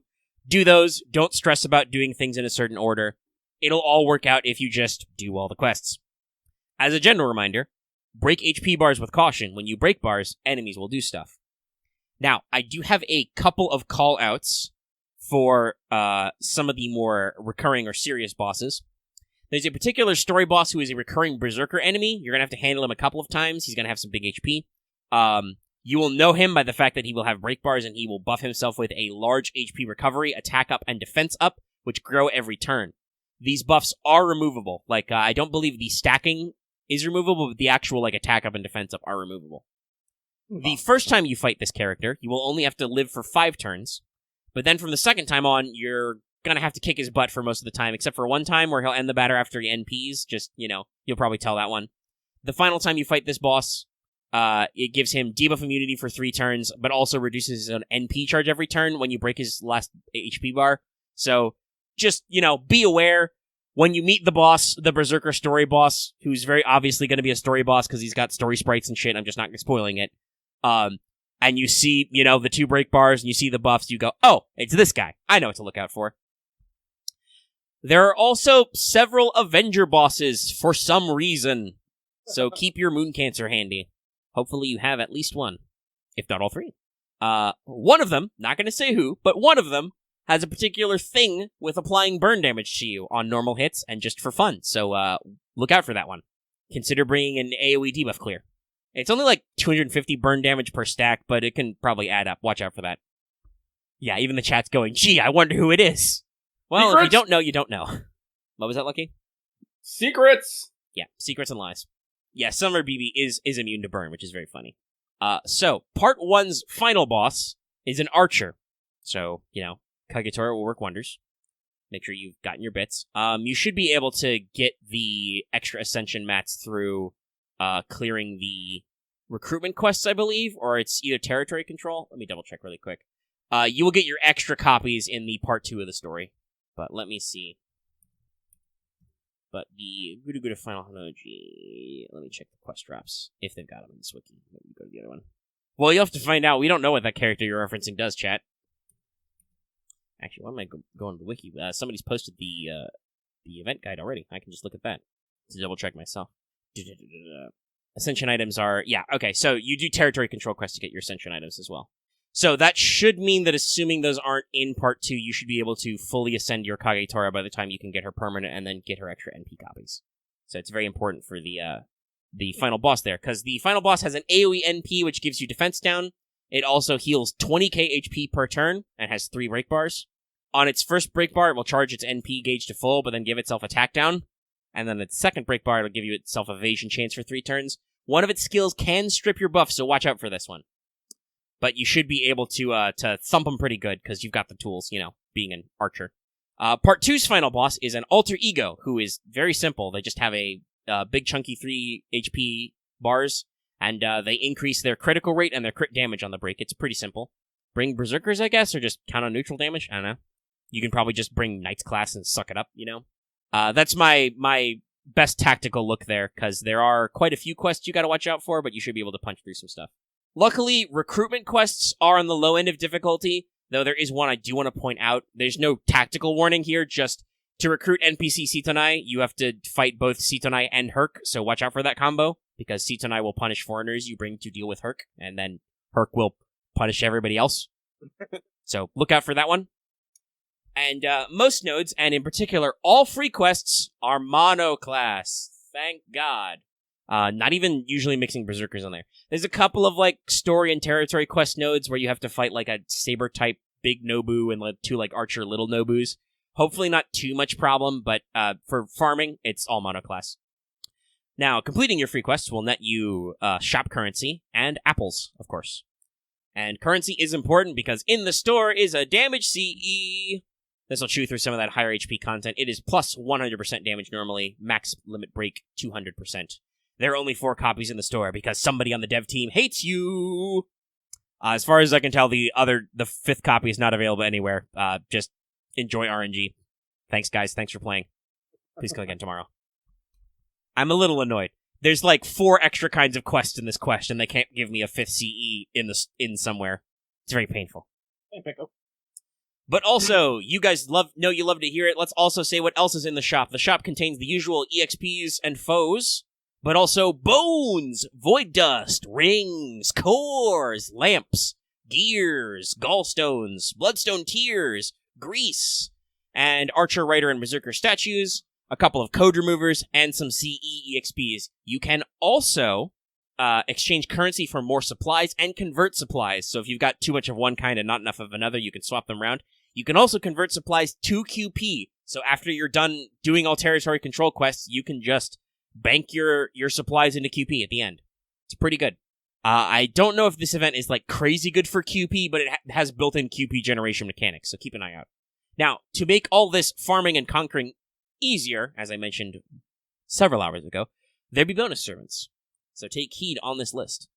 do those. Don't stress about doing things in a certain order. It'll all work out if you just do all the quests. As a general reminder, break HP bars with caution. When you break bars, enemies will do stuff. Now, I do have a couple of call-outs for some of the more recurring or serious bosses. There's a particular story boss who is a recurring berserker enemy. You're going to have to handle him a couple of times. He's going to have some big HP. You will know him by the fact that he will have break bars and he will buff himself with a large HP recovery, attack up, and defense up, which grow every turn. These buffs are removable. Like, I don't believe the stacking is removable, but the actual, like, attack up and defense up are removable. The first time you fight this character, you will only have to live for 5 turns, but then from the second time on, you're gonna have to kick his butt for most of the time, except for one time where he'll end the battle after he NPs, just, you'll probably tell that one. The final time you fight this boss, it gives him debuff immunity for 3 turns, but also reduces his own NP charge every turn when you break his last HP bar. So, just, be aware. When you meet the boss, the Berserker story boss, who's very obviously going to be a story boss because he's got story sprites and shit, I'm just not spoiling it, and you see, the 2 break bars, and you see the buffs, you go, oh, it's this guy. I know what to look out for. There are also several Avenger bosses for some reason, so keep your Moon Cancer handy. Hopefully you have at least one, if not all 3. One of them, not going to say who, but one of them, has a particular thing with applying burn damage to you on normal hits and just for fun, so look out for that one. Consider bringing an AoE debuff clear. It's only like 250 burn damage per stack, but it can probably add up. Watch out for that. Yeah, even the chat's going, gee, I wonder who it is. Well, Secrets? If you don't know, you don't know. What was that, Lucky? Secrets! Yeah, secrets and lies. Yeah, Summer BB is immune to burn, which is very funny. So, part 1's final boss is an archer. So, Kagetora will work wonders. Make sure you've gotten your bits. You should be able to get the extra Ascension mats through clearing the recruitment quests, I believe, or it's either territory control. Let me double check really quick. You will get your extra copies in the part 2 of the story. But let me see. But the Gudaguda Final Hanoji... Let me check the quest drops, if they've got them in this wiki. Let me go to the other one. Well, you'll have to find out. We don't know what that character you're referencing does, chat. Actually, why am I going to the wiki? Somebody's posted the event guide already. I can just look at that to double check myself. Ascension items are... Yeah, okay, so you do territory control quests to get your Ascension items as well. So that should mean that assuming those aren't in part 2, you should be able to fully ascend your Kagetora by the time you can get her permanent and then get her extra NP copies. So it's very important for the final boss there, because the final boss has an AoE NP, which gives you defense down. It also heals 20k HP per turn and has 3 break bars. On its first break bar, it will charge its NP gauge to full, but then give itself attack down. And then its second break bar, it'll give you itself evasion chance for 3 turns. One of its skills can strip your buff, so watch out for this one. But you should be able to thump them pretty good, because you've got the tools, being an archer. Part 2's final boss is an alter ego, who is very simple. They just have a big chunky 3 HP bars, And they increase their critical rate and their crit damage on the break. It's pretty simple. Bring Berserkers, I guess, or just count on neutral damage? I don't know. You can probably just bring Knight's class and suck it up, you know? That's my best tactical look there, because there are quite a few quests you gotta watch out for, but you should be able to punch through some stuff. Luckily, recruitment quests are on the low end of difficulty, though there is one I do want to point out. There's no tactical warning here, just to recruit NPC Sitonai, you have to fight both Sitonai and Herc, so watch out for that combo, because Sitonai will punish foreigners you bring to deal with Herc, and then Herc will punish everybody else. So look out for that one. And most nodes, and in particular all free quests, are mono class. Thank God. Not even usually mixing Berserkers on there. There's a couple of like story and territory quest nodes where you have to fight like a saber type big Nobu and like 2 like archer little Nobus. Hopefully not too much problem, but for farming, it's all mono class. Now, completing your free quests will net you shop currency and apples, of course. And currency is important because in the store is a damage CE. This will chew through some of that higher HP content. It is plus 100% damage normally, max limit break 200%. There are only 4 copies in the store because somebody on the dev team hates you. As far as I can tell, the 5th copy is not available anywhere. Just enjoy RNG. Thanks, guys. Thanks for playing. Please come again tomorrow. I'm a little annoyed. There's like 4 extra kinds of quests in this quest, and they can't give me a 5th CE in somewhere. It's very painful. But also, you guys know you love to hear it. Let's also say what else is in the shop. The shop contains the usual EXPs and foes, but also bones, void dust, rings, cores, lamps, gears, gallstones, bloodstone tears, grease, and archer, rider, and berserker statues, a couple of code removers, and some CE EXPs. You can also exchange currency for more supplies and convert supplies. So if you've got too much of one kind and not enough of another, you can swap them around. You can also convert supplies to QP. So after you're done doing all territory control quests, you can just bank your supplies into QP at the end. It's pretty good. I don't know if this event is like crazy good for QP, but it has built-in QP generation mechanics, so keep an eye out. Now, to make all this farming and conquering easier, as I mentioned several hours ago, there be bonus servants. So take heed on this list.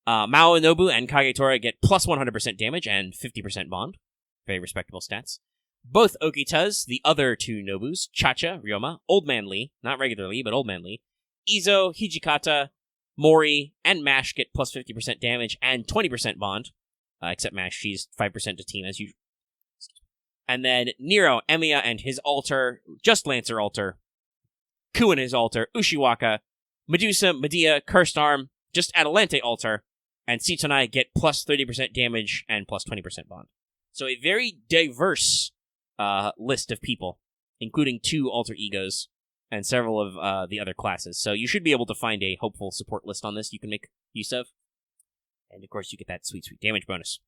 Mao Nobu and Kagetora get plus 100% damage and 50% bond. Very respectable stats. Both Okitas, the other 2 Nobus, Chacha, Ryoma, Old Man Lee, not regular Lee, but Old Man Lee, Izo, Hijikata, Mori, and Mash get plus 50% damage and 20% bond. Except Mash, she's 5% to team as usual. And then Nero, Emiya, and his altar, just Lancer altar, Ku and his altar, Ushiwaka, Medusa, Medea, Cursed Arm, just Atalante altar, and Sitonai get plus 30% damage and plus 20% bond. So a very diverse list of people, including 2 alter egos and several of the other classes. So you should be able to find a hopeful support list on this you can make use of. And of course you get that sweet, sweet damage bonus.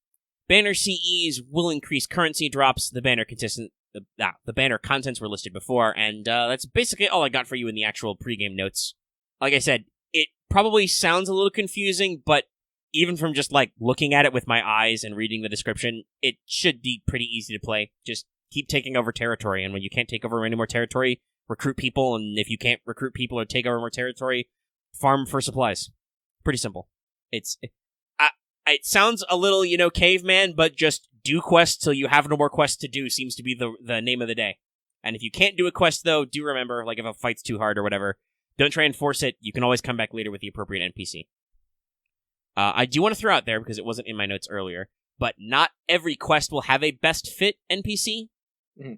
Banner CEs will increase currency drops. The banner the banner contents were listed before, and that's basically all I got for you in the actual pregame notes. Like I said, it probably sounds a little confusing, but even from just like looking at it with my eyes and reading the description, it should be pretty easy to play. Just keep taking over territory, and when you can't take over any more territory, recruit people, and if you can't recruit people or take over more territory, farm for supplies. Pretty simple. It sounds a little, caveman, but just do quests till you have no more quests to do seems to be the name of the day. And if you can't do a quest, though, do remember, like if a fight's too hard or whatever, don't try and force it. You can always come back later with the appropriate NPC. I do want to throw out there, because it wasn't in my notes earlier, but not every quest will have a best fit NPC. Mm-hmm.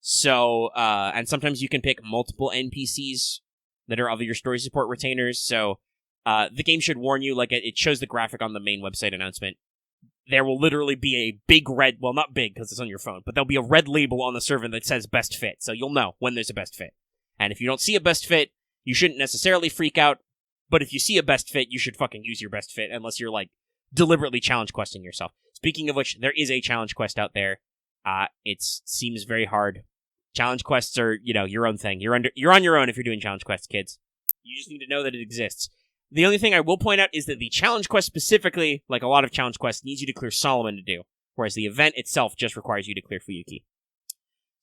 So, and sometimes you can pick multiple NPCs that are of your story support retainers, so the game should warn you, like it shows the graphic on the main website announcement. There will literally be a big red, well, not big because it's on your phone, but there'll be a red label on the server that says best fit, so you'll know when there's a best fit. And if you don't see a best fit, you shouldn't necessarily freak out, but if you see a best fit, you should fucking use your best fit, unless you're, like, deliberately challenge questing yourself. Speaking of which, there is a challenge quest out there. It seems very hard. Challenge quests are, your own thing. You're on your own if you're doing challenge quests, kids. You just need to know that it exists. The only thing I will point out is that the challenge quest specifically, like a lot of challenge quests, needs you to clear Solomon to do, whereas the event itself just requires you to clear Fuyuki.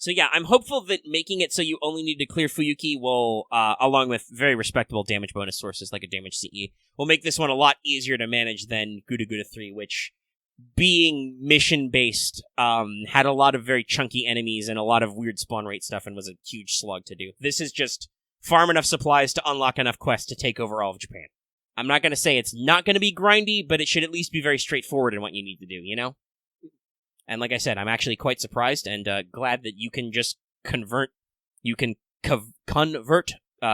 So yeah, I'm hopeful that making it so you only need to clear Fuyuki will, along with very respectable damage bonus sources like a damage CE, will make this one a lot easier to manage than Gudaguda 3, which, being mission-based, had a lot of very chunky enemies and a lot of weird spawn rate stuff and was a huge slog to do. This is just farm enough supplies to unlock enough quests to take over all of Japan. I'm not going to say it's not going to be grindy, but it should at least be very straightforward in what you need to do, you know? And like I said, I'm actually quite surprised and glad that you can just convert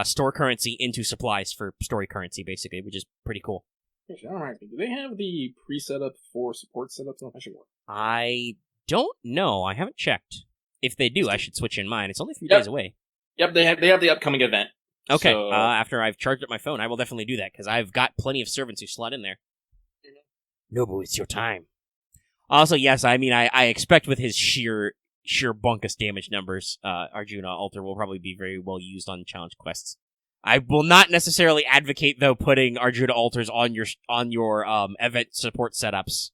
store currency into supplies for story currency, basically, which is pretty cool. Actually, that reminds me. Do they have the pre-setup for support setups on Fashion War? I don't know. I haven't checked. If they do, I should switch in mine. It's only 3 days away. Yep, they have the upcoming event. Okay, So... after I've charged up my phone, I will definitely do that, because I've got plenty of servants who slot in there. Nobu, it's your time. Also, yes, I mean, I expect with his sheer bunkus damage numbers, Arjuna Alter will probably be very well used on challenge quests. I will not necessarily advocate, though, putting Arjuna Alters on your event support setups.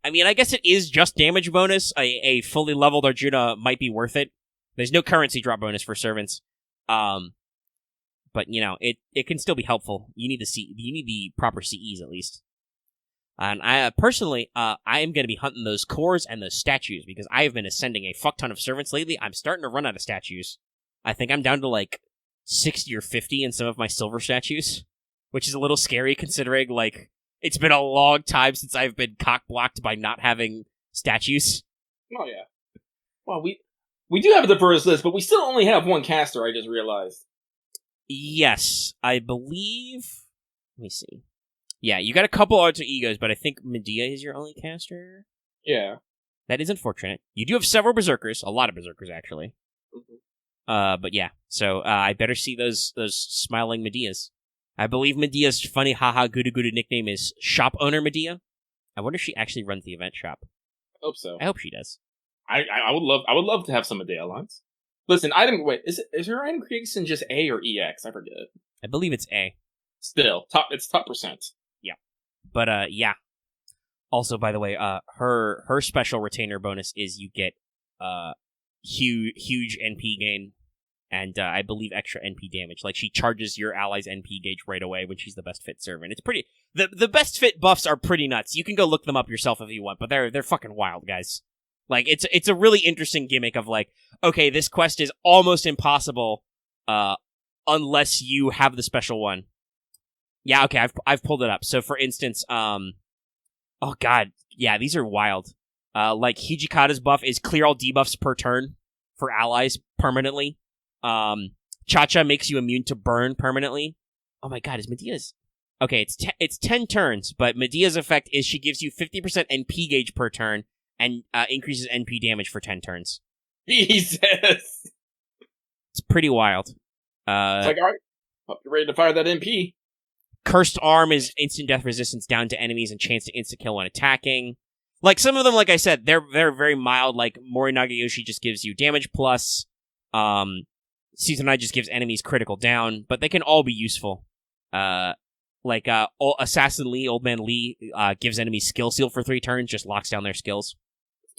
I mean, I guess it is just damage bonus. A fully leveled Arjuna might be worth it. There's no currency drop bonus for servants. But, you know, it can still be helpful. You need the proper CEs, at least. And I personally, I am going to be hunting those cores and those statues, because I have been ascending a fuck ton of servants lately. I'm starting to run out of statues. I think I'm down to, like, 60 or 50 in some of my silver statues, which is a little scary considering, like, it's been a long time since I've been cock-blocked by not having statues. Oh, yeah. Well, we do have a diverse list, but we still only have one caster, I just realized. Yes, I believe... Let me see. Yeah, you got a couple alter egos, but I think Medea is your only caster? Yeah. That is unfortunate. You do have several berserkers, a lot of berserkers, actually. Mm-hmm. But yeah, so I better see those smiling Medeas. I believe Medea's funny haha Gudaguda nickname is Shop Owner Medea. I wonder if she actually runs the event shop. I hope so. I hope she does. I would love to have some Medea lines. Listen, is her item creation just A or EX? I forget. I believe it's A. Still, it's top percent. Yeah. But yeah. Also, by the way, her special retainer bonus is you get huge NP gain and I believe extra NP damage. Like, she charges your ally's NP gauge right away when she's the best fit servant. It's pretty... The best fit buffs are pretty nuts. You can go look them up yourself if you want, but they're fucking wild, guys. Like, it's a really interesting gimmick of, like, okay, this quest is almost impossible unless you have the special one. Yeah, okay, I've pulled it up. So, for instance, oh god, yeah, these are wild. Like, Hijikata's buff is clear all debuffs per turn for allies permanently. Cha-Cha makes you immune to burn permanently. Oh my god, is Medea's... Okay, it's 10 turns, but Medea's effect is she gives you 50% NP gauge per turn and increases NP damage for 10 turns. Jesus! It's pretty wild. It's like, alright, hope you're ready to fire that NP. Cursed Arm is instant death resistance down to enemies and chance to insta-kill when attacking. Like, some of them, like I said, they're very mild. Like, Mori Nagayoshi just gives you damage plus. Seasonai just gives enemies critical down, but they can all be useful. Assassin Lee, Old Man Lee, gives enemies skill seal for 3 turns, just locks down their skills.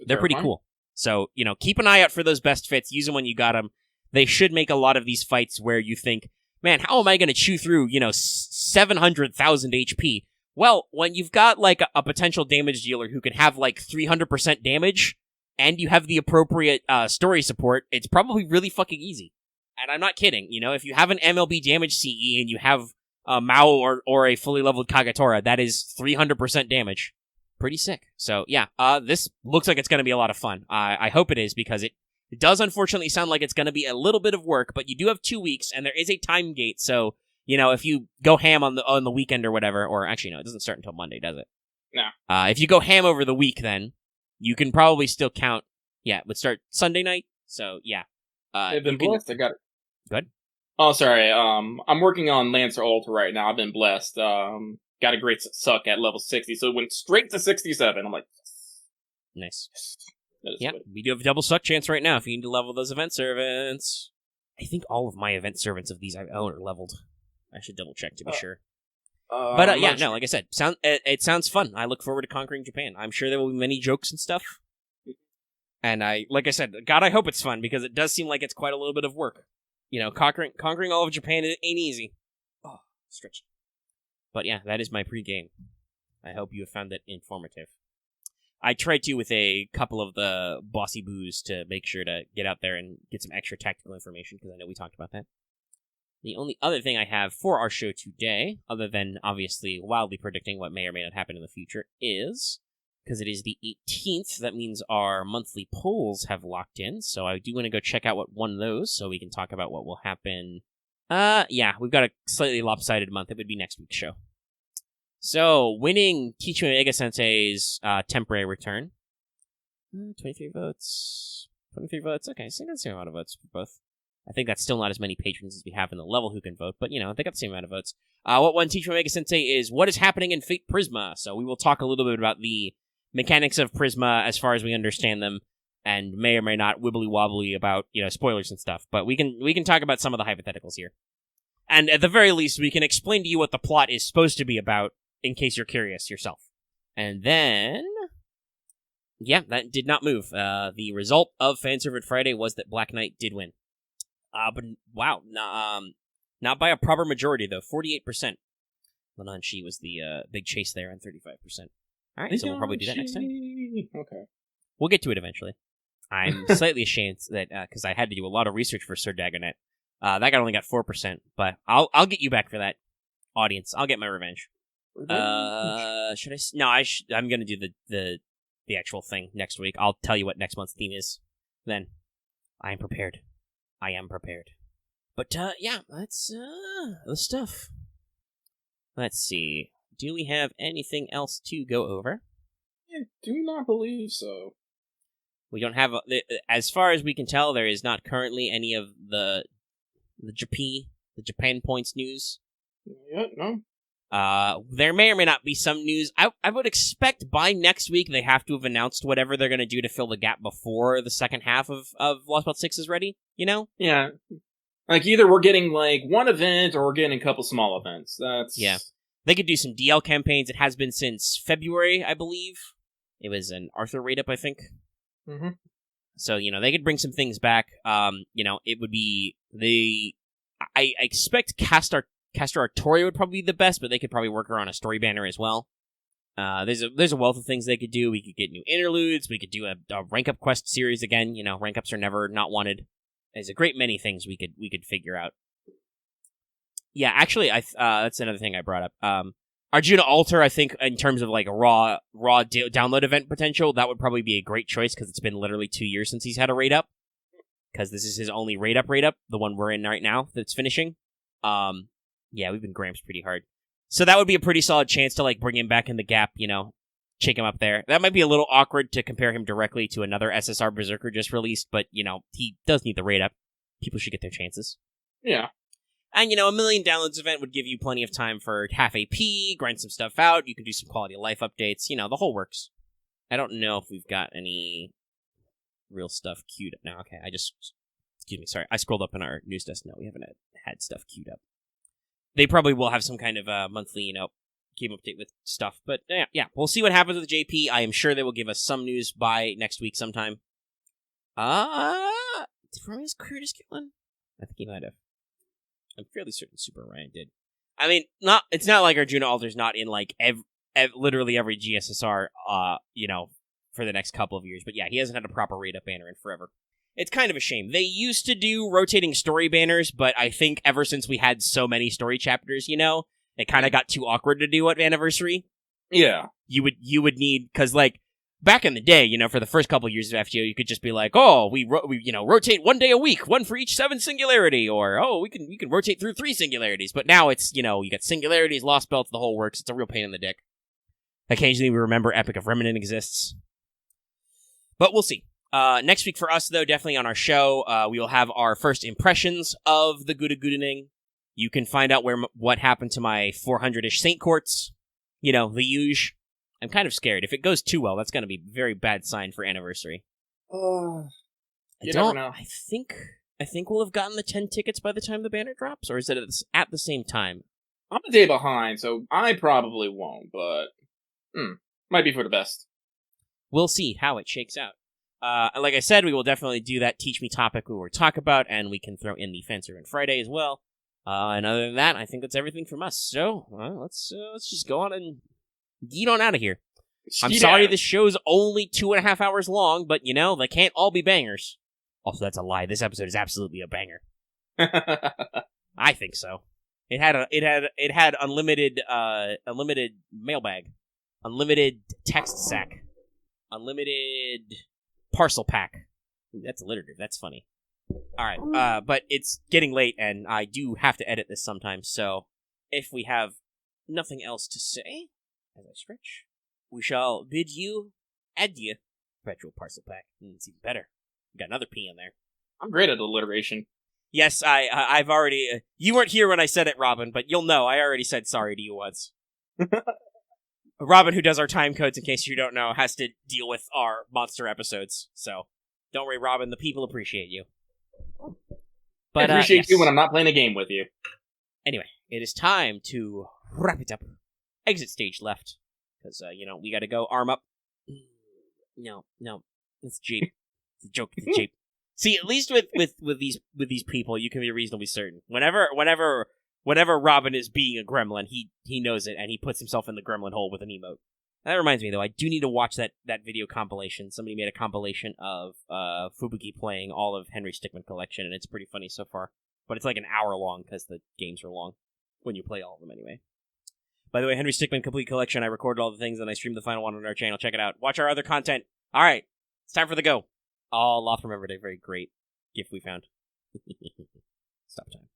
They're pretty cool. So, you know, keep an eye out for those best fits. Use them when you got them. They should make a lot of these fights where you think, man, how am I going to chew through, 700,000 HP? Well, when you've got, like, a potential damage dealer who can have, like, 300% damage, and you have the appropriate story support, it's probably really fucking easy. And I'm not kidding. If you have an MLB damage CE and you have Mao or a fully leveled Kagatora, that is 300% damage. Pretty sick. So, yeah, this looks like it's going to be a lot of fun. I hope it is, because it does unfortunately sound like it's going to be a little bit of work, but you do have 2 weeks, and there is a time gate, so, if you go ham on the weekend or whatever, or actually, no, it doesn't start until Monday, does it? No. If you go ham over the week, then, you can probably still count, yeah, it would start Sunday night, so, yeah. I've been blessed, I got it. Good. Oh, sorry, I'm working on Lancer Alter right now, I've been blessed, got a great suck at level 60, so it went straight to 67, I'm like, nice. Yeah, we do have a double suck chance right now if you need to level those event servants. I think all of my event servants of these I own are leveled. I should double check to be sure. But yeah, no, like I said, it sounds fun. I look forward to conquering Japan. I'm sure there will be many jokes and stuff. And like I said, God, I hope it's fun, because it does seem like it's quite a little bit of work. Conquering all of Japan ain't easy. Oh, stretch. But yeah, that is my pregame. I hope you have found it informative. I tried to with a couple of the bossy boos to make sure to get out there and get some extra tactical information, because I know we talked about that. The only other thing I have for our show today, other than obviously wildly predicting what may or may not happen in the future, is, because it is the 18th, that means our monthly polls have locked in, so I do want to go check out what won those, so we can talk about what will happen. Yeah, we've got a slightly lopsided month. It would be next week's show. So, winning Teacher Mega Sensei's temporary return. 23 votes. 23 votes. Okay, so that's the same amount of votes for both. I think that's still not as many patrons as we have in the level who can vote, but, they got the same amount of votes. What won Teacher Mega Sensei is What is Happening in Fate Prisma. So we will talk a little bit about the mechanics of Prisma as far as we understand them, and may or may not wibbly-wobbly about, spoilers and stuff. But we can talk about some of the hypotheticals here. And at the very least, we can explain to you what the plot is supposed to be about, in case you're curious yourself. And then... yeah, that did not move. The result of Fanservice Friday was that Black Knight did win. But wow, not by a proper majority, though. 48%. Lananshi was the big chase there on 35%. Alright, so we'll probably do that next time. Okay. We'll get to it eventually. I'm slightly ashamed that, because I had to do a lot of research for Sir Dagonet. That guy only got 4%, but I'll get you back for that, audience. I'll get my revenge. Should I? No, I'm gonna do the actual thing next week. I'll tell you what next month's theme is. Then, I am prepared. But yeah, that's the stuff. Let's see. Do we have anything else to go over? I do not believe so. We don't have, as far as we can tell, there is not currently any of the Japan Points news. Yeah, no. There may or may not be some news. I would expect by next week they have to have announced whatever they're going to do to fill the gap before the second half of Lost Belt 6 is ready, Yeah. Like, either we're getting, one event, or we're getting a couple small events. That's... Yeah. They could do some DL campaigns. It has been since February, I believe. It was an Arthur raid-up, I think. Mm-hmm. So, they could bring some things back. It would be... I expect Castor Artoria would probably be the best, but they could probably work around a story banner as well. There's a wealth of things they could do. We could get new interludes. We could do a rank up quest series again. Rank ups are never not wanted. There's a great many things we could figure out. Yeah, actually, that's another thing I brought up. Arjuna Alter, I think, in terms of a raw download event potential, that would probably be a great choice, because it's been literally 2 years since he's had a raid up. Because this is his only raid up, the one we're in right now that's finishing. Yeah, we've been Gramps pretty hard. So that would be a pretty solid chance to, bring him back in the gap, shake him up there. That might be a little awkward to compare him directly to another SSR Berserker just released, but, he does need the raid up. People should get their chances. Yeah. And, a million downloads event would give you plenty of time for half AP, grind some stuff out, you can do some quality of life updates, the whole works. I don't know if we've got any real stuff queued up now. Okay, excuse me, sorry. I scrolled up in our news desk. No, we haven't had stuff queued up. They probably will have some kind of monthly, game update with stuff. But yeah, we'll see what happens with JP. I am sure they will give us some news by next week sometime. Did Ryan's Curtis get one? I think he might have. I'm fairly certain Super Ryan did. I mean, it's not like Arjuna Alter's not in literally every GSSR, for the next couple of years. But yeah, he hasn't had a proper raid up banner in forever. It's kind of a shame. They used to do rotating story banners, but I think ever since we had so many story chapters, it kind of got too awkward to do at Anniversary. Yeah. You would need, because back in the day, for the first couple of years of FGO, you could just be like, oh, we rotate 1 day a week, one for each 7 singularity, or oh, we can rotate through 3 singularities. But now it's, you got singularities, lost belts, the whole works. It's a real pain in the dick. Occasionally we remember Epic of Remnant exists. But we'll see. Next week for us, though, definitely on our show, we will have our first impressions of the Gudaguda. You can find out what happened to my 400-ish Saint Courts. The huge. I'm kind of scared. If it goes too well, that's going to be a very bad sign for Anniversary. You never know. I think we'll have gotten the 10 tickets by the time the banner drops, or is it at the same time? I'm a day behind, so I probably won't, but might be for the best. We'll see how it shakes out. Like I said, we will definitely do that Teach Me topic we were talking about, and we can throw in the Fan Servant Friday as well. And other than that, I think that's everything from us. So let's just go on and get on out of here. I'm sorry this show's only 2.5 hours long, but they can't all be bangers. Also, that's a lie. This episode is absolutely a banger. I think so. It had unlimited mailbag, unlimited text sack, unlimited parcel pack. Ooh, that's alliterative. That's funny. All right, but it's getting late, and I do have to edit this sometimes. So, if we have nothing else to say, as I stretch, we shall bid you adieu. Perpetual Parcel Pack. It's even better. We got another P in there. I'm great at alliteration. Yes, I've already. You weren't here when I said it, Robin, but you'll know I already said sorry to you once. Robin, who does our time codes, in case you don't know, has to deal with our monster episodes. So, don't worry, Robin. The people appreciate you. But, I appreciate you when I'm not playing a game with you. Anyway, it is time to wrap it up. Exit stage left. Because, we gotta go arm up. No. It's Jeep. It's a joke. It's a Jeep. See, at least with these people, you can be reasonably certain. Whenever Robin is being a gremlin, he knows it, and he puts himself in the gremlin hole with an emote. That reminds me, though, I do need to watch that video compilation. Somebody made a compilation of Fubuki playing all of Henry Stickmin collection, and it's pretty funny so far. But it's like an hour long, because the games are long. When you play all of them, anyway. By the way, Henry Stickmin Complete Collection, I recorded all the things, and I streamed the final one on our channel. Check it out. Watch our other content. All right, it's time for the go. Oh, Loth remembered a very great gift we found. Stop time.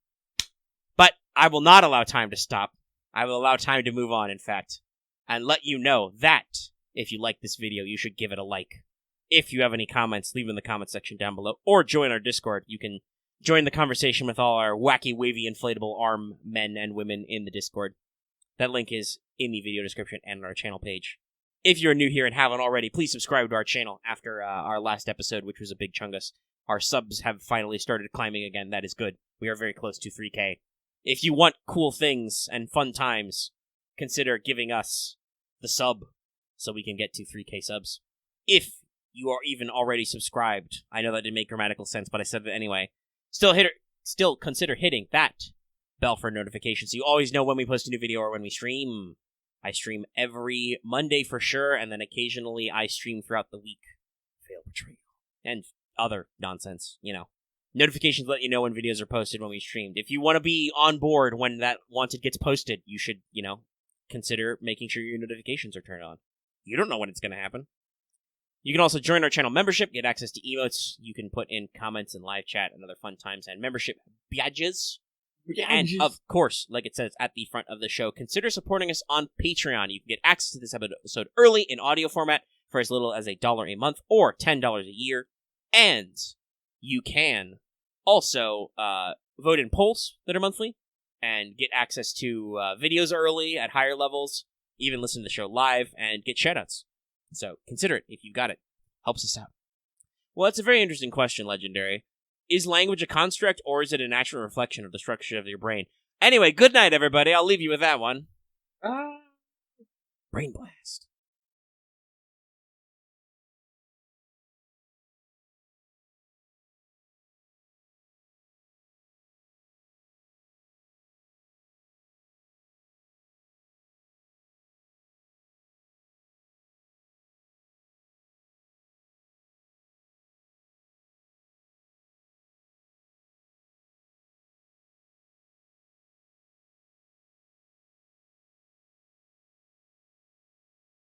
But I will not allow time to stop. I will allow time to move on, in fact. And let you know that, if you like this video, you should give it a like. If you have any comments, leave them in the comment section down below. Or join our Discord. You can join the conversation with all our wacky, wavy, inflatable arm men and women in the Discord. That link is in the video description and on our channel page. If you're new here and haven't already, please subscribe to our channel after our last episode, which was a big chungus. Our subs have finally started climbing again. That is good. We are very close to 3K. If you want cool things and fun times, consider giving us the sub so we can get to 3K subs. If you are even already subscribed, I know that didn't make grammatical sense, but I said it anyway. Still consider hitting that bell for notifications so you always know when we post a new video or when we stream. I stream every Monday for sure, and then occasionally I stream throughout the week. Fail Betrayal. And other nonsense, Notifications let you know when videos are posted when we streamed. If you want to be on board when that Wanted gets posted, you should, consider making sure your notifications are turned on. You don't know when it's going to happen. You can also join our channel membership, get access to emotes. You can put in comments and live chat and other fun times and membership badges. And, of course, like it says at the front of the show, consider supporting us on Patreon. You can get access to this episode early in audio format for as little as $1 a month or $10 a year. And you can also vote in polls that are monthly and get access to videos early at higher levels, even listen to the show live, and get shoutouts. So consider it if you've got it. Helps us out. Well, that's a very interesting question, Legendary. Is language a construct, or is it a natural reflection of the structure of your brain? Anyway, good night, everybody. I'll leave you with that one. Brain Blast.